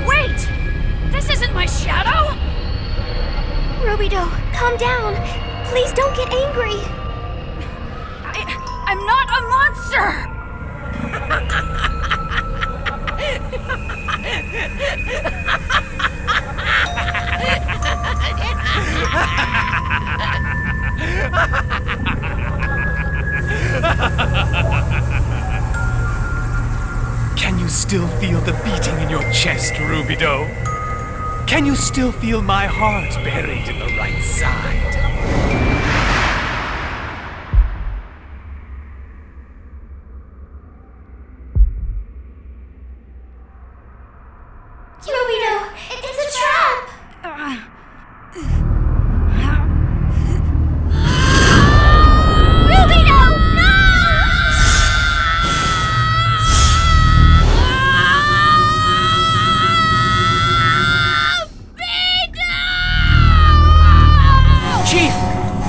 Wait! This isn't my shadow! Rubido, calm down. Please don't get angry. I'm not a monster! Can you still feel the beating in your chest, Rubido? Can you still feel my heart buried in the right side? Rubido, it's a trap! Rubido, no! Chief,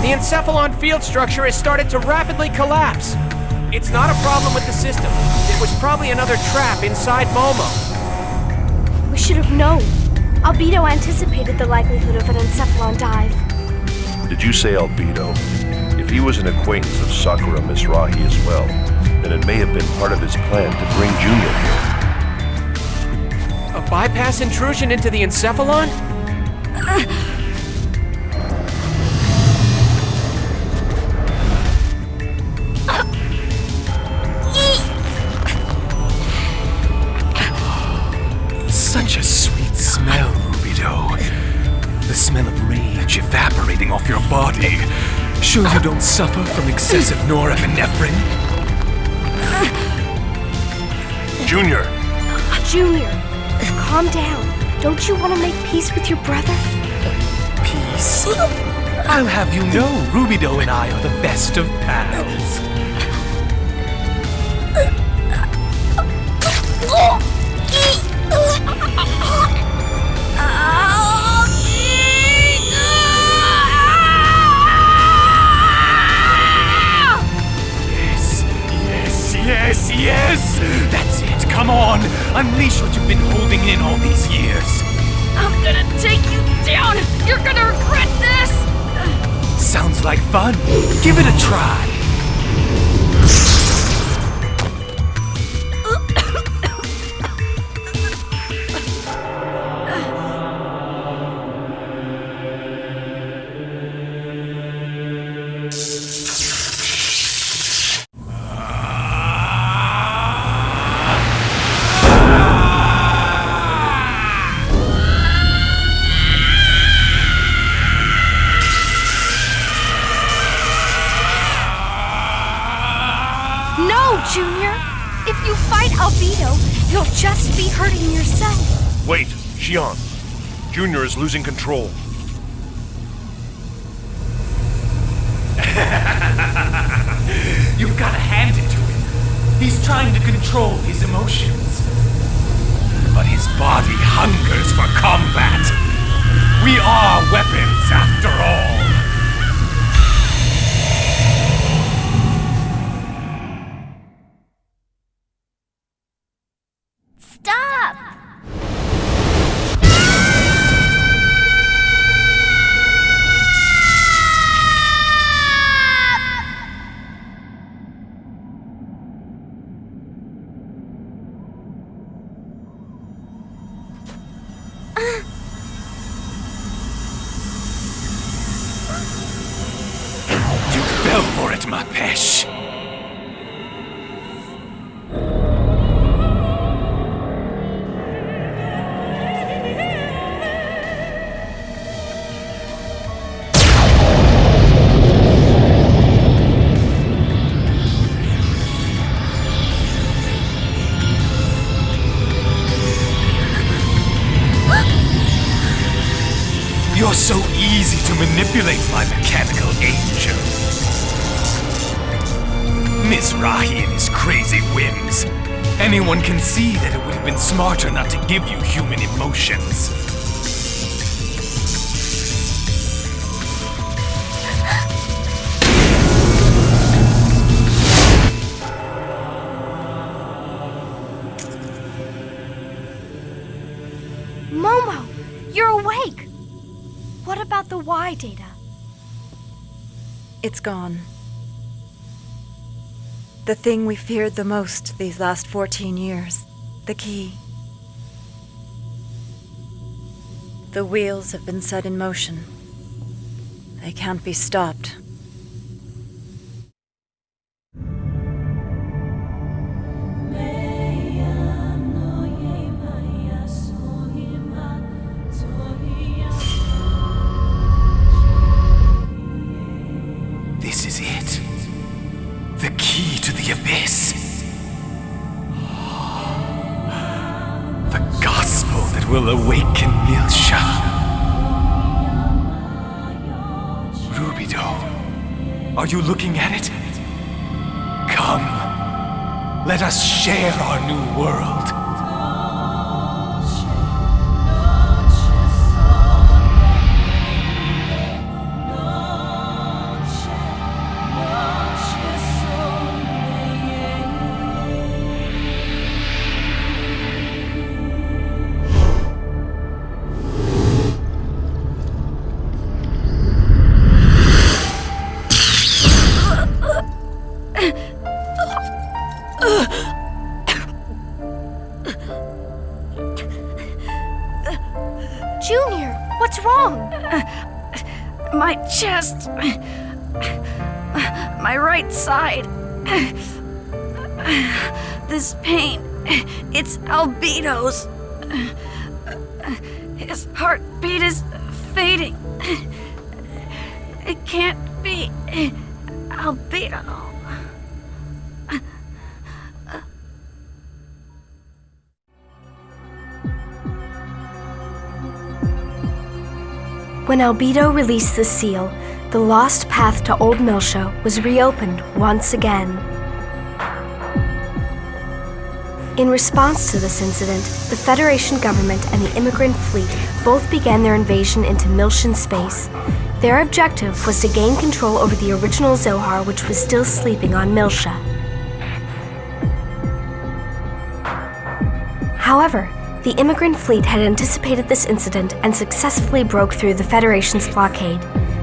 the encephalon field structure has started to rapidly collapse. It's not a problem with the system. It was probably another trap inside MOMO. We should have known. Albedo anticipated the likelihood of an encephalon dive. Did you say Albedo? If he was an acquaintance of Sakura Mizrahi as well, then it may have been part of his plan to bring Junior here. A bypass intrusion into the encephalon? Such a sweet smell of rage evaporating off your body. Sure you don't suffer from excessive norepinephrine? Junior! Junior, calm down. Don't you want to make peace with your brother? Peace? I'll have you know, Rubido and I are the best of pals. Yes! That's it, come on! Unleash what you've been holding in all these years! I'm gonna take you down! You're gonna regret this! Sounds like fun. Give it a try. Junior, if you fight Albedo, you'll just be hurting yourself. Wait, Xion. Junior is losing control. You've got to hand it to him. He's trying to control his emotions. But his body hungers for combat. We are weapons, after all. Stop! You fell for it, ma pesh. You're so easy to manipulate, my mechanical angel. Miss Rahi and his crazy whims. Anyone can see that it would have been smarter not to give you human emotions. Momo, you're awake. What about the Y data? It's gone. The thing we feared the most these last 14 years. The key. The wheels have been set in motion. They can't be stopped. This is it. The key to the abyss. The gospel that will awaken Miltia. Rubido, are you looking at it? Come, let us share our new world. Junior, what's wrong? My chest. My right side. This pain. It's Albedo's. His heartbeat is fading. It can't be albedo. When Albedo released the seal, the lost path to Old Miltia was reopened once again. In response to this incident, the Federation government and the immigrant fleet both began their invasion into Miltian space. Their objective was to gain control over the original Zohar, which was still sleeping on Miltia. However, the immigrant fleet had anticipated this incident and successfully broke through the Federation's blockade.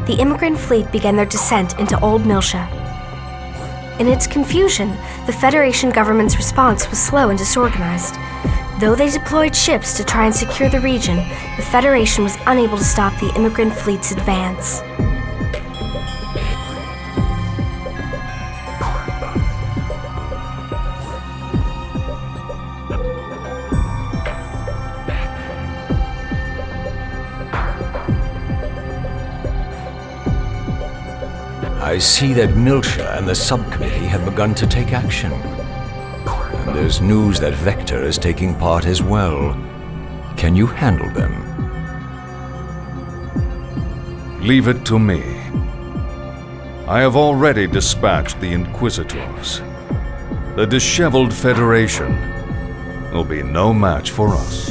The immigrant fleet began their descent into Old Miltia. In its confusion, the Federation government's response was slow and disorganized. Though they deployed ships to try and secure the region, the Federation was unable to stop the immigrant fleet's advance. I see that Miltia and the subcommittee have begun to take action. And there's news that Vector is taking part as well. Can you handle them? Leave it to me. I have already dispatched the Inquisitors. The disheveled Federation will be no match for us.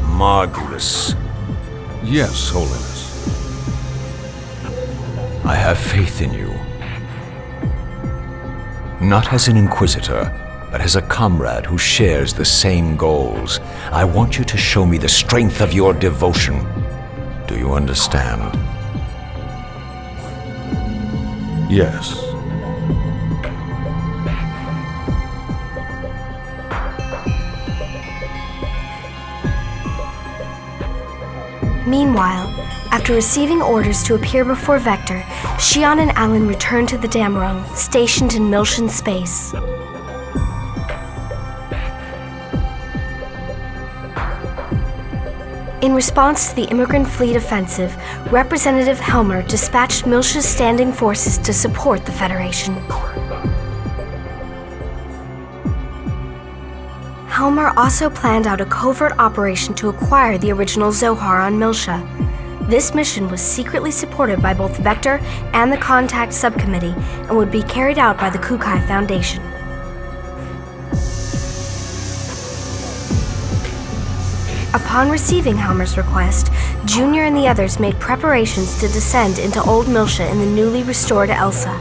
Margulis. Yes, Holiness. I have faith in you. Not as an Inquisitor, but as a comrade who shares the same goals. I want you to show me the strength of your devotion. Do you understand? Yes. Meanwhile, after receiving orders to appear before Vector, Shion and Alan returned to the Dämmerung, stationed in Miltian space. In response to the immigrant fleet offensive, Representative Helmer dispatched Miltia's standing forces to support the Federation. Helmer also planned out a covert operation to acquire the original Zohar on Miltia. This mission was secretly supported by both Vector and the Contact Subcommittee and would be carried out by the Kukai Foundation. Upon receiving Helmer's request, Junior and the others made preparations to descend into Old Miltia in the newly restored Elsa.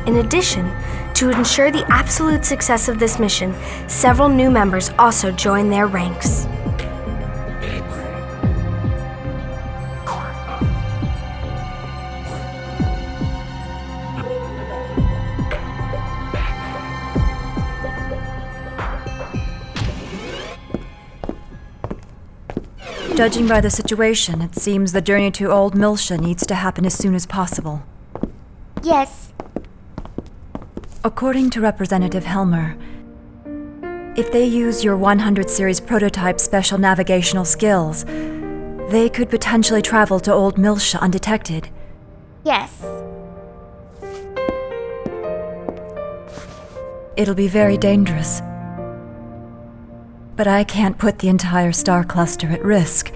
In addition, to ensure the absolute success of this mission, several new members also joined their ranks. Judging by the situation, it seems the journey to Old Miltia needs to happen as soon as possible. Yes. According to Representative Helmer, if they use your 100 series prototype special navigational skills, they could potentially travel to Old Miltia undetected. Yes. It'll be very dangerous. But I can't put the entire star cluster at risk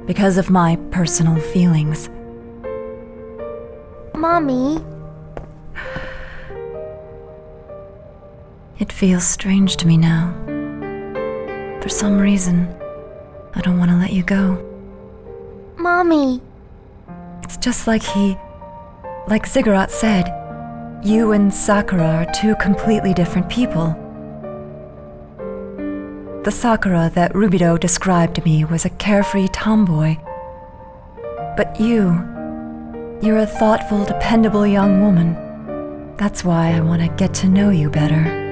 because of my personal feelings. Mommy. It feels strange to me now. For some reason, I don't want to let you go. Mommy. It's just like Ziggurat said, you and Sakura are two completely different people. The Sakura that Rubido described to me was a carefree tomboy. But you're a thoughtful, dependable young woman. That's why I want to get to know you better.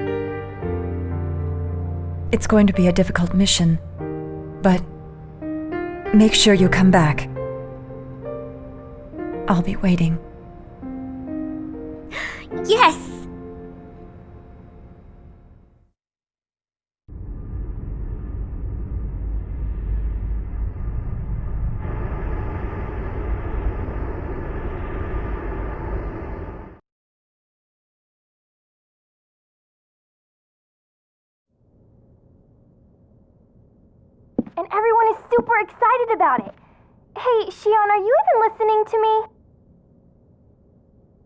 It's going to be a difficult mission, but make sure you come back. I'll be waiting. Yes! and everyone is super excited about it. Hey, Shion, are you even listening to me?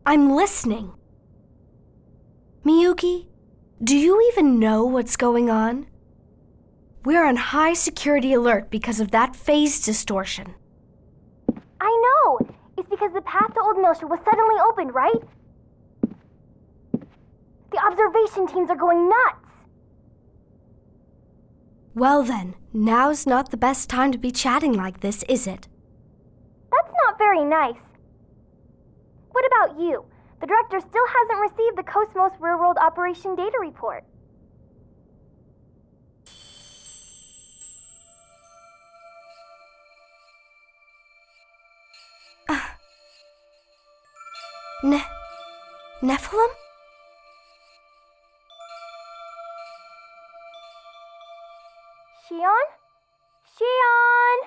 I'm listening. Miyuki, do you even know what's going on? We're on high security alert because of that phase distortion. I know! It's because the path to Old Miltia was suddenly opened, right? The observation teams are going nuts! Well then, now's not the best time to be chatting like this, is it? That's not very nice. What about you? The director still hasn't received the Cosmos Real-World Operation Data Report. Nephilim? Shion? Shion!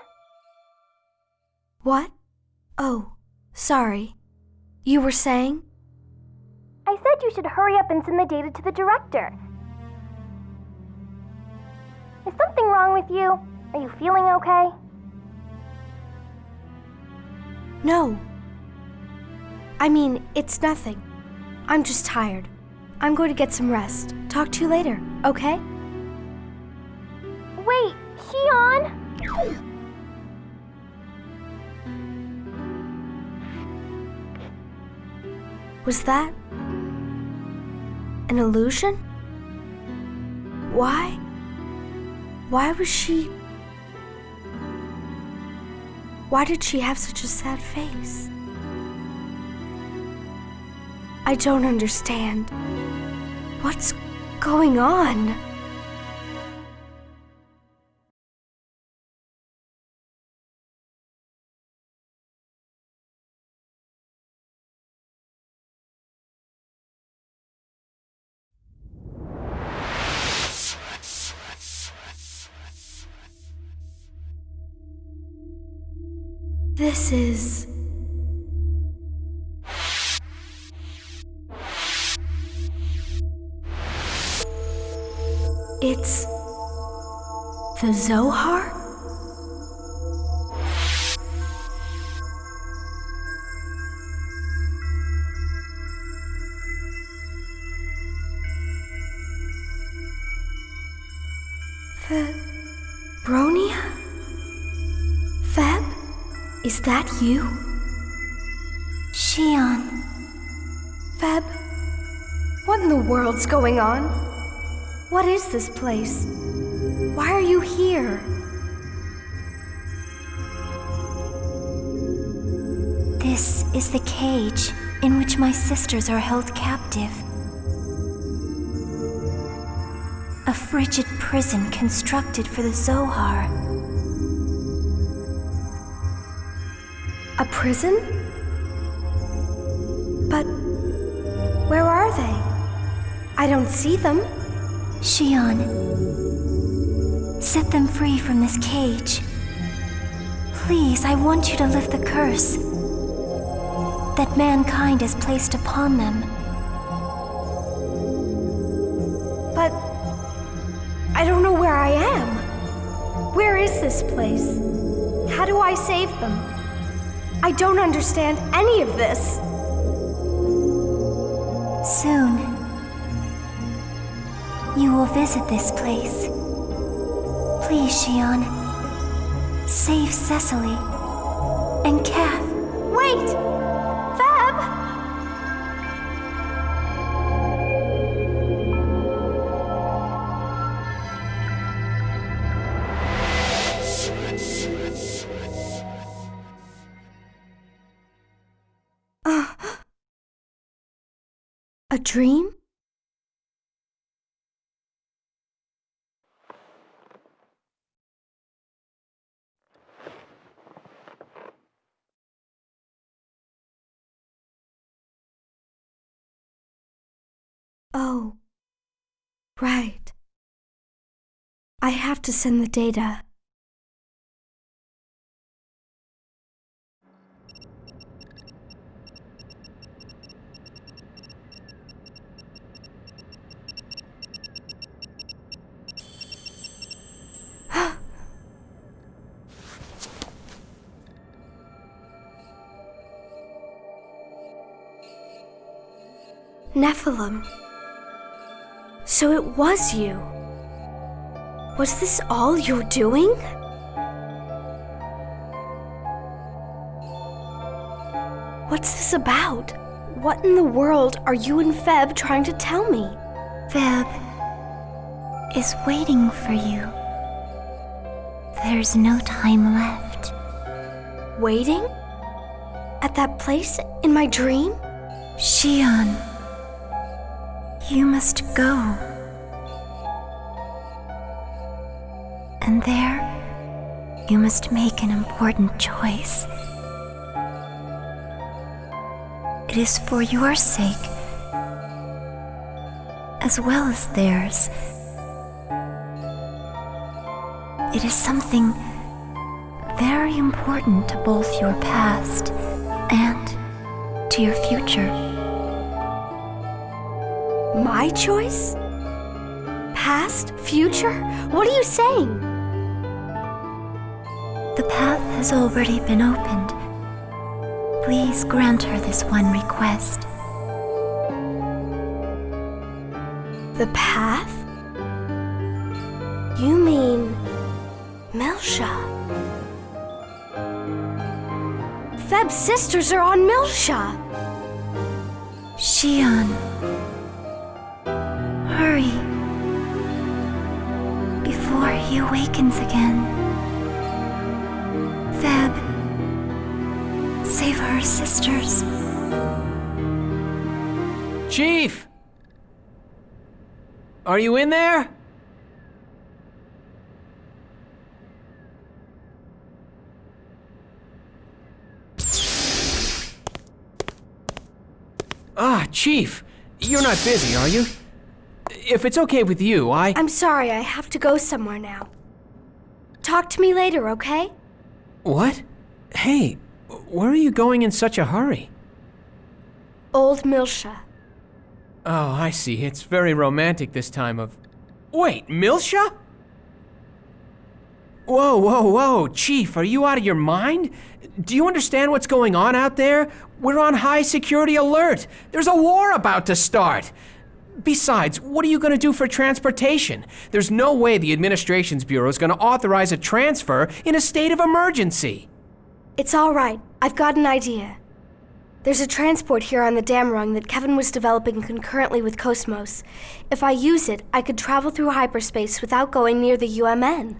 What? Oh, sorry. You were saying? I said you should hurry up and send the data to the director. Is something wrong with you? Are you feeling okay? No. I mean, it's nothing. I'm just tired. I'm going to get some rest. Talk to you later, okay? Wait, Shion! Was that an illusion? Why? Why was she... Why did she have such a sad face? I don't understand. What's going on? This is... It's... the Zohar? The... Bronia? Feb? Is that you? Shion. Feb? What in the world's going on? What is this place? Why are you here? This is the cage in which my sisters are held captive. A frigid prison constructed for the Zohar. A prison? But where are they? I don't see them. Shion, set them free from this cage. Please, I want you to lift the curse that mankind has placed upon them. But I don't know where I am. Where is this place? How do I save them? I don't understand any of this. Soon, you will visit this place. Please, Shion, save Cecily and Kath. Wait! Fab! A dream? Oh, right. I have to send the data. Nephilim. So it was you. Was this all you're doing? What's this about? What in the world are you and Feb trying to tell me? Feb is waiting for you. There's no time left. Waiting? At that place in my dream? Xion, you must go. And there, you must make an important choice. It is for your sake, as well as theirs. It is something very important to both your past and to your future. My choice? Past? Future? What are you saying? The path has already been opened. Please grant her this one request. The path? You mean Miltia? Feb's sisters are on Miltia! Xion, hurry before he awakens again. Feb, save her sisters. Chief! Are you in there? Ah, Chief, you're not busy, are you? If it's okay with you, I'm sorry, I have to go somewhere now. Talk to me later, okay? What? Hey, where are you going in such a hurry? Old Miltia. Oh, I see. It's very romantic this time of... Wait, Miltia? Whoa, whoa, whoa, Chief, are you out of your mind? Do you understand what's going on out there? We're on high security alert. There's a war about to start. Besides, what are you going to do for transportation? There's no way the Administrations Bureau is going to authorize a transfer in a state of emergency. It's all right. I've got an idea. There's a transport here on the Dämmerung that Kevin was developing concurrently with Cosmos. If I use it, I could travel through hyperspace without going near the UMN.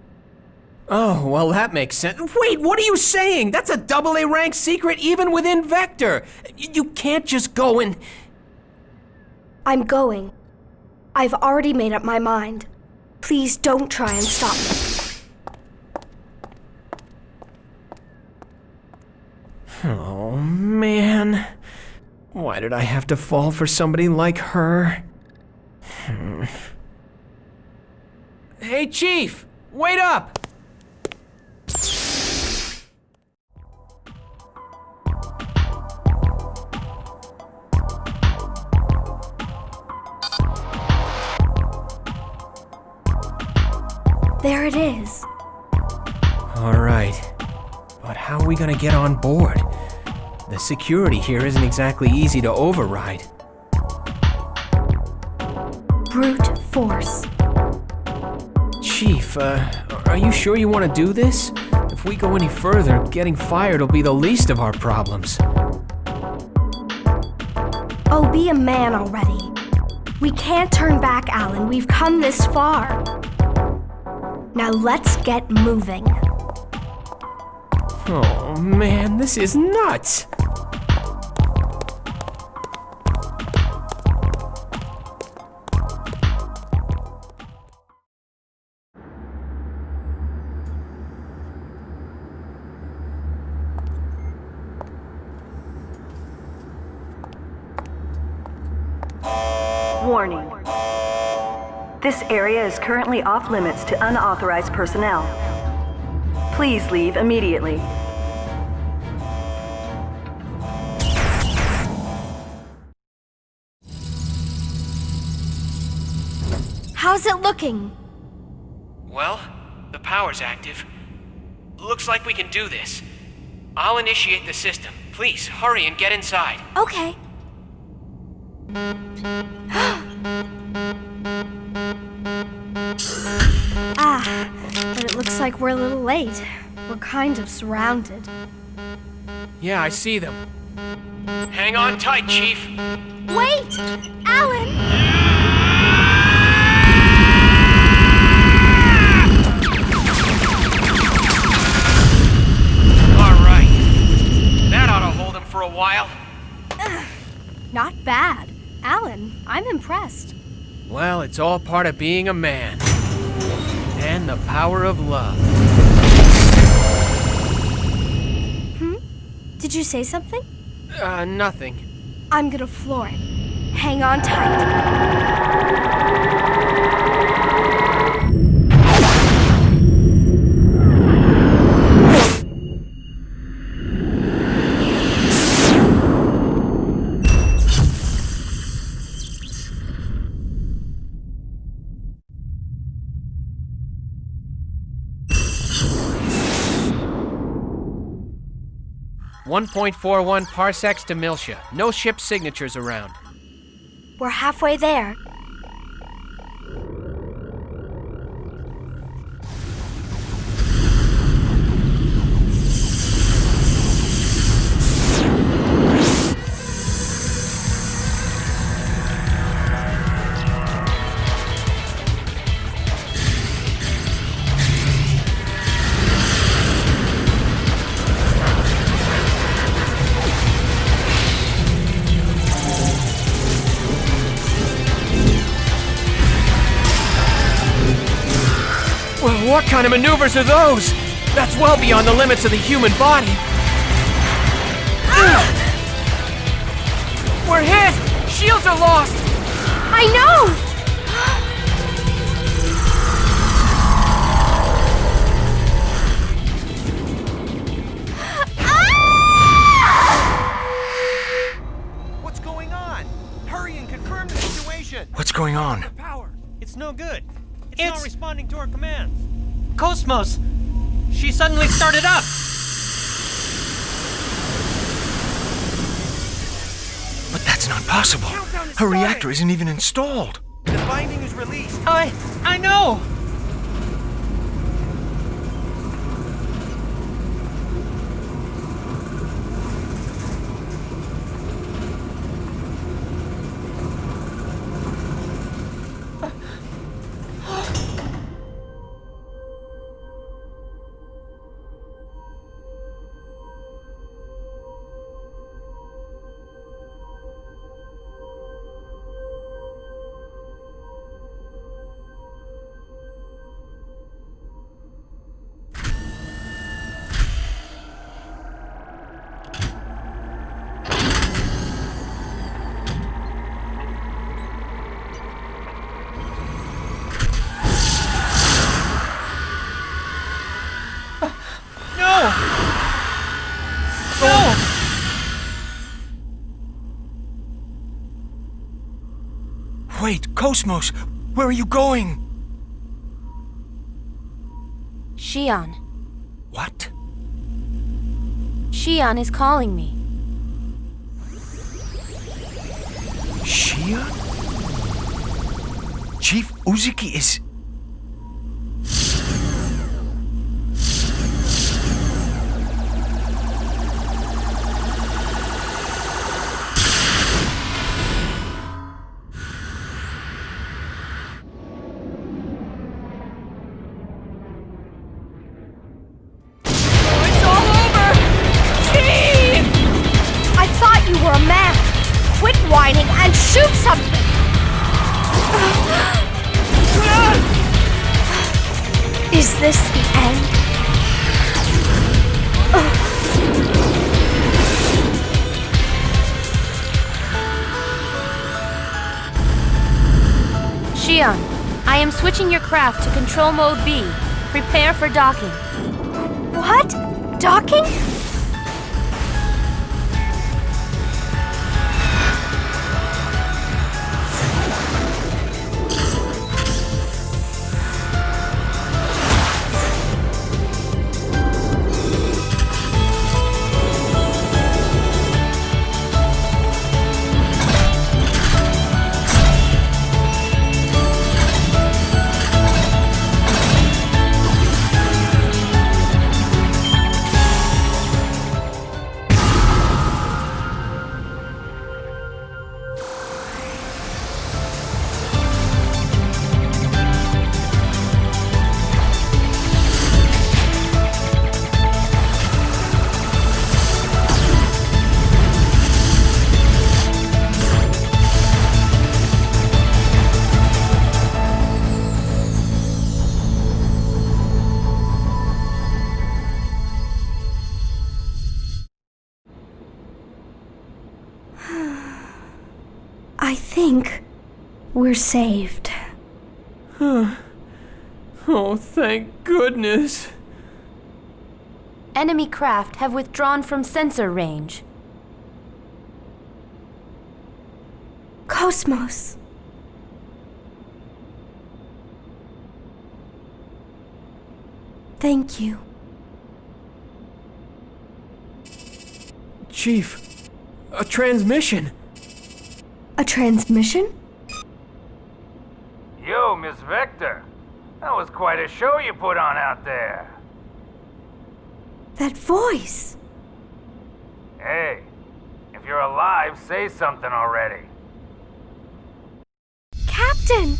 Oh, well, that makes sense. Wait, what are you saying? That's a AA rank secret even within Vector. You can't just go and... I'm going. I've already made up my mind. Please don't try and stop me. Oh, man. Why did I have to fall for somebody like her? Hey, Chief! Wait up! There it is. All right. But how are we gonna get on board? The security here isn't exactly easy to override. Brute force. Chief, are you sure you want to do this? If we go any further, getting fired will be the least of our problems. Oh, be a man already. We can't turn back, Alan. We've come this far. Now let's get moving. Oh man, this is nuts! Warning. This area is currently off limits to unauthorized personnel. Please leave immediately. How's it looking? Well, the power's active. Looks like we can do this. I'll initiate the system. Please, hurry and get inside. Okay. But it looks like we're a little late. We're kind of surrounded. Yeah, I see them. Hang on tight, Chief. Wait! Alan! All right. That ought to hold him for a while. Not bad. Alan, I'm impressed. Well, it's all part of being a man. And the power of love. Did you say something? Nothing. I'm gonna floor it. Hang on tight. 1.41 parsecs to Miltia. No ship signatures around. We're halfway there. Well, what kind of maneuvers are those? That's well beyond the limits of the human body. We're hit! Shields are lost! I know! What's going on? Hurry and confirm the situation! What's going on? Power. It's no good. It's not responding to our commands. Cosmos! She suddenly started up! But that's not possible. Her reactor isn't even installed. The binding is released. I know! Wait, Cosmos, where are you going? Shion. What? Shion is calling me. Shion? Chief Uzuki is... Whining and shoot something! Is this the end? Shion, I am switching your craft to control mode B. Prepare for docking. What? Docking? We're saved. Oh, thank goodness. Enemy craft have withdrawn from sensor range. Cosmos! Thank you. Chief, a transmission. A transmission? Yo, Miss Vector. That was quite a show you put on out there. That voice! Hey, if you're alive, say something already. Captain!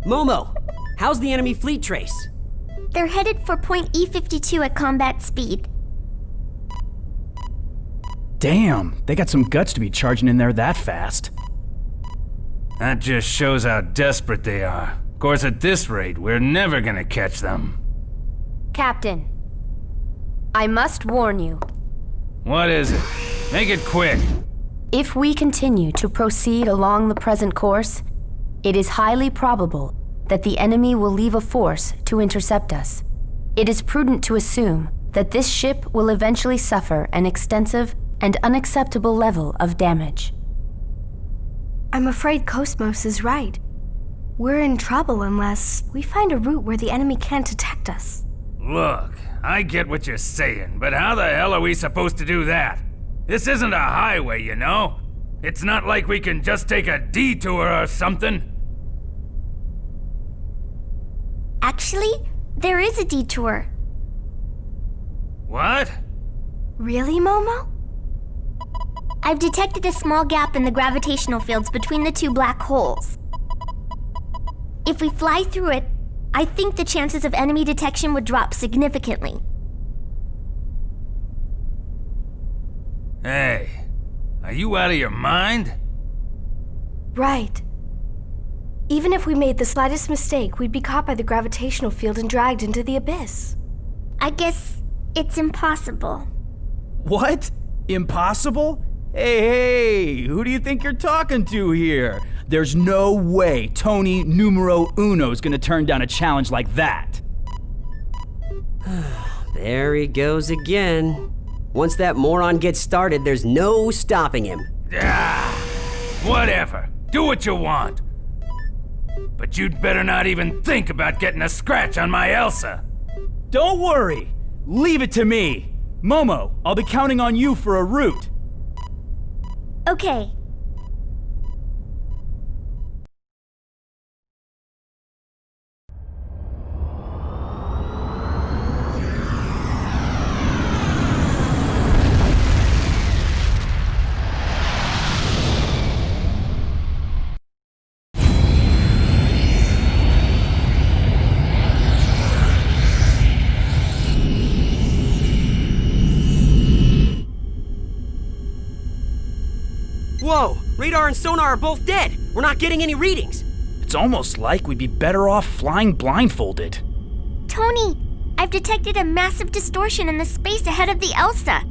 MOMO, how's the enemy fleet trace? They're headed for point E52 at combat speed. Damn, they got some guts to be charging in there that fast. That just shows how desperate they are. Of course, at this rate, we're never gonna catch them. Captain, I must warn you. What is it? Make it quick. If we continue to proceed along the present course, it is highly probable that the enemy will leave a force to intercept us. It is prudent to assume that this ship will eventually suffer an extensive and unacceptable level of damage. I'm afraid Cosmos is right. We're in trouble unless we find a route where the enemy can't detect us. Look, I get what you're saying, but how the hell are we supposed to do that? This isn't a highway, you know? It's not like we can just take a detour or something. Actually, there is a detour. What? Really, Momo? I've detected a small gap in the gravitational fields between the two black holes. If we fly through it, I think the chances of enemy detection would drop significantly. Hey, are you out of your mind? Right. Even if we made the slightest mistake, we'd be caught by the gravitational field and dragged into the abyss. I guess it's impossible. What? Impossible? Hey, who do you think you're talking to here? There's no way Tony Numero Uno's gonna turn down a challenge like that. There he goes again. Once that moron gets started, there's no stopping him. Whatever. Do what you want. But you'd better not even think about getting a scratch on my Elsa. Don't worry. Leave it to me. Momo, I'll be counting on you for a route. Okay. Whoa! Radar and sonar are both dead! We're not getting any readings! It's almost like we'd be better off flying blindfolded. Tony, I've detected a massive distortion in the space ahead of the Elsa.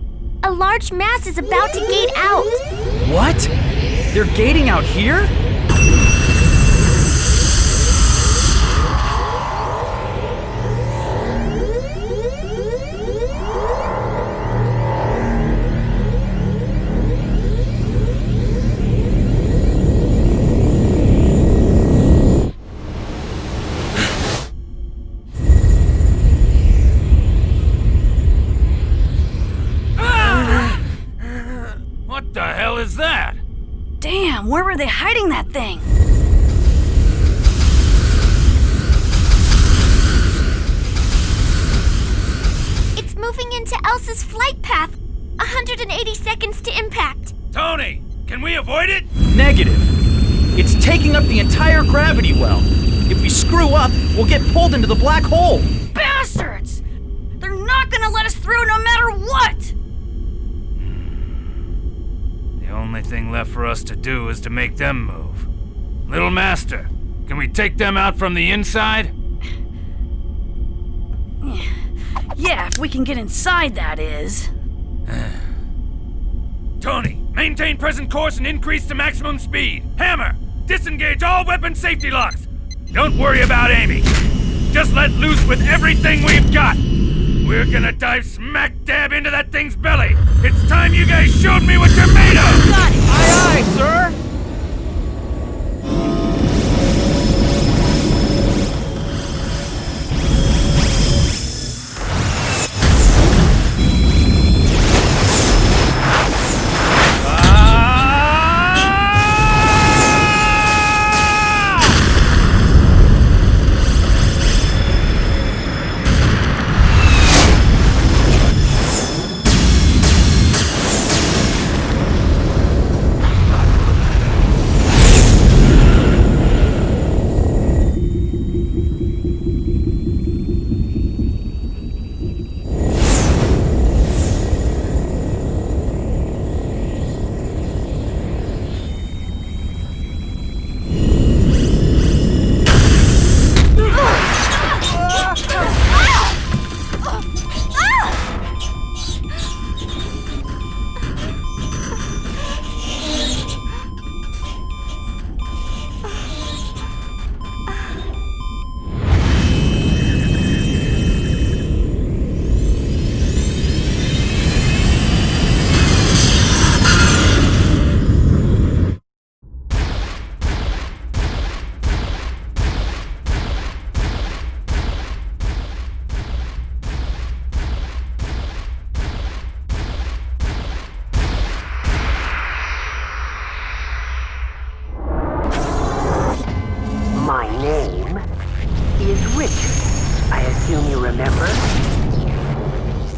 A large mass is about to gate out. What? They're gating out here? What the hell is that? Damn, where were they hiding that thing? It's moving into Elsa's flight path. 180 seconds to impact. Tony, can we avoid it? Negative. It's taking up the entire gravity well. If we screw up, we'll get pulled into the black hole. Bastards! They're not gonna let us through no matter what! The Only thing left for us to do is to make them move. Little Master, can we take them out from the inside? Yeah, if we can get inside, that is. Tony, maintain present course and increase to maximum speed. Hammer, disengage all weapon safety locks. Don't worry about Amy. Just let loose with everything we've got. We're gonna dive smack dab into that thing's belly. It's time you guys showed me what you're made of! Got it! Aye, aye, sir!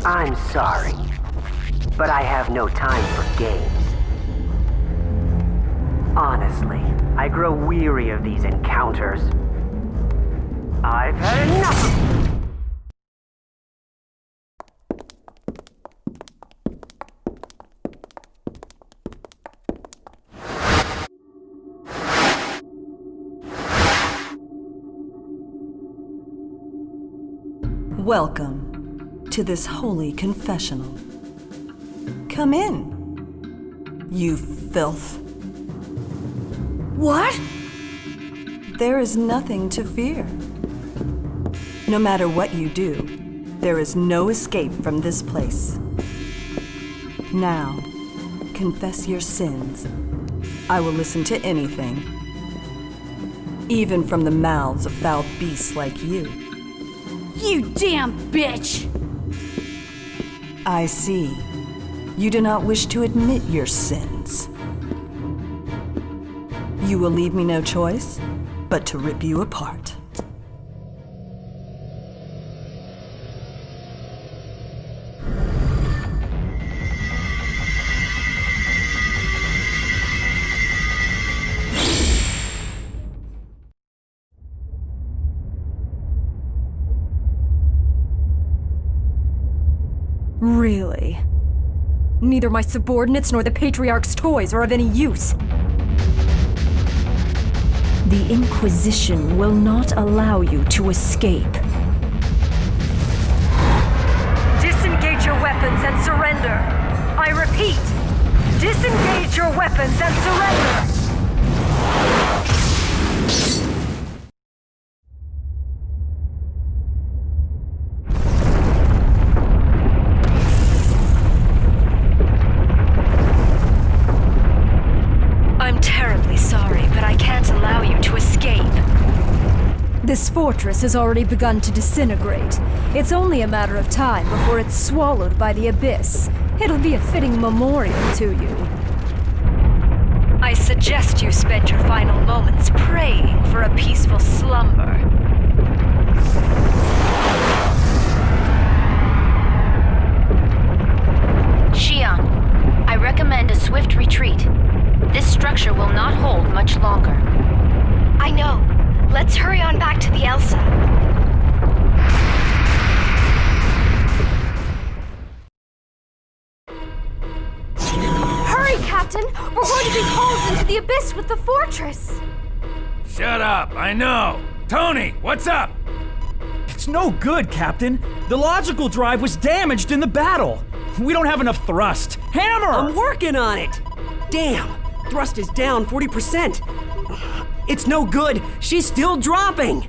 I'm sorry, but I have no time for games. Honestly, I grow weary of these encounters. I've had enough! Welcome to this holy confessional. Come in, you filth. What? There is nothing to fear. No matter what you do, there is no escape from this place. Now, confess your sins. I will listen to anything, even from the mouths of foul beasts like you. You damn bitch! I see. You do not wish to admit your sins. You will leave me no choice but to rip you apart. Really? Neither my subordinates nor the Patriarch's toys are of any use. The Inquisition will not allow you to escape. Disengage your weapons and surrender. I repeat, disengage your weapons and surrender. This fortress has already begun to disintegrate. It's only a matter of time before it's swallowed by the abyss. It'll be a fitting memorial to you. I suggest you spend your final moments praying for a peaceful slumber. Xion, I recommend a swift retreat. This structure will not hold much longer. I know. Let's hurry on back to the Elsa. Hurry, Captain! Captain! We're going to be hauled into the abyss with the fortress! Shut up, I know. Tony, what's up? It's no good, Captain. The logical drive was damaged in the battle. We don't have enough thrust. Hammer! I'm working on it. Damn, thrust is down 40%. It's no good. She's still dropping.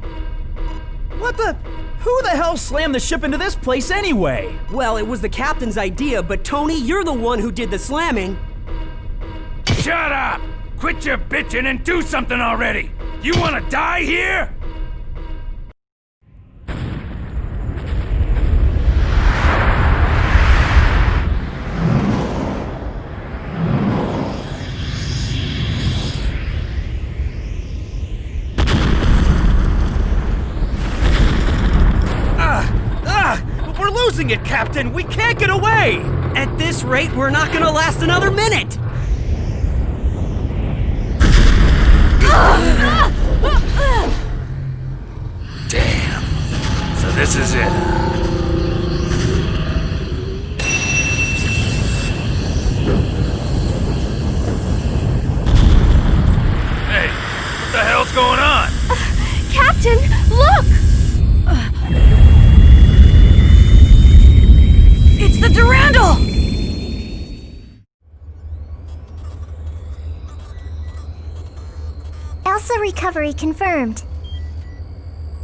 What the? Who the hell slammed the ship into this place anyway? Well, it was the captain's idea, but Tony, you're the one who did the slamming. Shut up! Quit your bitching and do something already! You wanna die here? We're losing it, Captain! We can't get away! At this rate, we're not gonna last another minute! Damn. So this is it. Hey, what the hell's going on? Captain, look! It's the Durandal! Elsa recovery confirmed.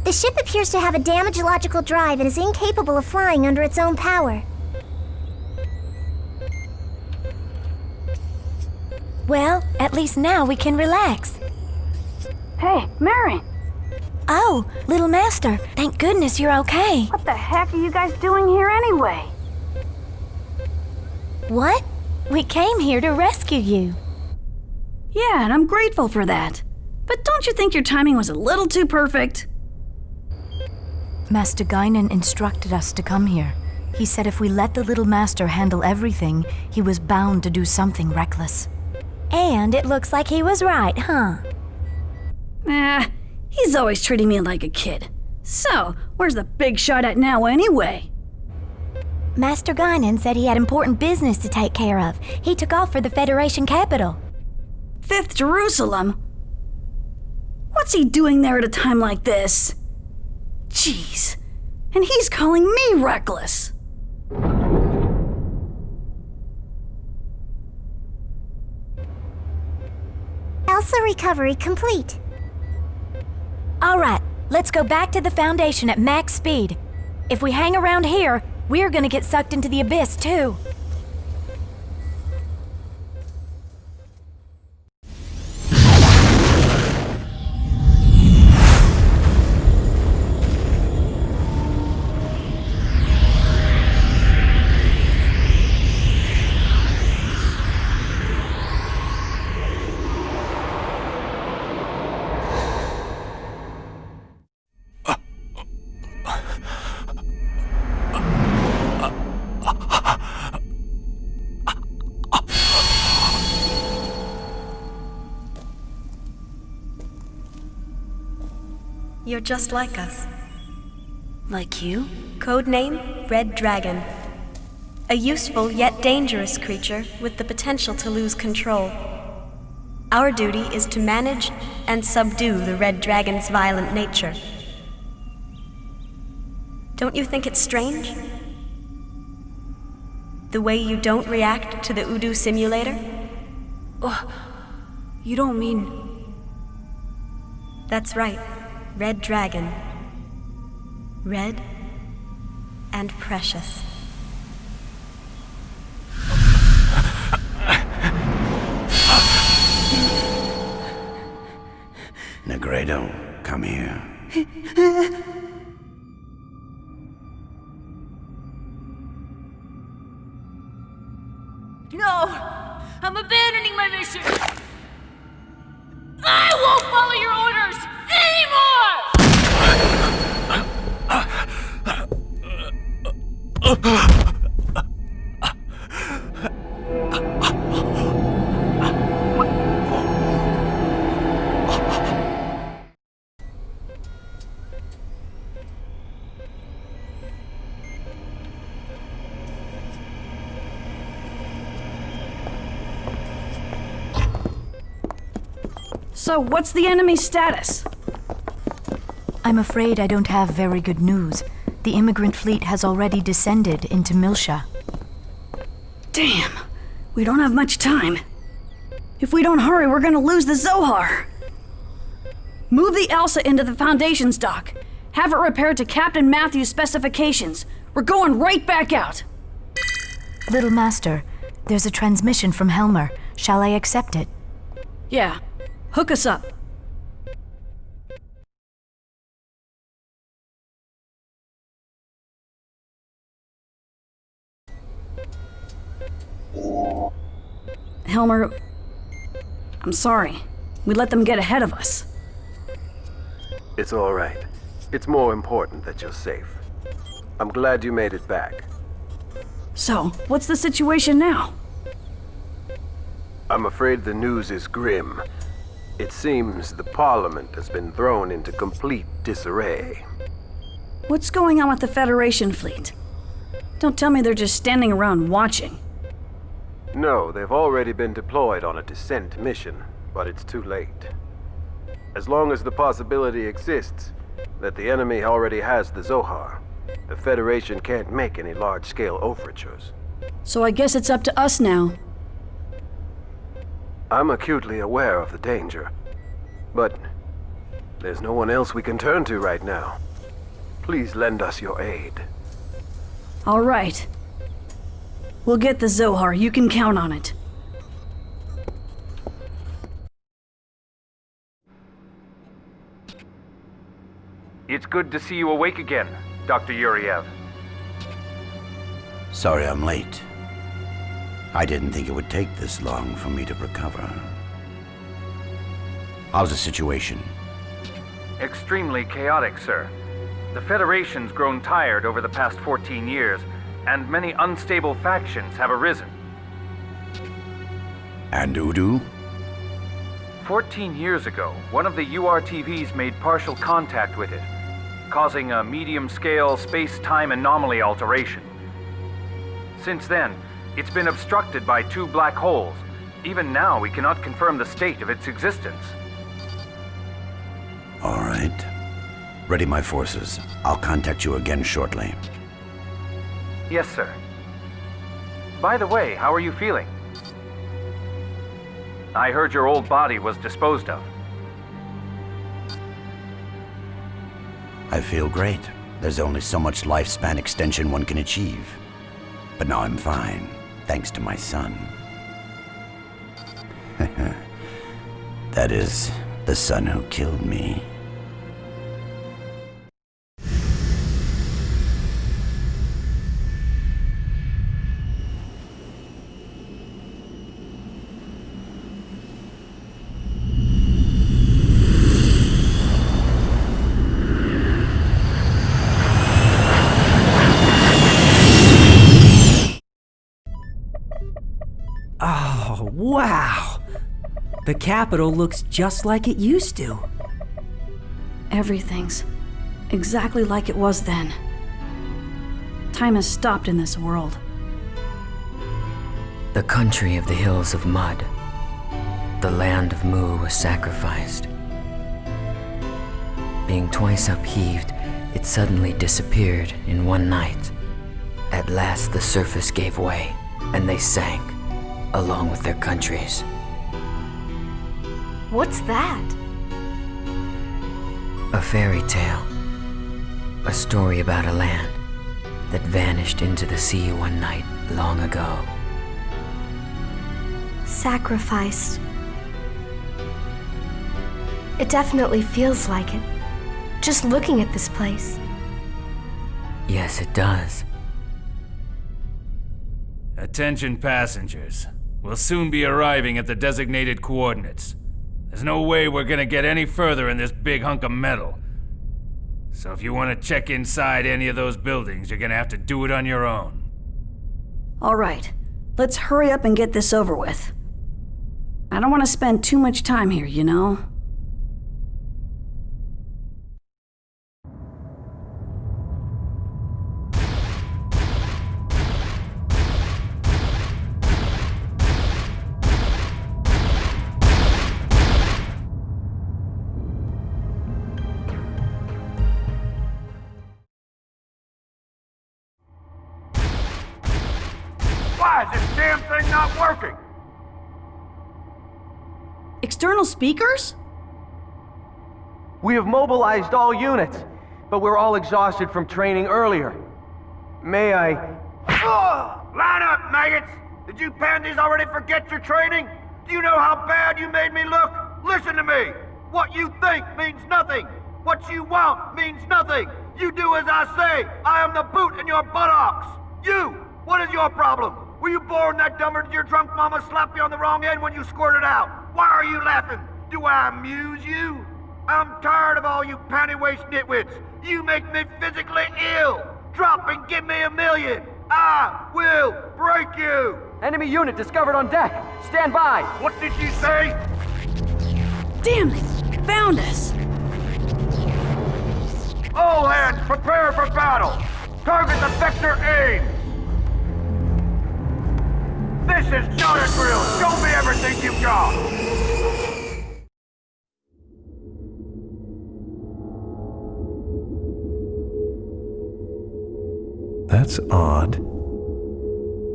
The ship appears to have a damaged logical drive and is incapable of flying under its own power. Well, at least now we can relax. Hey, Mary! Oh, little master, thank goodness you're okay. What the heck are you guys doing here anyway? What? We came here to rescue you. Yeah, and I'm grateful for that. But don't you think your timing was a little too perfect? Master Guinan instructed us to come here. He said if we let the little master handle everything, he was bound to do something reckless. And it looks like he was right, huh? He's always treating me like a kid. So, where's the big shot at now anyway? Master Guinan said he had important business to take care of. He took off for the Federation capital. 5th Jerusalem? What's he doing there at a time like this? Jeez. And he's calling me reckless. Elsa recovery complete. All right, let's go back to the Foundation at max speed. If we hang around here, we're gonna get sucked into the abyss too. You're just like us. Like you? Codename Red Dragon. A useful yet dangerous creature with the potential to lose control. Our duty is to manage and subdue the Red Dragon's violent nature. Don't you think it's strange? The way you don't react to the Udu simulator? Oh, you don't mean... That's right. Red Dragon. Red and precious. Negredo, come here. No! I'm abandoning my mission! I won't follow your orders anymore! So, what's the enemy's status? I'm afraid I don't have very good news. The immigrant fleet has already descended into Miltia. Damn, we don't have much time. If we don't hurry, we're gonna lose the Zohar. Move the Elsa into the Foundation's dock. Have it repaired to Captain Matthews' specifications. We're going right back out. Little Master, there's a transmission from Helmer. Shall I accept it? Yeah, hook us up. Helmer, I'm sorry. We let them get ahead of us. It's all right. It's more important that you're safe. I'm glad you made it back. So, what's the situation now? I'm afraid the news is grim. It seems the Parliament has been thrown into complete disarray. What's going on with the Federation fleet? Don't tell me they're just standing around watching. No, they've already been deployed on a descent mission, but it's too late. As long as the possibility exists that the enemy already has the Zohar, the Federation can't make any large-scale overtures. So I guess it's up to us now. I'm acutely aware of the danger, but there's no one else we can turn to right now. Please lend us your aid. All right. We'll get the Zohar, you can count on it. It's good to see you awake again, Dr. Yuriev. Sorry I'm late. I didn't think it would take this long for me to recover. How's the situation? Extremely chaotic, sir. The Federation's grown tired over the past 14 years, and many unstable factions have arisen. And Udu? 14 years ago, one of the URTVs made partial contact with it, causing a medium-scale space-time anomaly alteration. Since then, it's been obstructed by 2 black holes. Even now, we cannot confirm the state of its existence. All right. Ready my forces. I'll contact you again shortly. Yes, sir. By the way, how are you feeling? I heard your old body was disposed of. I feel great. There's only so much lifespan extension one can achieve. But now I'm fine, thanks to my son. That is, the son who killed me. Oh, wow! The capital looks just like it used to. Everything's exactly like it was then. Time has stopped in this world. The country of the hills of mud. The land of Mu was sacrificed. Being twice upheaved, it suddenly disappeared in one night. At last the surface gave way, and they sank, along with their countries. What's that? A fairy tale. A story about a land that vanished into the sea one night long ago. Sacrificed. It definitely feels like it. Just looking at this place. Yes, it does. Attention passengers. We'll soon be arriving at the designated coordinates. There's no way we're gonna get any further in this big hunk of metal. So if you want to check inside any of those buildings, you're gonna have to do it on your own. All right, let's hurry up and get this over with. I don't want to spend too much time here, you know? damn thing not working? External speakers? We have mobilized all units, but we're all exhausted from training earlier. May I... Line up, maggots! Did you pansies already forget your training? Do you know how bad you made me look? Listen to me! What you think means nothing! What you want means nothing! You do as I say! I am the boot in your buttocks! You! What is your problem? Were you born that dumb or did your drunk mama slap you on the wrong end when you squirted out? Why are you laughing? Do I amuse you? I'm tired of all you panty-waist nitwits. You make me physically ill. Drop and give me $1 million. I will break you. Enemy unit discovered on deck. Stand by. What did you say? Damn, they found us. All hands, prepare for battle. Target the vector aim. This is not a drill. Show me everything you've got. That's odd.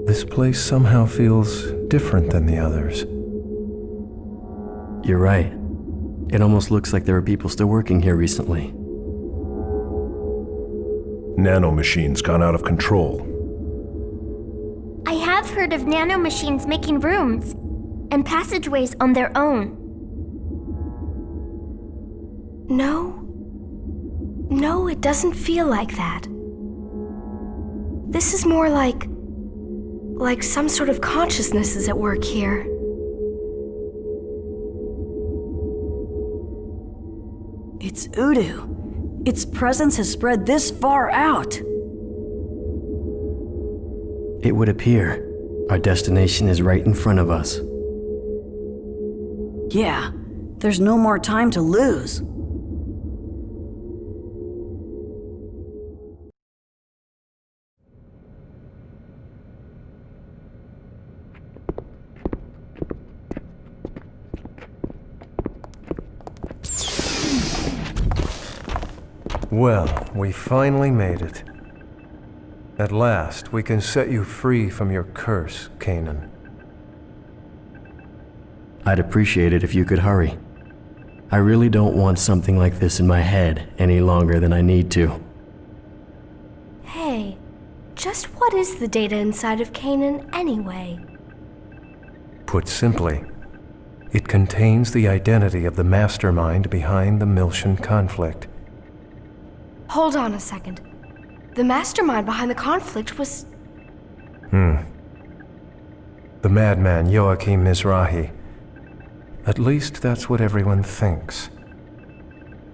This place somehow feels different than the others. You're right. It almost looks like there are people still working here recently. Nanomachines gone out of control. I have heard of nanomachines making rooms and passageways on their own. No, it doesn't feel like that. This is more like some sort of consciousness is at work here. It's Udu. Its presence has spread this far out. It would appear our destination is right in front of us. Yeah, there's no more time to lose. Well, we finally made it. At last, we can set you free from your curse, Kanan. I'd appreciate it if you could hurry. I really don't want something like this in my head any longer than I need to. Hey, just what is the data inside of Kanan anyway? Put simply, it contains the identity of the mastermind behind the Miltian conflict. Hold on a second. The mastermind behind the conflict was... The madman Joachim Mizrahi. At least that's what everyone thinks.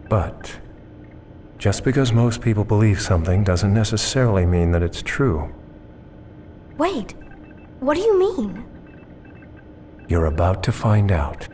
But just because most people believe something doesn't necessarily mean that it's true. Wait, what do you mean? You're about to find out.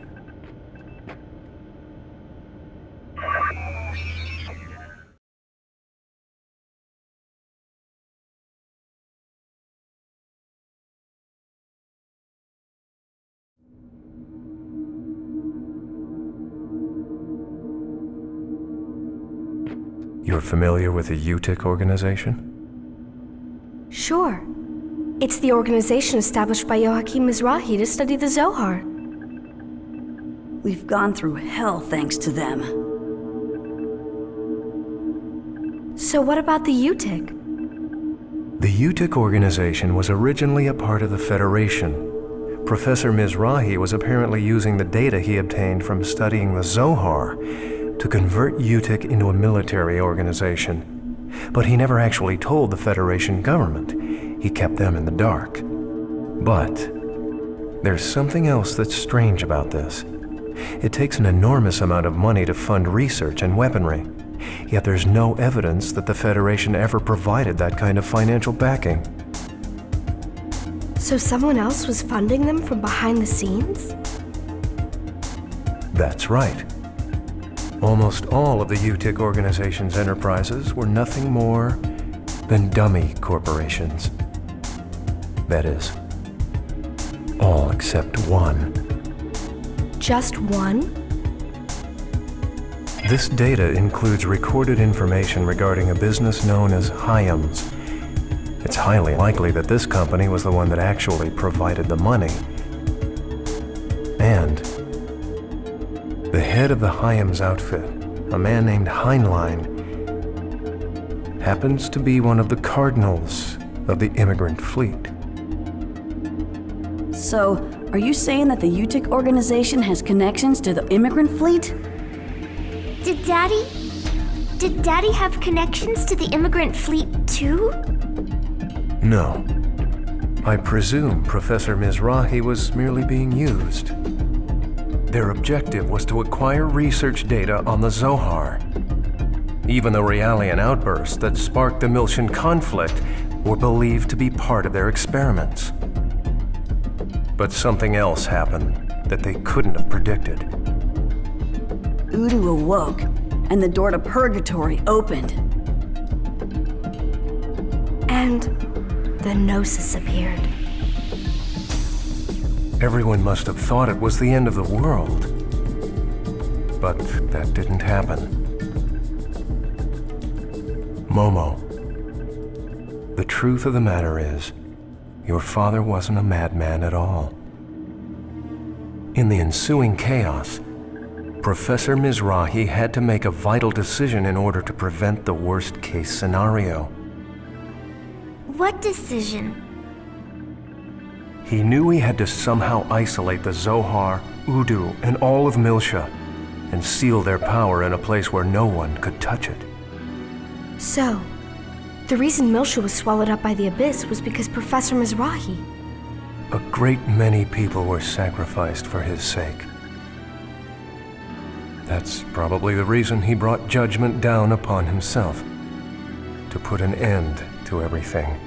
You're familiar with the UTIC organization? Sure. It's the organization established by Joachim Mizrahi to study the Zohar. We've gone through hell thanks to them. So what about the UTIC? The UTIC organization was originally a part of the Federation. Professor Mizrahi was apparently using the data he obtained from studying the Zohar to convert UTIC into a military organization. But he never actually told the Federation government. He kept them in the dark. But there's something else that's strange about this. It takes an enormous amount of money to fund research and weaponry. Yet there's no evidence that the Federation ever provided that kind of financial backing. So someone else was funding them from behind the scenes? That's right. Almost all of the UTIC organization's enterprises were nothing more than dummy corporations. That is, all except one. Just one? This data includes recorded information regarding a business known as Hyams. It's highly likely that this company was the one that actually provided the money. And the head of the Hyams outfit, a man named Heinlein, happens to be one of the cardinals of the immigrant fleet. So, are you saying that the UTIC organization has connections to the immigrant fleet? Did Daddy have connections to the immigrant fleet too? No. I presume Professor Mizrahi was merely being used. Their objective was to acquire research data on the Zohar. Even the Realian outbursts that sparked the Miltian conflict were believed to be part of their experiments. But something else happened that they couldn't have predicted. Udu awoke, and the door to Purgatory opened. And the Gnosis appeared. Everyone must have thought it was the end of the world. But that didn't happen. Momo, the truth of the matter is, your father wasn't a madman at all. In the ensuing chaos, Professor Mizrahi had to make a vital decision in order to prevent the worst-case scenario. What decision? He knew he had to somehow isolate the Zohar, Udu, and all of Miltia, and seal their power in a place where no one could touch it. So, the reason Miltia was swallowed up by the Abyss was because Professor Mizrahi. A great many people were sacrificed for his sake. That's probably the reason he brought judgment down upon himself, to put an end to everything.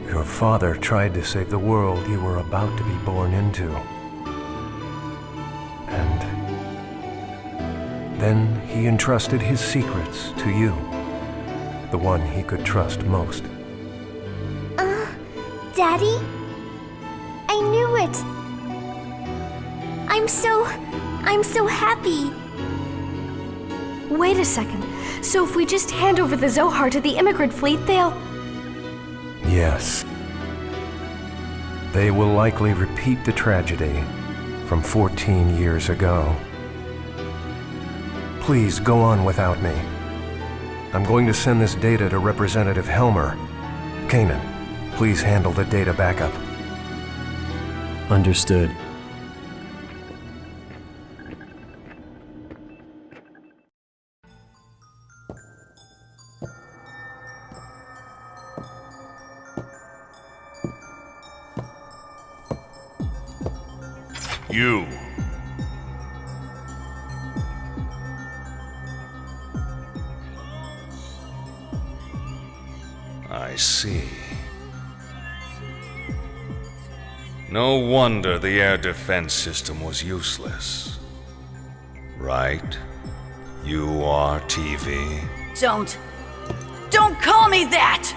Your father tried to save the world you were about to be born into. And then he entrusted his secrets to you, the one he could trust most. Daddy? I knew it! I'm so happy! Wait a second. So if we just hand over the Zohar to the immigrant fleet, they'll... Yes. They will likely repeat the tragedy from 14 years ago. Please go on without me. I'm going to send this data to Representative Helmer. Kanan, please handle the data backup. Understood. You. I see. No wonder the air defense system was useless. Right? You are TV? Don't call me that!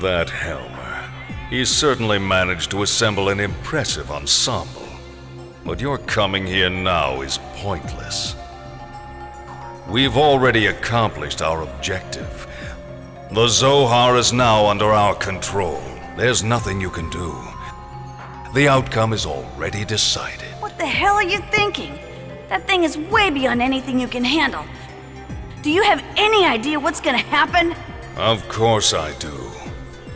That Helmer. He certainly managed to assemble an impressive ensemble. But your coming here now is pointless. We've already accomplished our objective. The Zohar is now under our control. There's nothing you can do. The outcome is already decided. What the hell are you thinking? That thing is way beyond anything you can handle. Do you have any idea what's gonna happen? Of course I do.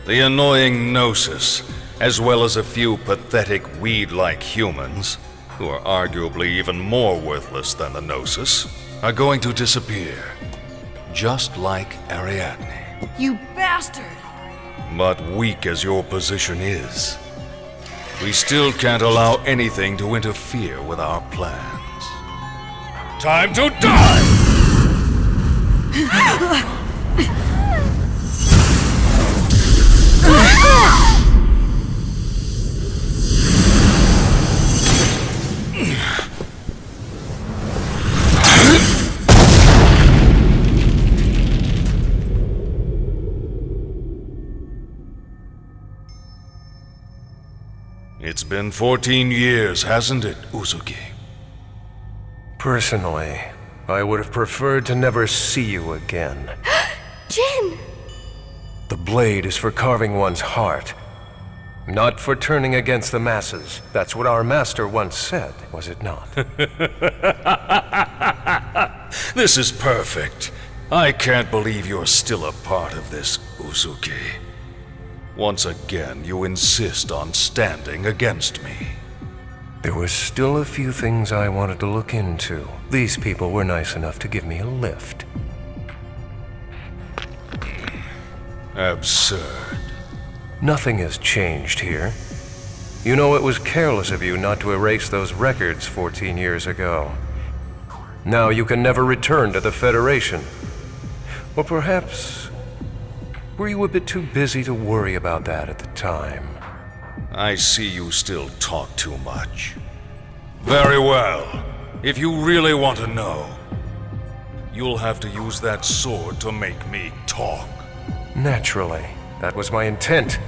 The annoying Gnosis, as well as a few pathetic weed-like humans, who are arguably even more worthless than the Gnosis, are going to disappear. Just like Ariadne. You bastard! But weak as your position is, we still can't allow anything to interfere with our plans. Time to die! It's been 14 years, hasn't it, Uzuki? Personally, I would have preferred to never see you again. Jin! The blade is for carving one's heart, not for turning against the masses. That's what our master once said, was it not? This is perfect. I can't believe you're still a part of this, Uzuki. Once again, you insist on standing against me. There were still a few things I wanted to look into. These people were nice enough to give me a lift. Absurd. Nothing has changed here. You know, it was careless of you not to erase those records 14 years ago. Now you can never return to the Federation. Or perhaps, were you a bit too busy to worry about that at the time? I see you still talk too much. Very well. If you really want to know, you'll have to use that sword to make me talk. Naturally. That was my intent.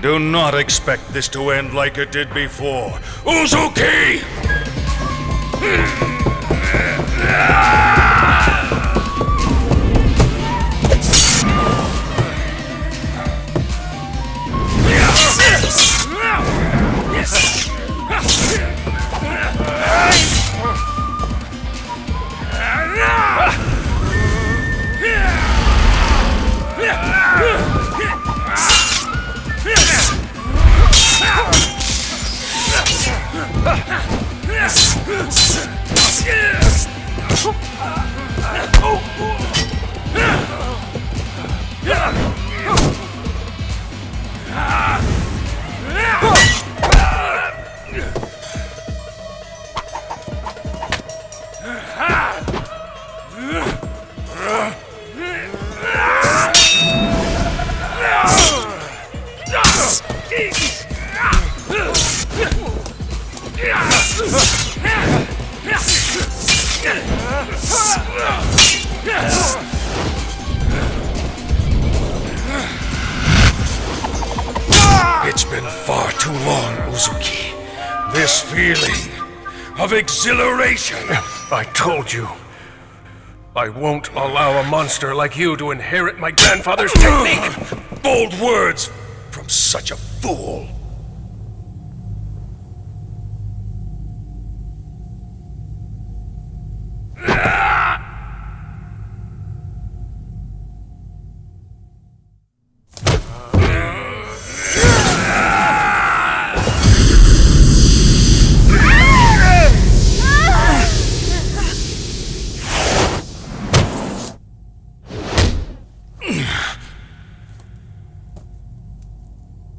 Do not expect this to end like it did before. Uzuki! It's been far too long, Uzuki. This feeling of exhilaration. I told you. I won't allow a monster like you to inherit my grandfather's technique! Bold words from such a fool.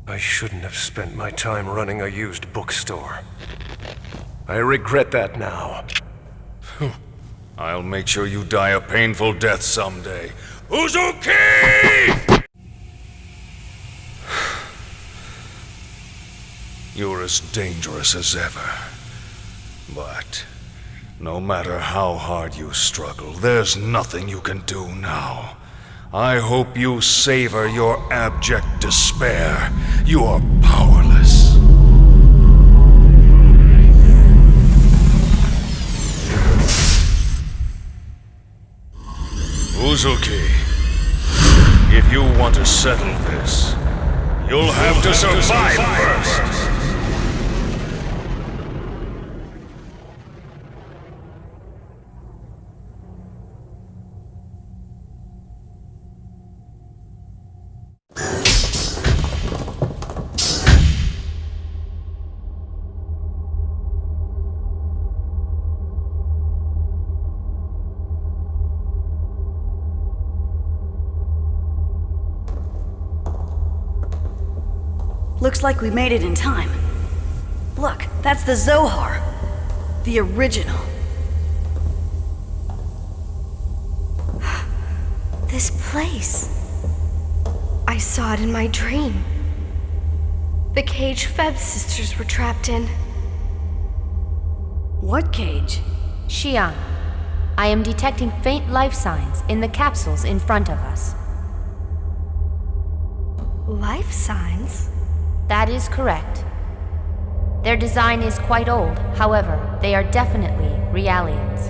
I shouldn't have spent my time running a used bookstore. I regret that now. I'll make sure you die a painful death someday. Uzuki! You're as dangerous as ever. But no matter how hard you struggle, there's nothing you can do now. I hope you savor your abject despair. You are powerless. Uzuki, if you want to settle this, you'll have to survive first. Looks like we made it in time. Look, that's the Zohar. The original. This place. I saw it in my dream. The cage Feb's sisters were trapped in. What cage? Xian, I am detecting faint life signs in the capsules in front of us. Life signs? That is correct. Their design is quite old, however, they are definitely Realians.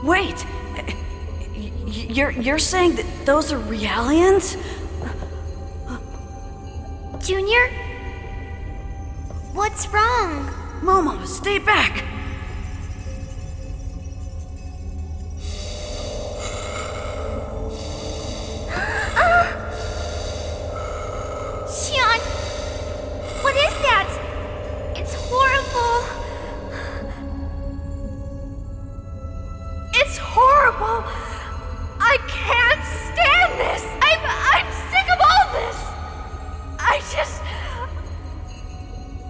Wait! You're saying that those are Realians? Junior? What's wrong? Momo, stay back! Xion! What is that? It's horrible. It's horrible! I can't stand this! I'm sick of all this!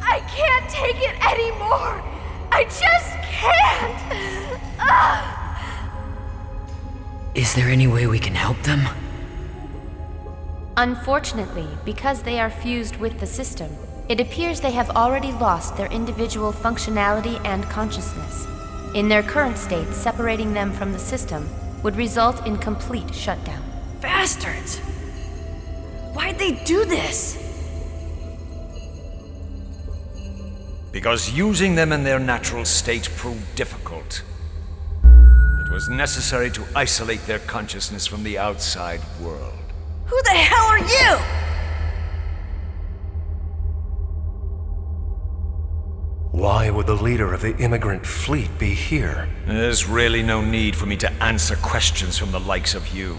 I can't take it anymore! I just can't! Is there any way we can help them? Unfortunately, because they are fused with the system, it appears they have already lost their individual functionality and consciousness. In their current state, separating them from the system would result in complete shutdown. Bastards! Why'd they do this? Because using them in their natural state proved difficult. It was necessary to isolate their consciousness from the outside world. Who the hell are you? Why would the leader of the immigrant fleet be here? There's really no need for me to answer questions from the likes of you.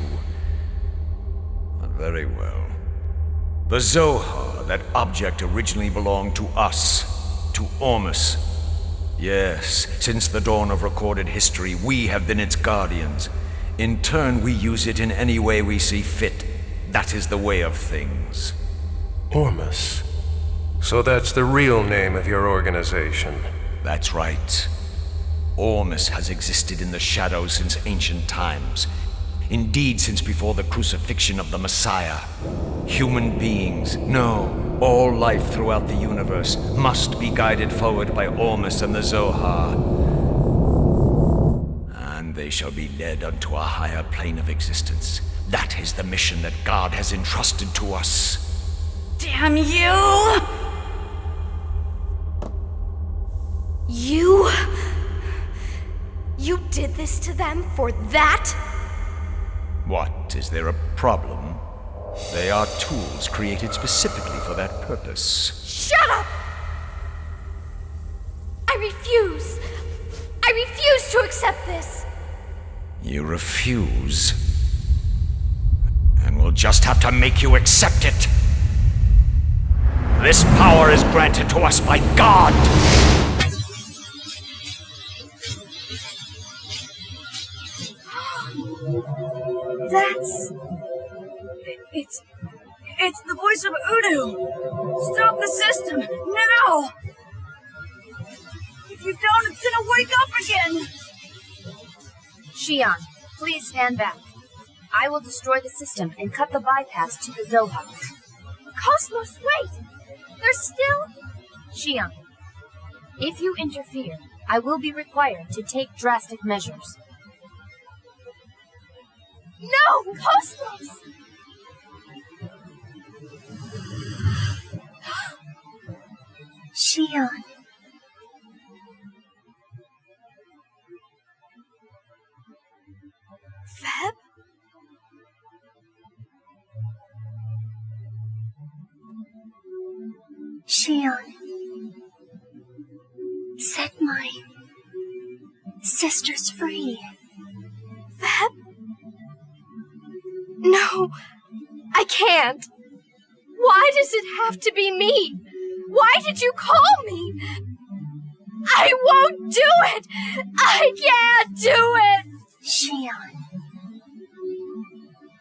But very well. The Zohar, that object originally belonged to us, to Ormus. Yes, since the dawn of recorded history, we have been its guardians. In turn, we use it in any way we see fit. That is the way of things. Ormus. So that's the real name of your organization? That's right. Ormus has existed in the shadows since ancient times. Indeed, since before the crucifixion of the Messiah. Human beings, no, all life throughout the universe, must be guided forward by Ormus and the Zohar. And they shall be led unto a higher plane of existence. That is the mission that God has entrusted to us. Damn you! You did this to them for that? What? Is there a problem? They are tools created specifically for that purpose. Shut up! I refuse to accept this! You refuse? And we'll just have to make you accept it. This power is granted to us by God! It's the voice of Udo! Stop the system, now! If you don't, it's gonna wake up again! Xion, please stand back. I will destroy the system and cut the bypass to the Zohar. Cosmos, wait! There's still... Xion, if you interfere, I will be required to take drastic measures. No, Cosmos! Xion. Feb? Xion. Set my sisters free. Feb? No, I can't. Why does it have to be me? Why did you call me? I won't do it! I can't do it! Xion.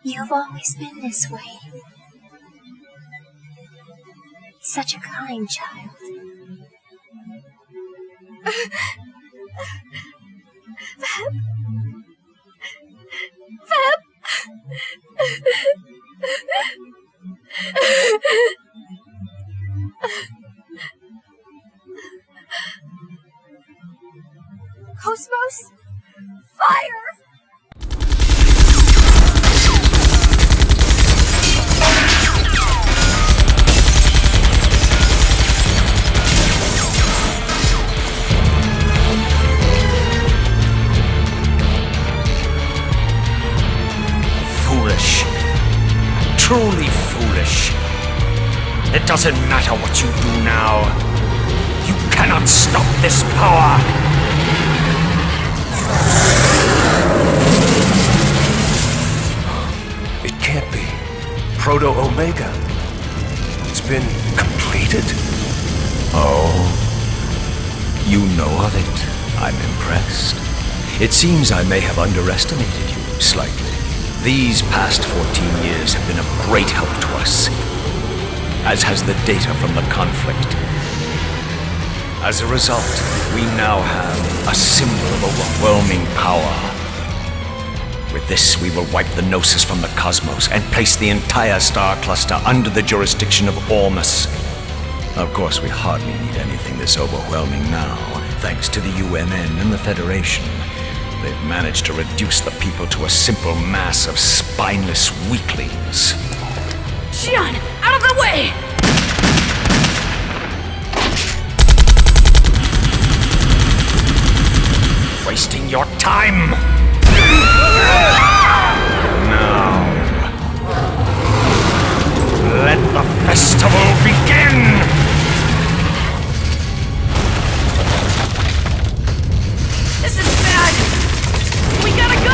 You've always been this way. Such a kind child. Feb? Feb? Cosmos? Fire! truly foolish. It doesn't matter what you do now. You cannot stop this power. It can't be. Proto-Omega. It's been completed? Oh, you know of it. I'm impressed. It seems I may have underestimated you slightly. These past 14 years have been of great help to us, as has the data from the conflict. As a result, we now have a symbol of overwhelming power. With this, we will wipe the Gnosis from the cosmos and place the entire star cluster under the jurisdiction of Ormus. Of course, we hardly need anything this overwhelming now, thanks to the UNN and the Federation. They've managed to reduce the people to a simple mass of spineless weaklings. Xian, out of the way! Wasting your time! Now, let the festival begin! This is bad! We gotta go!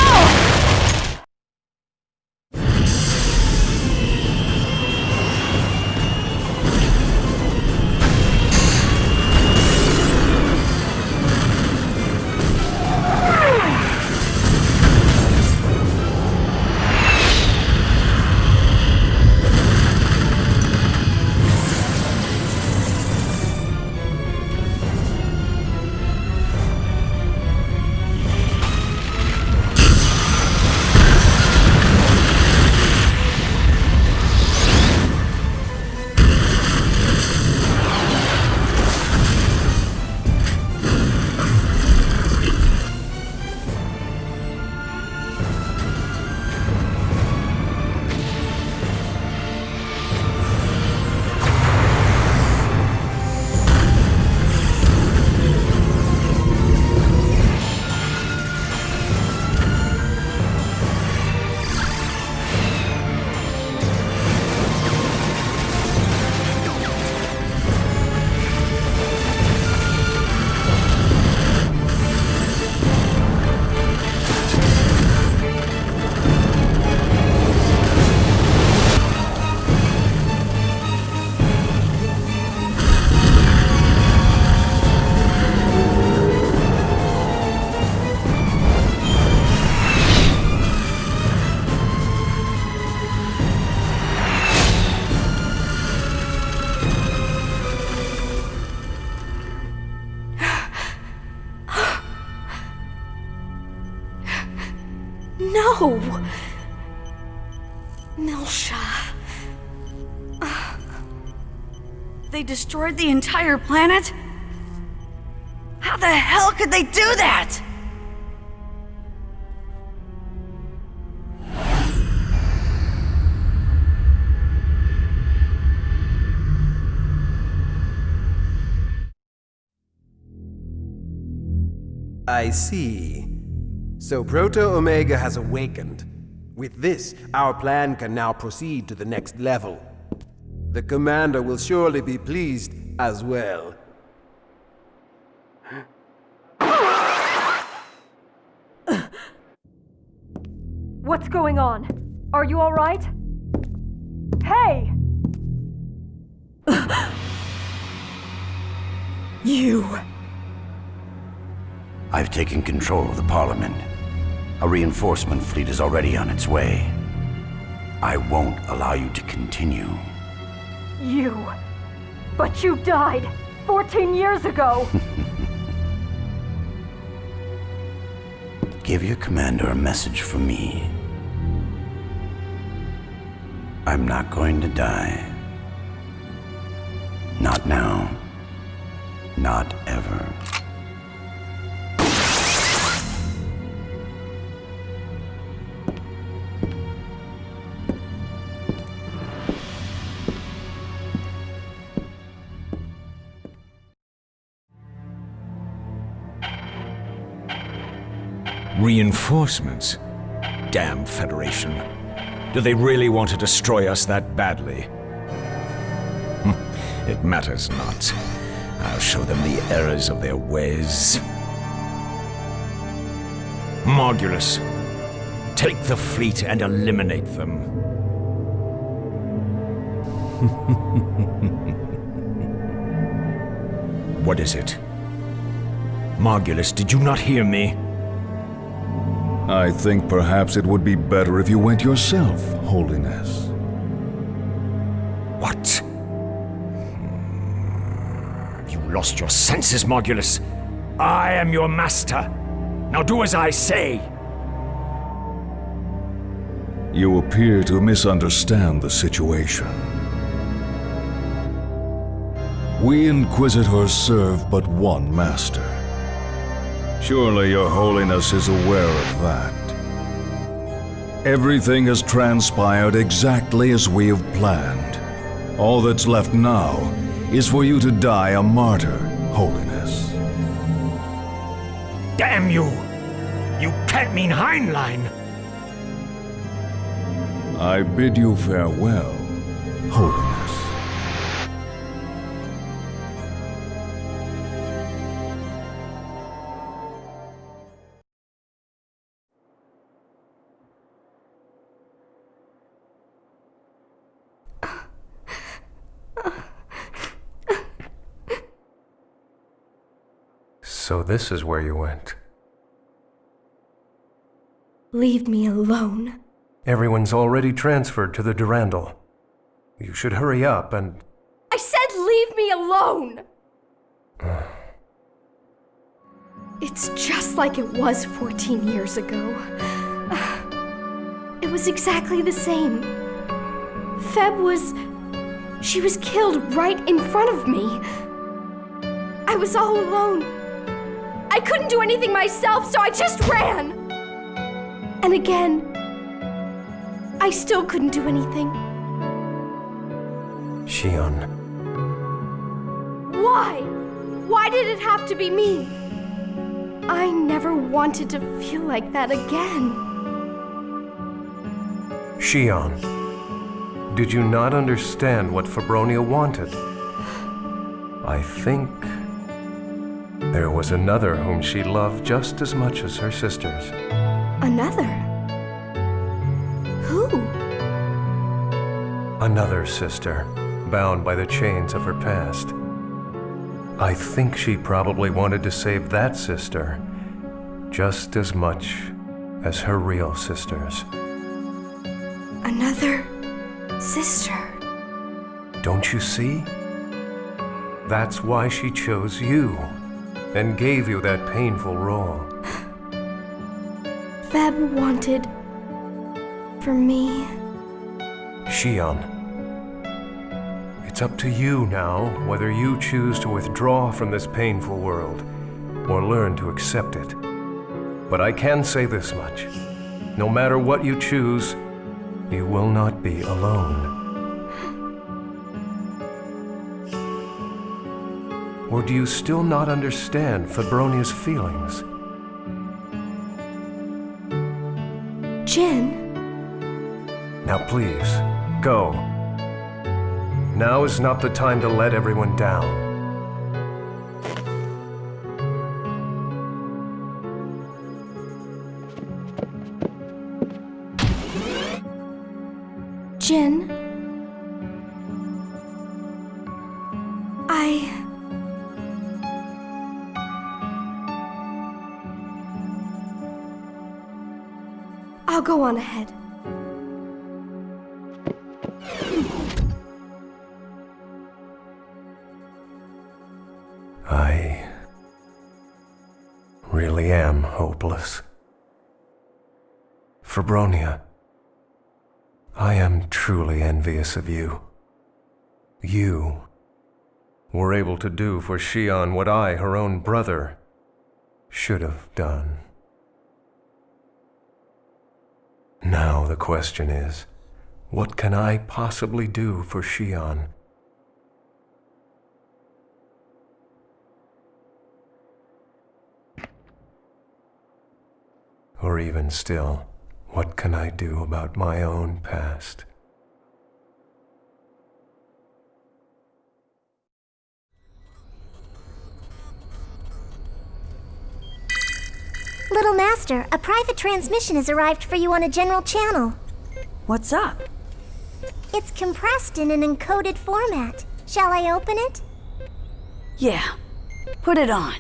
No! Miltia. They destroyed the entire planet? How the hell could they do that? I see. So Proto-Omega has awakened. With this, our plan can now proceed to the next level. The Commander will surely be pleased as well. What's going on? Are you all right? Hey! You... I've taken control of the Parliament. A reinforcement fleet is already on its way. I won't allow you to continue. You... But you died 14 years ago! Give your commander a message from me. I'm not going to die. Not now. Not ever. Reinforcements? Damn Federation. Do they really want to destroy us that badly? It matters not. I'll show them the errors of their ways. Margulis, take the fleet and eliminate them. What is it? Margulis, did you not hear me? I think perhaps it would be better if you went yourself, Holiness. What? You lost your senses, Margulis. I am your master. Now do as I say. You appear to misunderstand the situation. We Inquisitors serve but one master. Surely your Holiness is aware of that. Everything has transpired exactly as we have planned. All that's left now is for you to die a martyr, Holiness. Damn you! You can't mean Heinlein! I bid you farewell, Holiness. So this is where you went. Leave me alone. Everyone's already transferred to the Durandal. You should hurry up and... I said leave me alone! It's just like it was 14 years ago. It was exactly the same. She was killed right in front of me. I was all alone. I couldn't do anything myself, so I just ran. And again, I still couldn't do anything. Shion. Why? Why did it have to be me? I never wanted to feel like that again. Shion. Did you not understand what Fabronia wanted? I think there was another whom she loved just as much as her sisters. Another? Who? Another sister, bound by the chains of her past. I think she probably wanted to save that sister just as much as her real sisters. Another sister? Don't you see? That's why she chose you and gave you that painful role. Feb wanted... for me. Shion, it's up to you now whether you choose to withdraw from this painful world or learn to accept it. But I can say this much. No matter what you choose, you will not be alone. Or do you still not understand Fabronia's feelings? Jin? Now please, go. Now is not the time to let everyone down. Jin? I'll go on ahead. I really am hopeless. Fabronia, I am truly envious of you. You were able to do for Shion what I, her own brother, should have done. Now the question is, what can I possibly do for Shion? Or even still, What can I do about my own past? Little Master, a private transmission has arrived for you on a general channel. What's up? It's compressed in an encoded format. Shall I open it? Yeah, put it on.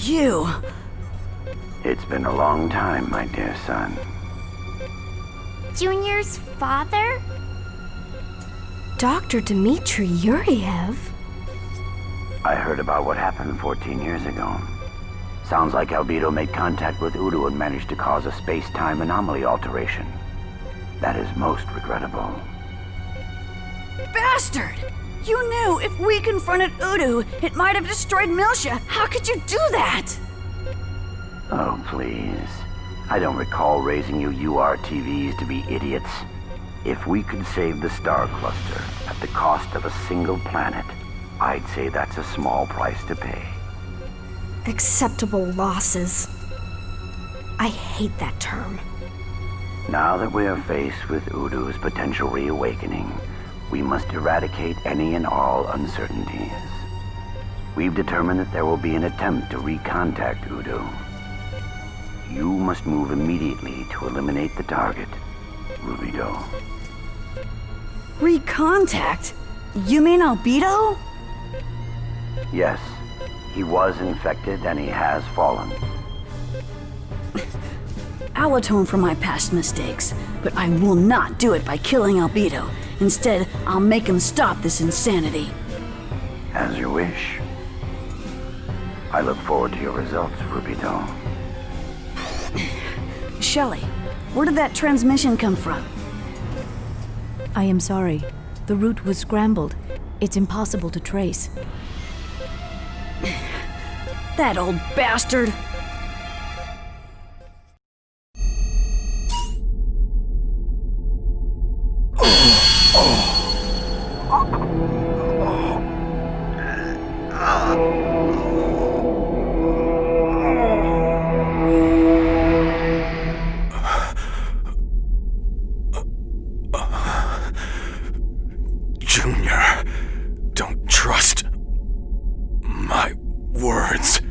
You. It's been a long time, my dear son. Junior's father? Dr. Dmitri Yuriev? I heard about what happened 14 years ago. Sounds like Albedo made contact with Udo and managed to cause a space-time anomaly alteration. That is most regrettable. Bastard! You knew if we confronted Udo, it might have destroyed Miltia. How could you do that? Oh, please. I don't recall raising you URTVs to be idiots. If we could save the star cluster at the cost of a single planet, I'd say that's a small price to pay. Acceptable losses. I hate that term. Now that we are faced with Udo's potential reawakening, we must eradicate any and all uncertainties. We've determined that there will be an attempt to recontact Udo. You must move immediately to eliminate the target, Rubido. Recontact? You mean Albedo? Yes, he was infected and he has fallen. I'll atone for my past mistakes, but I will not do it by killing Albedo. Instead, I'll make him stop this insanity. As you wish. I look forward to your results, Rubido. Shelley, where did that transmission come from? I am sorry. The route was scrambled. It's impossible to trace. That old bastard! Junior, don't trust my words.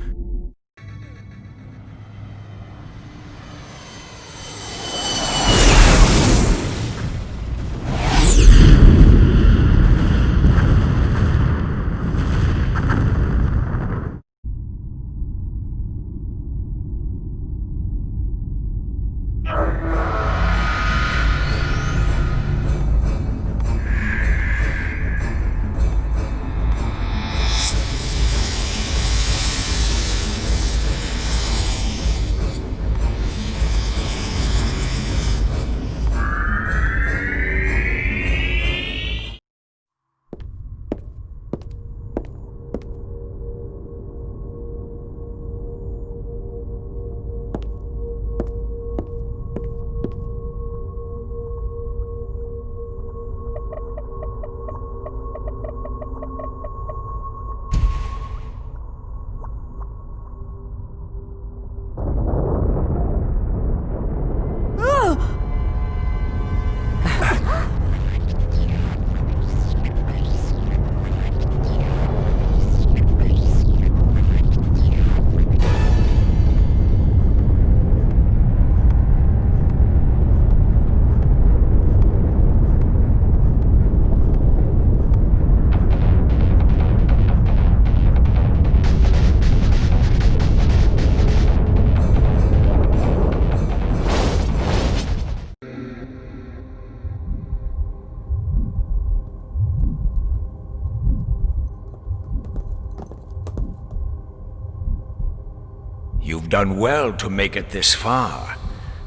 You've done well to make it this far.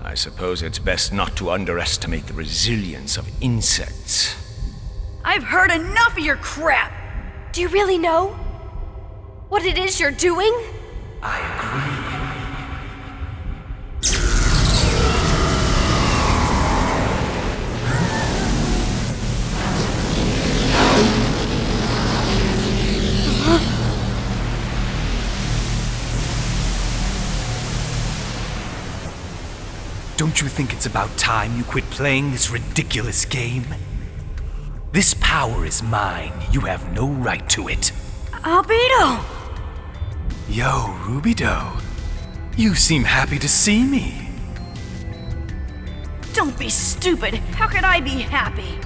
I suppose it's best not to underestimate the resilience of insects. I've heard enough of your crap! Do you really know what it is you're doing? I agree. Don't you think it's about time you quit playing this ridiculous game? This power is mine. You have no right to it. Albedo! Yo, Rubido. You seem happy to see me. Don't be stupid. How could I be happy?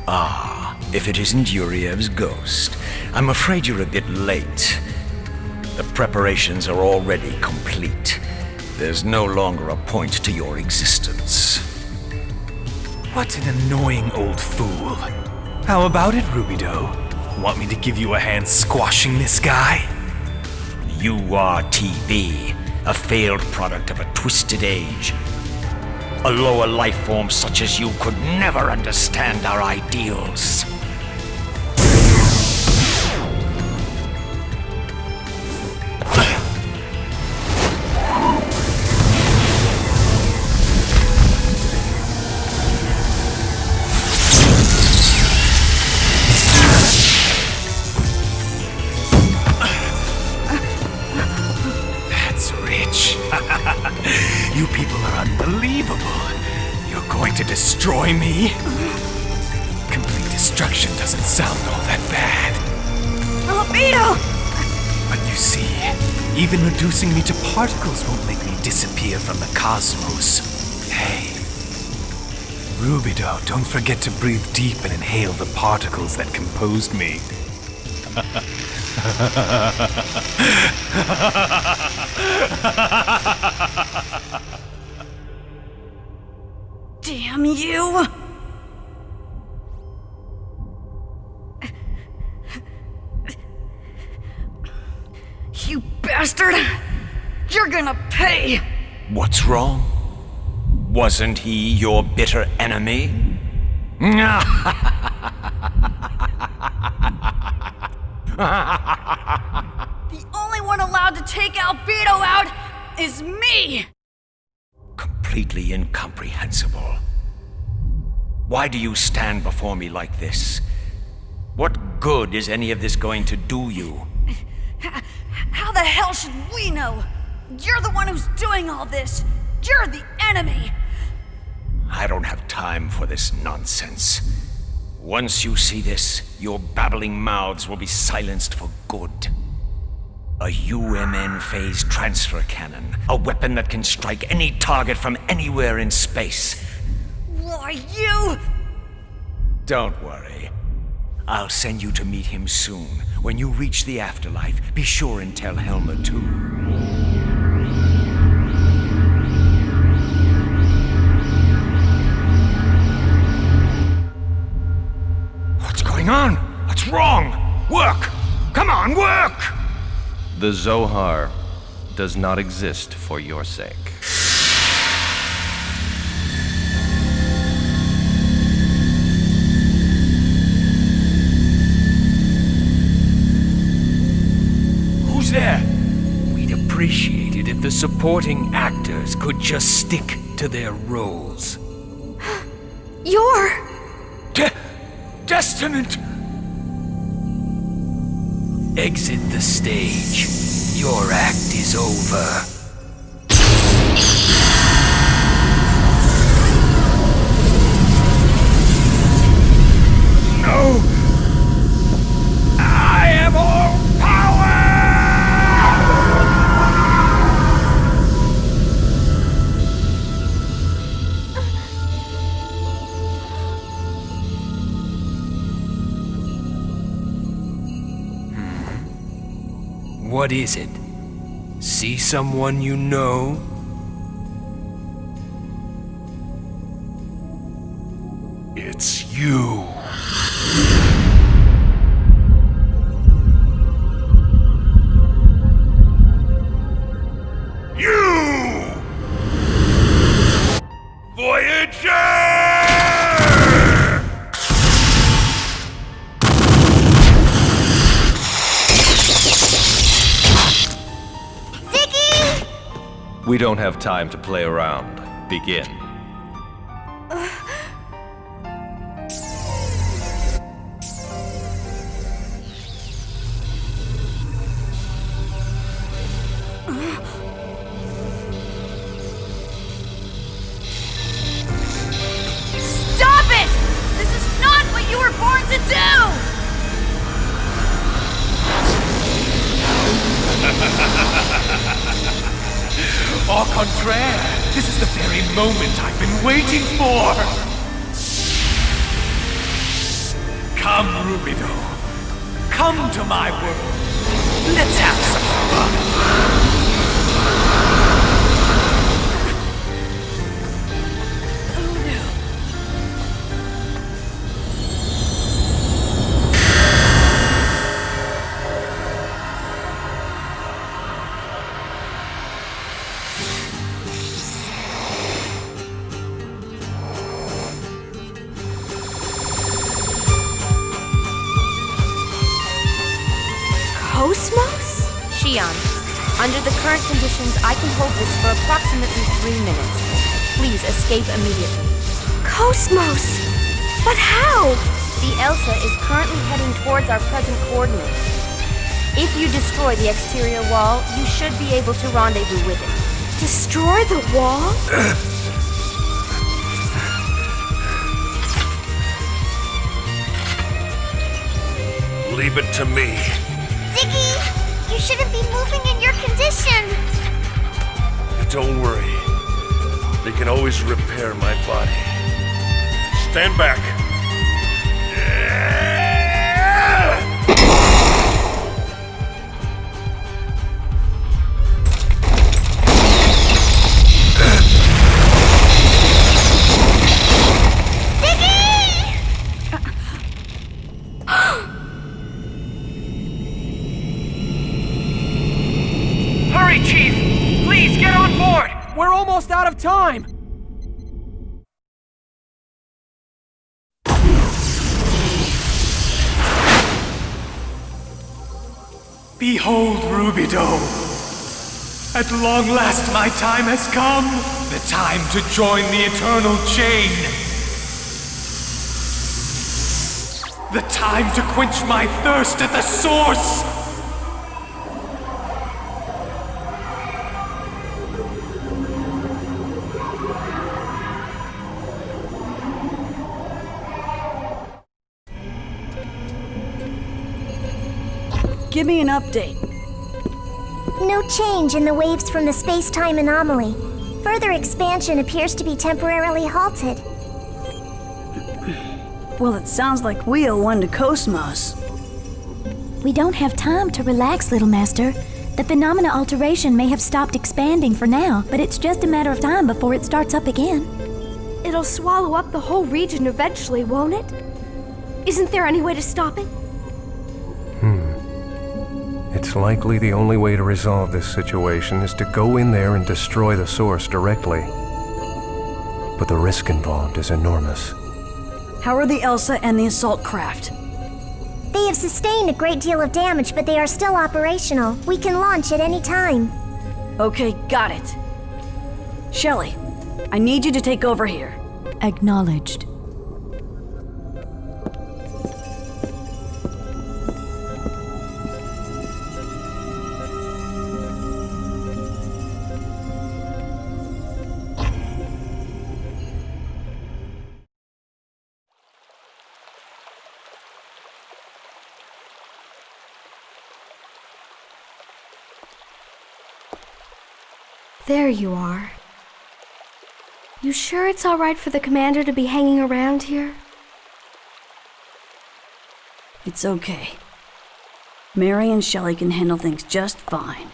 Ah, if it isn't Yuriev's ghost, I'm afraid you're a bit late. The preparations are already complete. There's no longer a point to your existence. What an annoying old fool. How about it, Rubido? Want me to give you a hand squashing this guy? You are TV, a failed product of a twisted age. A lower life form such as you could never understand our ideals. You people are unbelievable. You're going to destroy me? Complete destruction doesn't sound all that bad. Albedo! But you see, even reducing me to particles won't make me disappear from the cosmos. Hey, Rubido, don't forget to breathe deep and inhale the particles that composed me. Damn you! You bastard! You're gonna pay! What's wrong? Wasn't he your bitter enemy? The only one allowed to take Albedo out is me! Completely incomprehensible. Why do you stand before me like this? What good is any of this going to do you? How the hell should we know? You're the one who's doing all this. You're the enemy. I don't have time for this nonsense. Once you see this, your babbling mouths will be silenced for good. A UMN phase transfer cannon. A weapon that can strike any target from anywhere in space. Why, you... Don't worry. I'll send you to meet him soon. When you reach the afterlife, be sure and tell Helma too. What's going on? What's wrong? Work! Come on, work! The Zohar does not exist for your sake. Who's there? We'd appreciate it if the supporting actors could just stick to their roles. You're... Testament! Exit the stage. Your act is over. No! I am all power! What is it? See someone you know? It's you. You! Voyager! We don't have time to play around. Begin. Au contraire, this is the very moment I've been waiting for! Come, Rubido. Come to my world. Let's have some fun. Cosmos? Shion, under the current conditions, I can hold this for approximately 3 minutes. Please escape immediately. Cosmos! But how? The Elsa is currently heading towards our present coordinates. If you destroy the exterior wall, you should be able to rendezvous with it. Destroy the wall? Leave it to me. Ziggy, you shouldn't be moving in your condition. Don't worry. They can always repair my body. Stand back. Hurry, Chief! Please, get on board! We're almost out of time! Behold, Rubido. At long last my time has come. The time to join the eternal chain. The time to quench my thirst at the source. Give me an update. No change in the waves from the space-time anomaly. Further expansion appears to be temporarily halted. Well, it sounds like we owe one to Cosmos. We don't have time to relax, little master. The phenomena alteration may have stopped expanding for now, but it's just a matter of time before it starts up again. It'll swallow up the whole region eventually, won't it? Isn't there any way to stop it? It's likely the only way to resolve this situation is to go in there and destroy the source directly. But the risk involved is enormous. How are the Elsa and the assault craft? They have sustained a great deal of damage, but they are still operational. We can launch at any time. Okay, got it. Shelly, I need you to take over here. Acknowledged. There you are. You sure it's all right for the commander to be hanging around here? It's okay. Mary and Shelly can handle things just fine.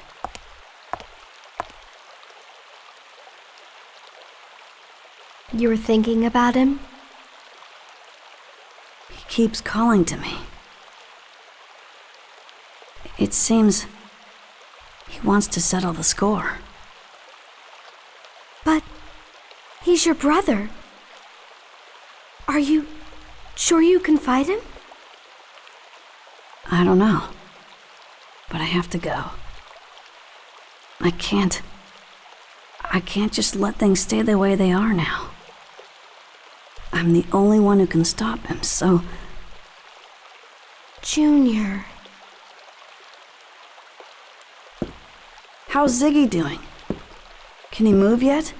You were thinking about him? He keeps calling to me. It seems he wants to settle the score. But he's your brother. Are you sure you can fight him? I don't know. But I have to go. I can't just let things stay the way they are now. I'm the only one who can stop him, so... Junior. How's Ziggy doing? Can he move yet?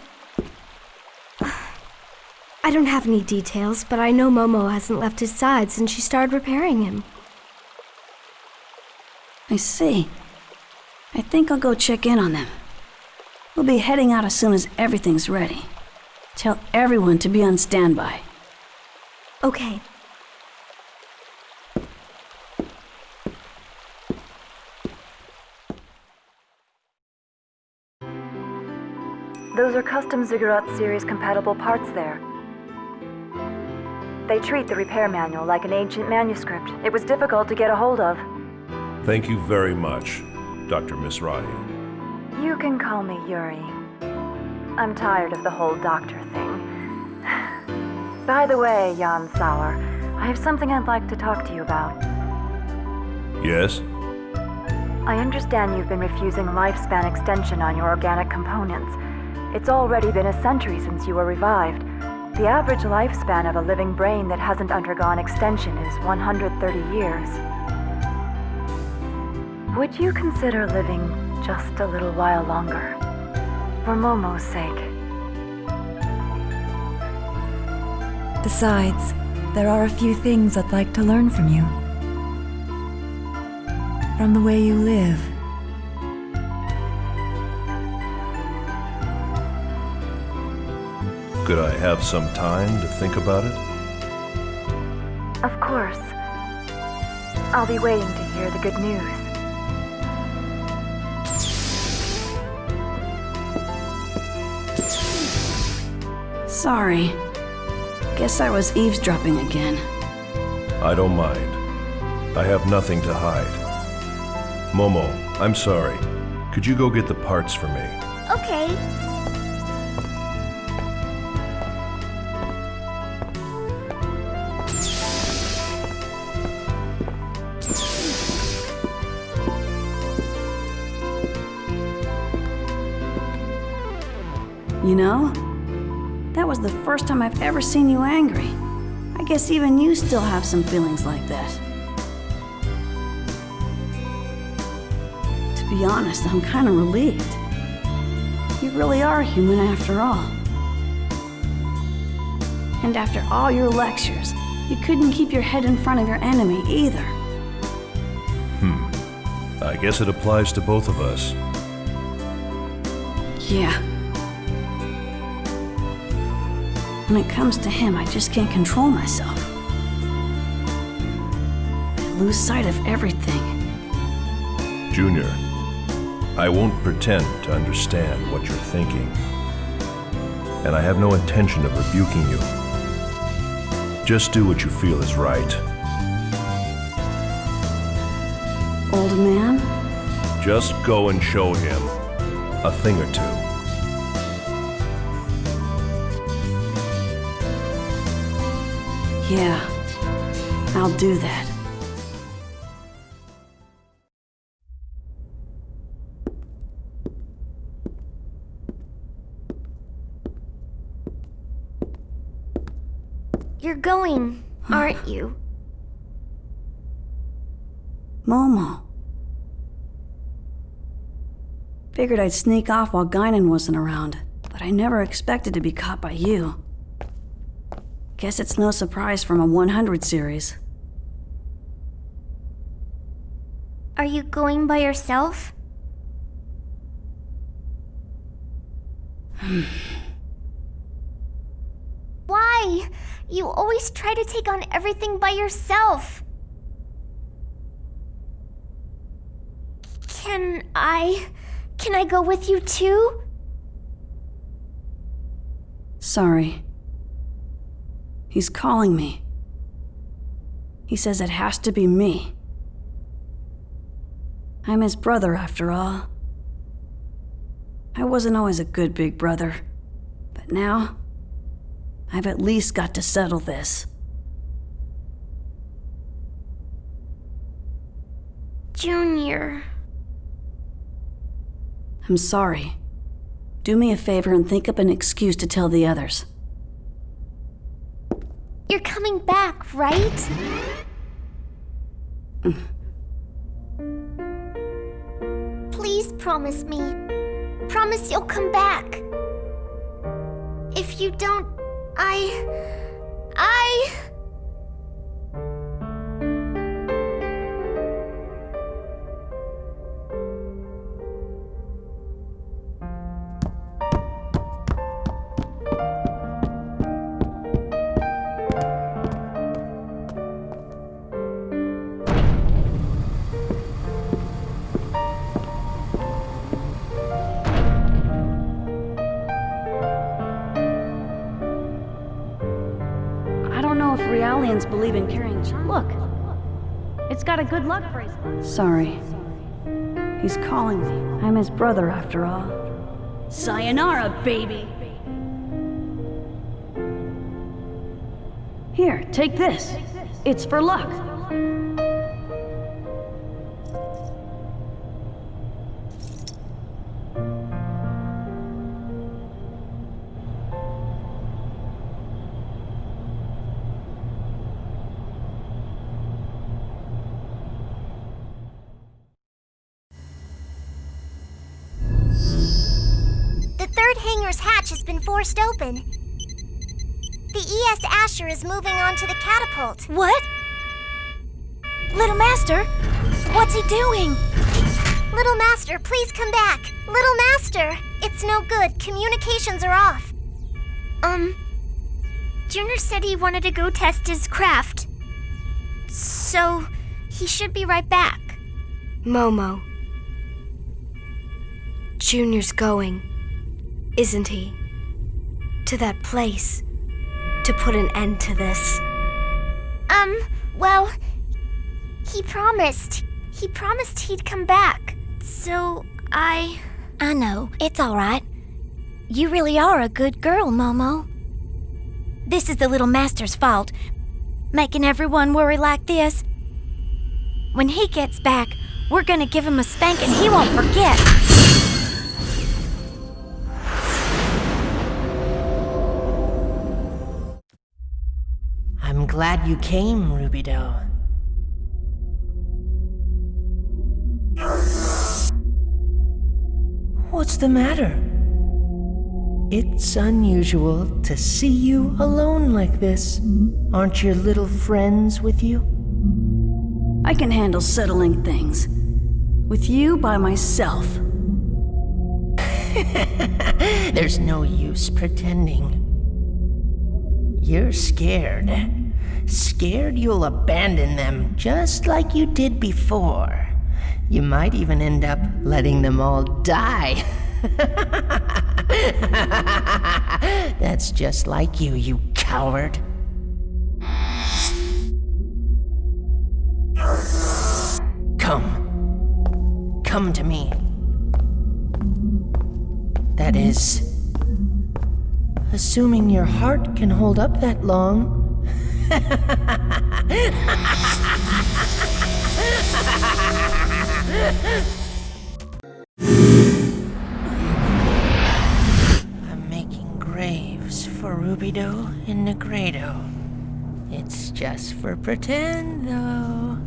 I don't have any details, but I know Momo hasn't left his side since she started repairing him. I see. I think I'll go check in on them. We'll be heading out as soon as everything's ready. Tell everyone to be on standby. Okay. Those are custom Ziggurat series compatible parts there. They treat the repair manual like an ancient manuscript. It was difficult to get a hold of. Thank you very much, Dr. Mizrahi. You can call me Yuri. I'm tired of the whole doctor thing. By the way, Jan Sauer, I have something I'd like to talk to you about. Yes? I understand you've been refusing lifespan extension on your organic components. It's already been a century since you were revived. The average lifespan of a living brain that hasn't undergone extension is 130 years. Would you consider living just a little while longer? For Momo's sake. Besides, there are a few things I'd like to learn from you. From the way you live. Could I have some time to think about it? Of course. I'll be waiting to hear the good news. Sorry. Guess I was eavesdropping again. I don't mind. I have nothing to hide. Momo, I'm sorry. Could you go get the parts for me? Okay. You know, that was the first time I've ever seen you angry. I guess even you still have some feelings like that. To be honest, I'm kind of relieved. You really are human after all. And after all your lectures, you couldn't keep your head in front of your enemy either. I guess it applies to both of us. Yeah. When it comes to him, I just can't control myself. I lose sight of everything. Junior, I won't pretend to understand what you're thinking. And I have no intention of rebuking you. Just do what you feel is right. Old man? Just go and show him a thing or two. Yeah, I'll do that. You're going, aren't you? Momo. Figured I'd sneak off while Guinan wasn't around, but I never expected to be caught by you. Guess it's no surprise from a 100 series. Are you going by yourself? Why? You always try to take on everything by yourself. Can I go with you too? Sorry. He's calling me. He says it has to be me. I'm his brother, after all. I wasn't always a good big brother, but now, I've at least got to settle this. Junior. I'm sorry. Do me a favor and think up an excuse to tell the others. You're coming back, right? Please promise me. Promise you'll come back. If you don't, Realians believe in carrying... Look! It's got a good luck bracelet. Sorry. He's calling me. I'm his brother, after all. Sayonara, baby! Here, take this. It's for luck. The third hangar's hatch has been forced open. The ES Asher is moving on to the catapult. What? Little Master? What's he doing? Little Master, please come back. Little Master! It's no good. Communications are off. Junior said he wanted to go test his craft. So, he should be right back. Momo. Junior's going, isn't he? To that place. To put an end to this. Well, he promised. He promised he'd come back. So, I know. It's all right. You really are a good girl, Momo. This is the Little Master's fault, making everyone worry like this. When he gets back, we're gonna give him a spanking he won't forget. I'm glad you came, Rubidoux. What's the matter? It's unusual to see you alone like this. Aren't your little friends with you? I can handle settling things. With you by myself. There's no use pretending. You're scared. Scared you'll abandon them just like you did before. You might even end up letting them all die. That's just like you, you coward. Come to me. That is, assuming your heart can hold up that long. I'm making graves for Rubidoux and Negredo. It's just for pretend, though.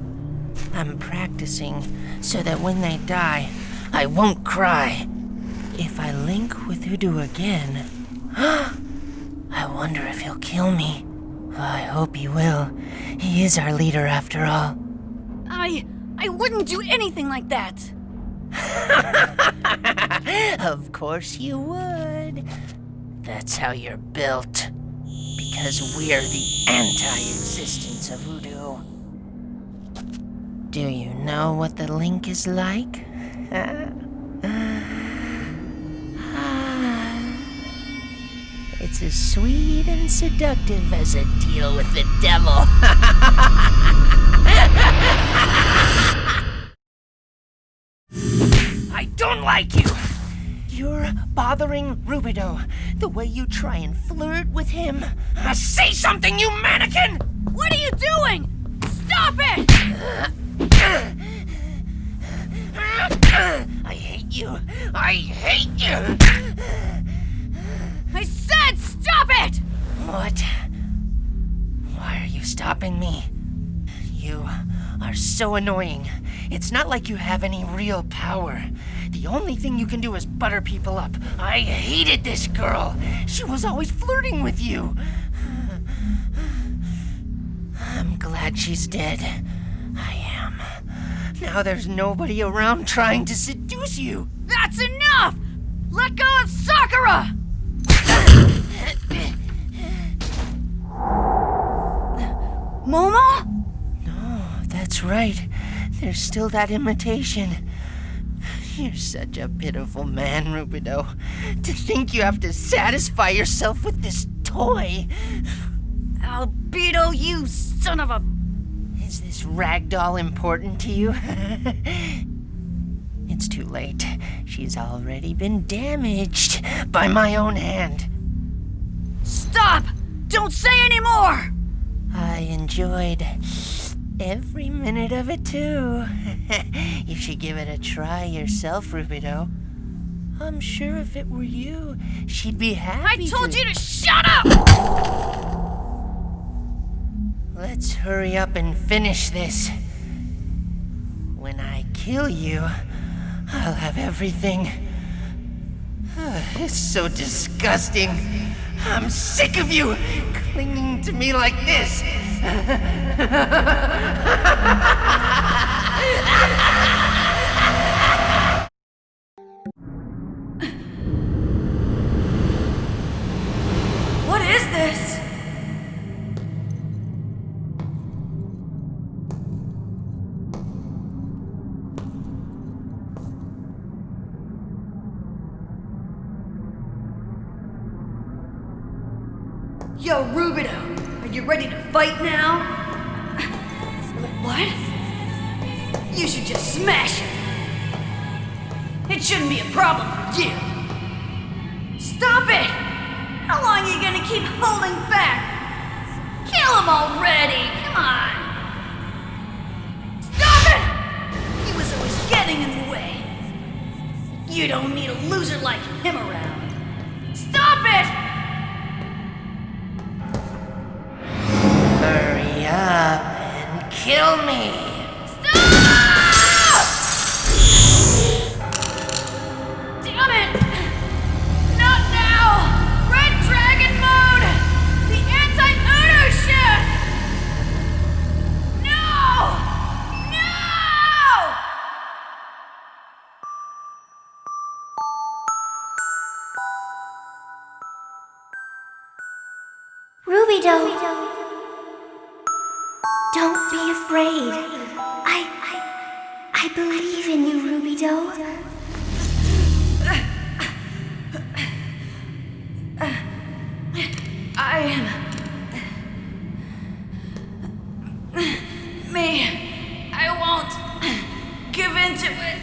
I'm practicing so that when they die, I won't cry. If I link with Udo again, I wonder if he'll kill me. I hope he will. He is our leader after all. I wouldn't do anything like that. Of course you would. That's how you're built. Because we're the anti-existence of Udo. Do you know what the link is like? It's as sweet and seductive as a deal with the devil. I don't like you! You're bothering Rubidoux the way you try and flirt with him. Say something, you mannequin! What are you doing? Stop it! I hate you. I hate you! I said stop it! What? Why are you stopping me? You are so annoying. It's not like you have any real power. The only thing you can do is butter people up. I hated this girl. She was always flirting with you. I'm glad she's dead. I am. Now there's nobody around trying to seduce you. That's enough! Let go of Sakura! Momo? No, that's right. There's still that imitation. You're such a pitiful man, To think you have to satisfy yourself with this toy. Albedo, you son of a... Is this ragdoll important to you? It's too late. She's already been damaged by my own hand. Stop! Don't say any more! I enjoyed every minute of it, too. You should give it a try yourself, Rubido. I'm sure if it were you, she'd be happy. I told you to shut up! Let's hurry up and finish this. When I kill you, I'll have everything. It's so disgusting. I'm sick of you clinging to me like this. What is this? Yo, Rubido, are you ready to fight now? What? You should just smash it. It shouldn't be a problem for you. Stop it! How long are you gonna keep holding back? Kill him already! Come on! Stop it! He was always getting in the way. You don't need a loser like him around. Stop it! Hurry up and kill me! Stop! Damn it! Not now! Red Dragon mode! The anti-Uno ship! No! No! Rubido! Don't be afraid. I believe in you, Rubido. I am... me. I won't give in to it.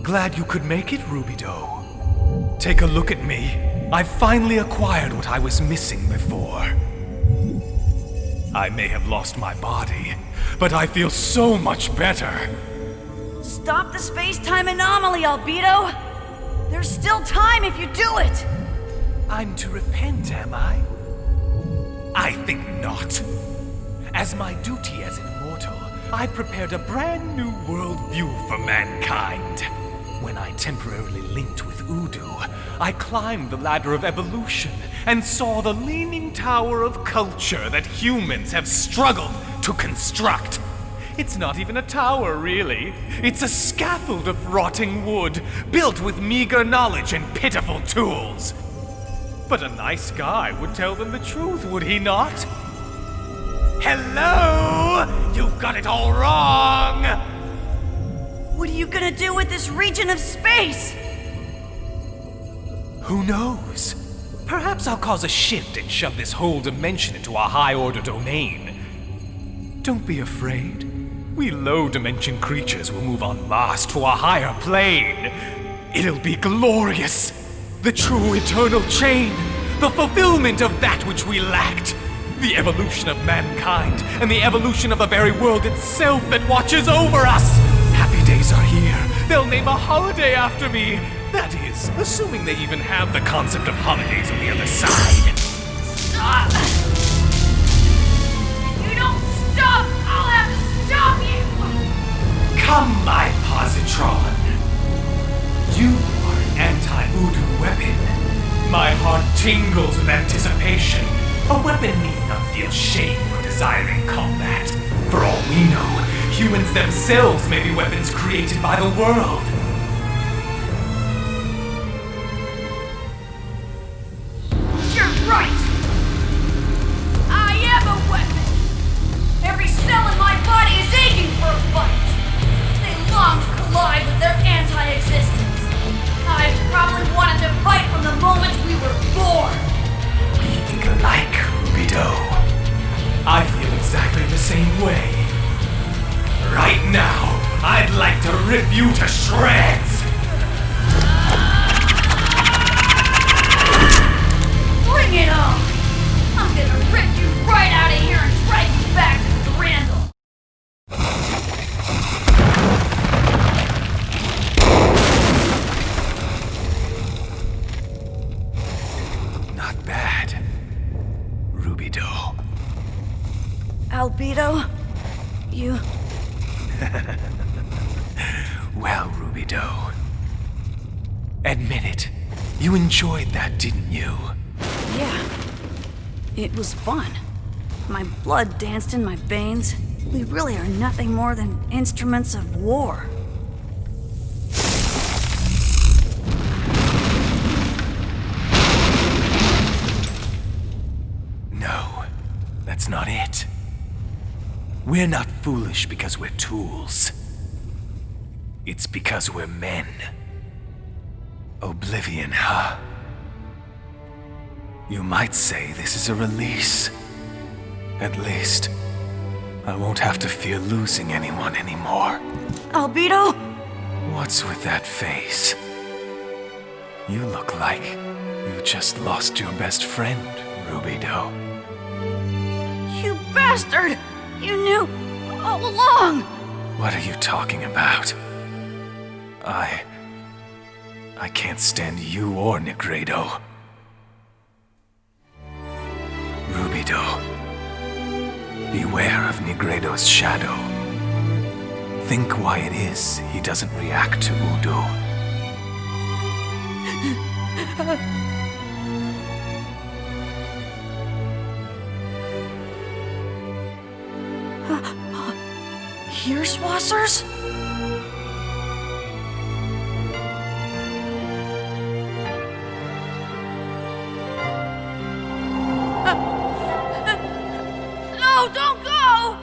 Glad you could make it, Rubido. Take a look at me. I've finally acquired what I was missing before. I may have lost my body, but I feel so much better. Stop the space-time anomaly, Albedo! There's still time if you do it! I'm to repent, am I? I think not. As my duty as an immortal, I've prepared a brand new worldview for mankind. When I temporarily linked with Udu, I climbed the ladder of evolution and saw the leaning tower of culture that humans have struggled to construct. It's not even a tower, really. It's a scaffold of rotting wood, built with meager knowledge and pitiful tools. But a nice guy would tell them the truth, would he not? Hello! You've got it all wrong! What are you gonna do with this region of space? Who knows? Perhaps I'll cause a shift and shove this whole dimension into a high-order domain. Don't be afraid. We low-dimension creatures will move en masse to a higher plane. It'll be glorious. The true eternal chain. The fulfillment of that which we lacked. The evolution of mankind and the evolution of the very world itself that watches over us. Happy days are here. They'll name a holiday after me. That is, assuming they even have the concept of holidays on the other side. Stop! If you don't stop, I'll have to stop you! Come, my positron. You are an anti-Udu weapon. My heart tingles with anticipation. A weapon need not feel shame for desiring combat. For all we know, humans themselves may be weapons created by the world. same way. Right now, I'd like to rip you to shreds! Bring it on! I'm gonna rip you right out of here and drag you back to the Randall! Not bad. Rubidoux. Albedo, you... Well, Rubidoux. Admit it. You enjoyed that, didn't you? Yeah. It was fun. My blood danced in my veins. We really are nothing more than instruments of war. No, that's not it. We're not foolish because we're tools. It's because we're men. Oblivion, huh? You might say this is a release. At least, I won't have to fear losing anyone anymore. Albedo? What's with that face? You look like you just lost your best friend, Rubidoux. You bastard! You knew all along! What are you talking about? I can't stand you or Negredo. Rubidoux, beware of Negredo's shadow. Think why it is he doesn't react to Udo. Here's-wassers? No, don't go!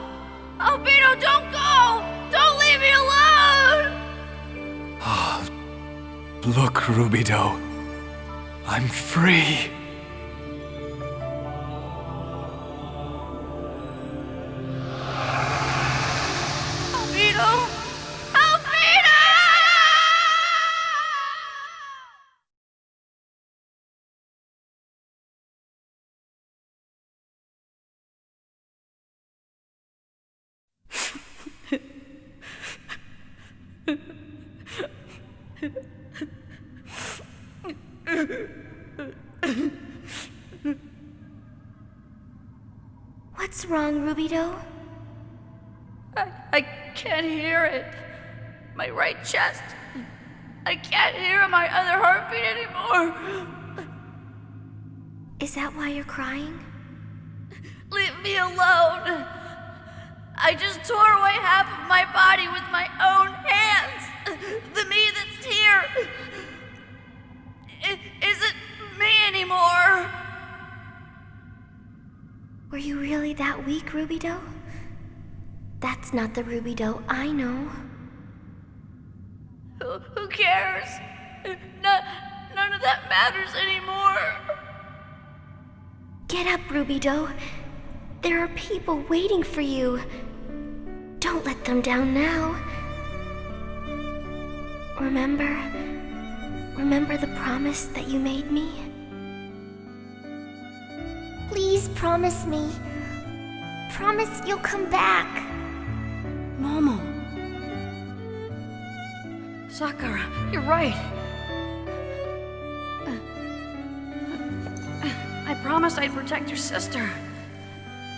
Albedo, don't go! Don't leave me alone! Ah, look, Rubidoux. I'm free. Albedo! Albedo! What's wrong, Rubidoux? I can't hear it. My right chest. I can't hear my other heartbeat anymore. Is that why you're crying? Leave me alone. I just tore away half of my body with my own hands. The me that's here isn't me anymore. Were you really that weak, Rubidoux? That's not the Rubidoux I know. Who cares? None of that matters anymore. Get up, Rubidoux. There are people waiting for you. Don't let them down now. Remember the promise that you made me? Please promise me. Promise you'll come back. Momo. Sakura, you're right. I promised I'd protect your sister.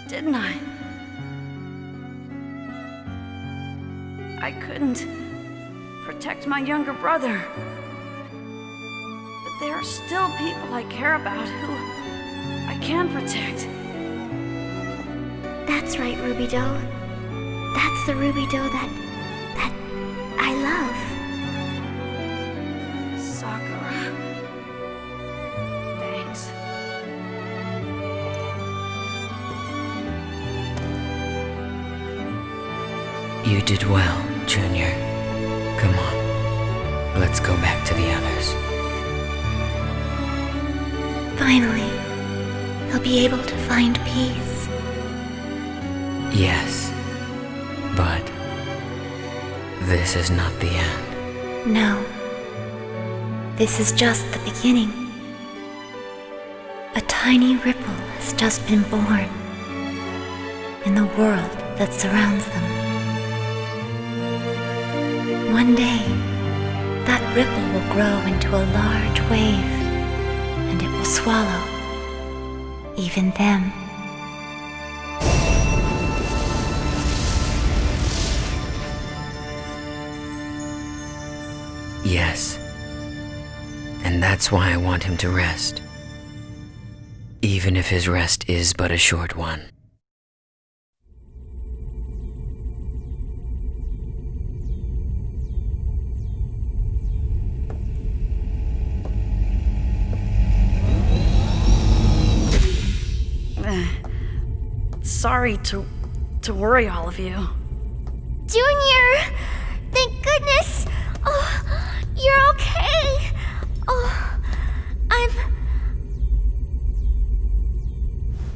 Didn't I? I couldn't protect my younger brother. But there are still people I care about who I can protect. That's right, Rubidoux. That's the Rubidoux that I love. Sakura. Thanks. You did well, Junior. Come on. Let's go back to the others. Finally, he'll be able to find peace. Yes. But this is not the end. No. This is just the beginning. A tiny ripple has just been born in the world that surrounds them. One day, that ripple will grow into a large wave, and it will swallow even them. Yes. And that's why I want him to rest. Even if his rest is but a short one. Sorry to worry all of you. Junior! Thank goodness! Oh, you're okay! Oh,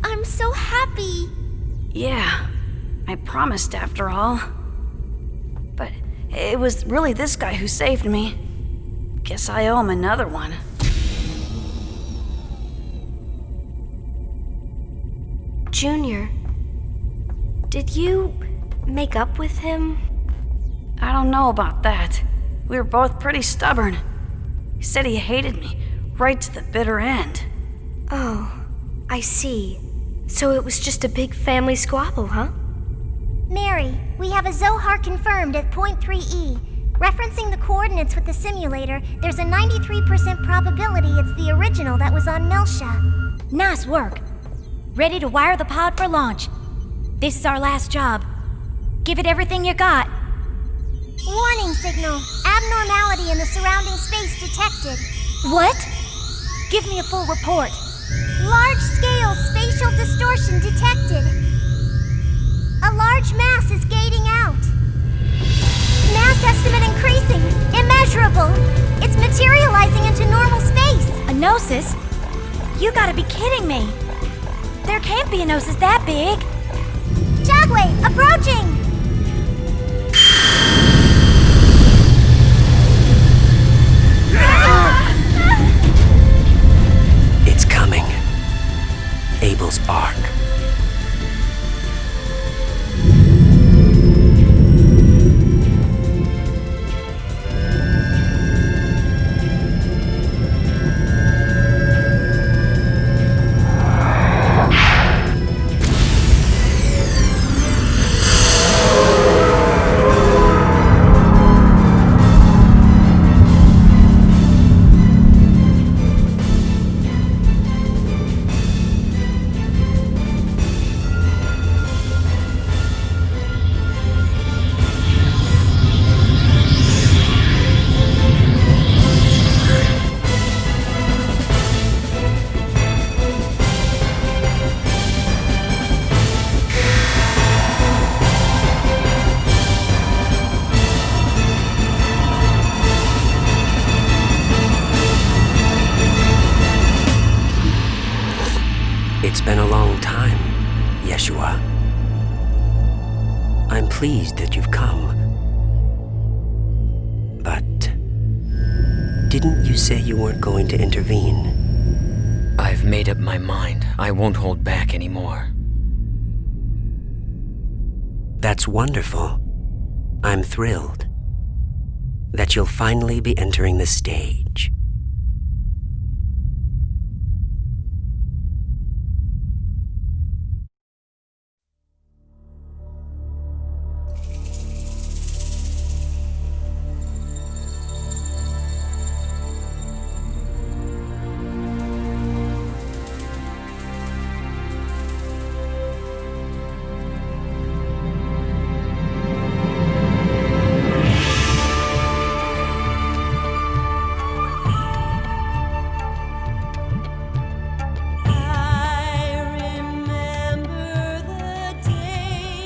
I'm so happy. Yeah, I promised after all. But it was really this guy who saved me. Guess I owe him another one. Junior, did you make up with him? I don't know about that. We were both pretty stubborn. He said he hated me, right to the bitter end. Oh, I see. So it was just a big family squabble, huh? Mary, we have a Zohar confirmed at point 3E. Referencing the coordinates with the simulator, there's a 93% probability it's the original that was on Miltia. Nice work. Ready to wire the pod for launch. This is our last job. Give it everything you got. Warning signal. Abnormality in the surrounding space detected. What? Give me a full report. Large-scale spatial distortion detected. A large mass is gating out. Mass estimate increasing. Immeasurable. It's materializing into normal space. A gnosis? You gotta be kidding me. There can't be a gnosis that big. Jagway, approaching! It's coming. Abel's Ark. It's been a long time, Yeshua. I'm pleased that you've come. But didn't you say you weren't going to intervene? I've made up my mind. I won't hold back anymore. That's wonderful. I'm thrilled that you'll finally be entering the stage.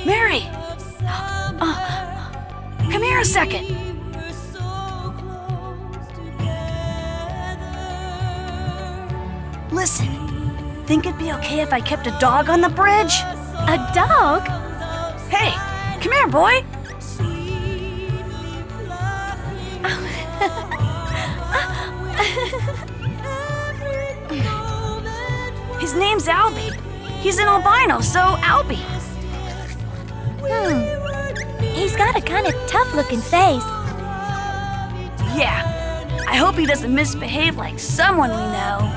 Mary! Come here a second. Listen, think it'd be okay if I kept a dog on the bridge? A dog? there, boy. His name's Albie. He's an albino, so Albie. He's got a kind of tough-looking face. Yeah. I hope he doesn't misbehave like someone we know.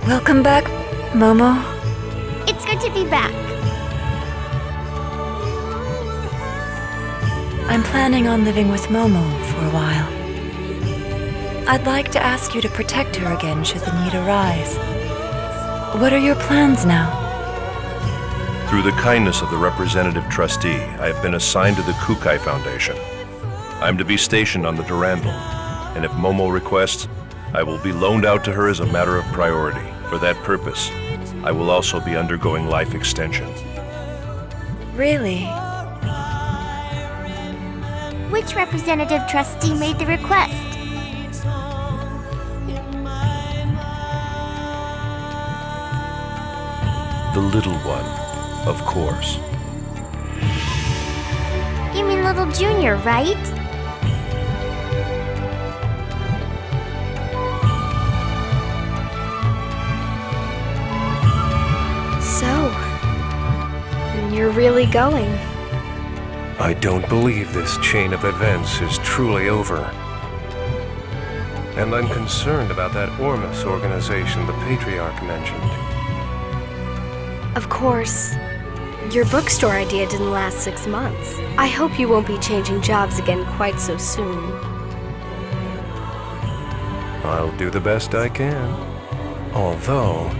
Welcome back, Momo. It's good to be back. I'm planning on living with Momo for a while. I'd like to ask you to protect her again should the need arise. What are your plans now? Through the kindness of the representative trustee, I have been assigned to the Kukai Foundation. I'm to be stationed on the Durandal, and if Momo requests, I will be loaned out to her as a matter of priority. For that purpose, I will also be undergoing life extension. Really? Which representative trustee made the request? The little one, of course. You mean Little Junior, right? So, you're really going? I don't believe this chain of events is truly over. And I'm concerned about that Ormus organization the Patriarch mentioned. Of course. Your bookstore idea didn't last 6 months. I hope you won't be changing jobs again quite so soon. I'll do the best I can. Although,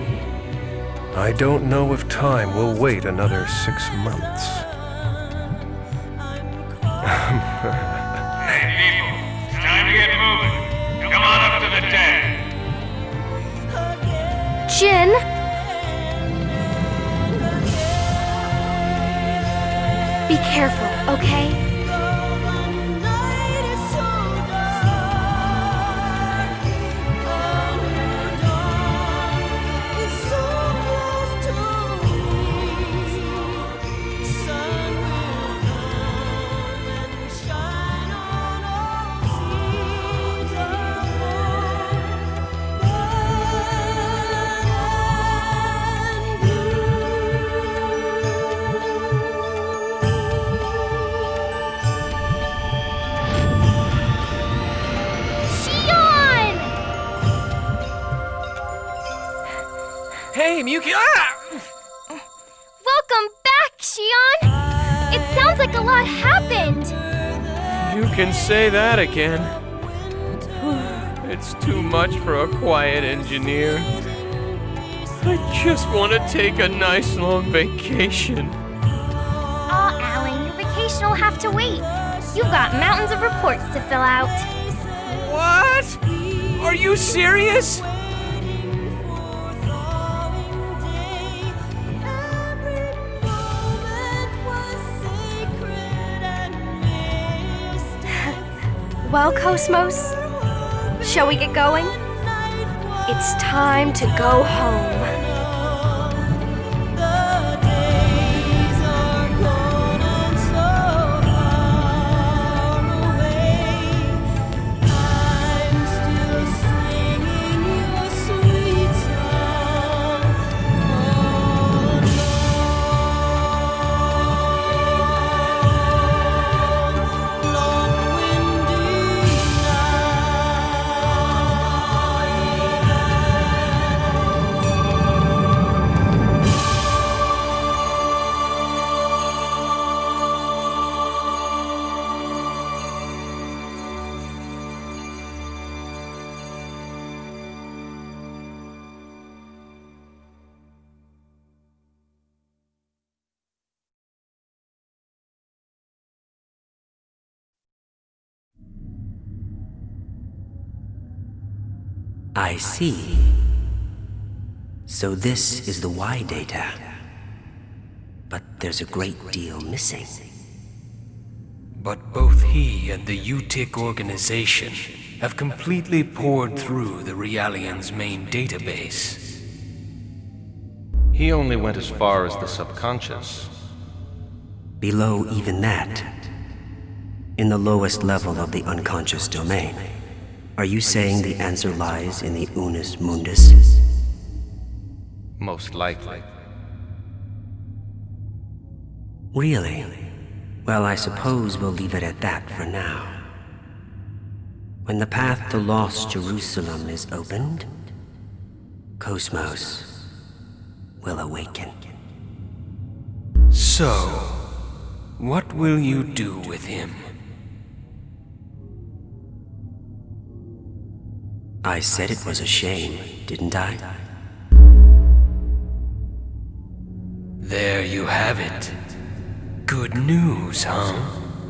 I don't know if time will wait another 6 months. Hey, people, it's time to get moving. Come on up to the deck. Jin! Be careful, okay? Hey, Miltia! Ah! Welcome back, Xion! It sounds like a lot happened! You can say that again. It's too much for a quiet engineer. I just want to take a nice long vacation. Aw, Alan, your vacation will have to wait. You've got mountains of reports to fill out. What? Are you serious? Well, Cosmos, shall we get going? It's time to go home. I see. So this is the Y data. But there's a great deal missing. But both he and the UTIC organization have completely poured through the Realian's main database. He only went as far as the subconscious. Below even that, in the lowest level of the unconscious domain, are you saying the answer lies in the Unus Mundus? Most likely. Really? Well, I suppose we'll leave it at that for now. When the path to Lost Jerusalem is opened, Cosmos will awaken. So, what will you do with him? I said it was a shame, didn't I? There you have it. Good news, huh,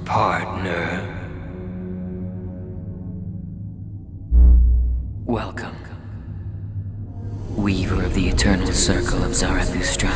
partner? Welcome, Weaver of the Eternal Circle of Zarathustra.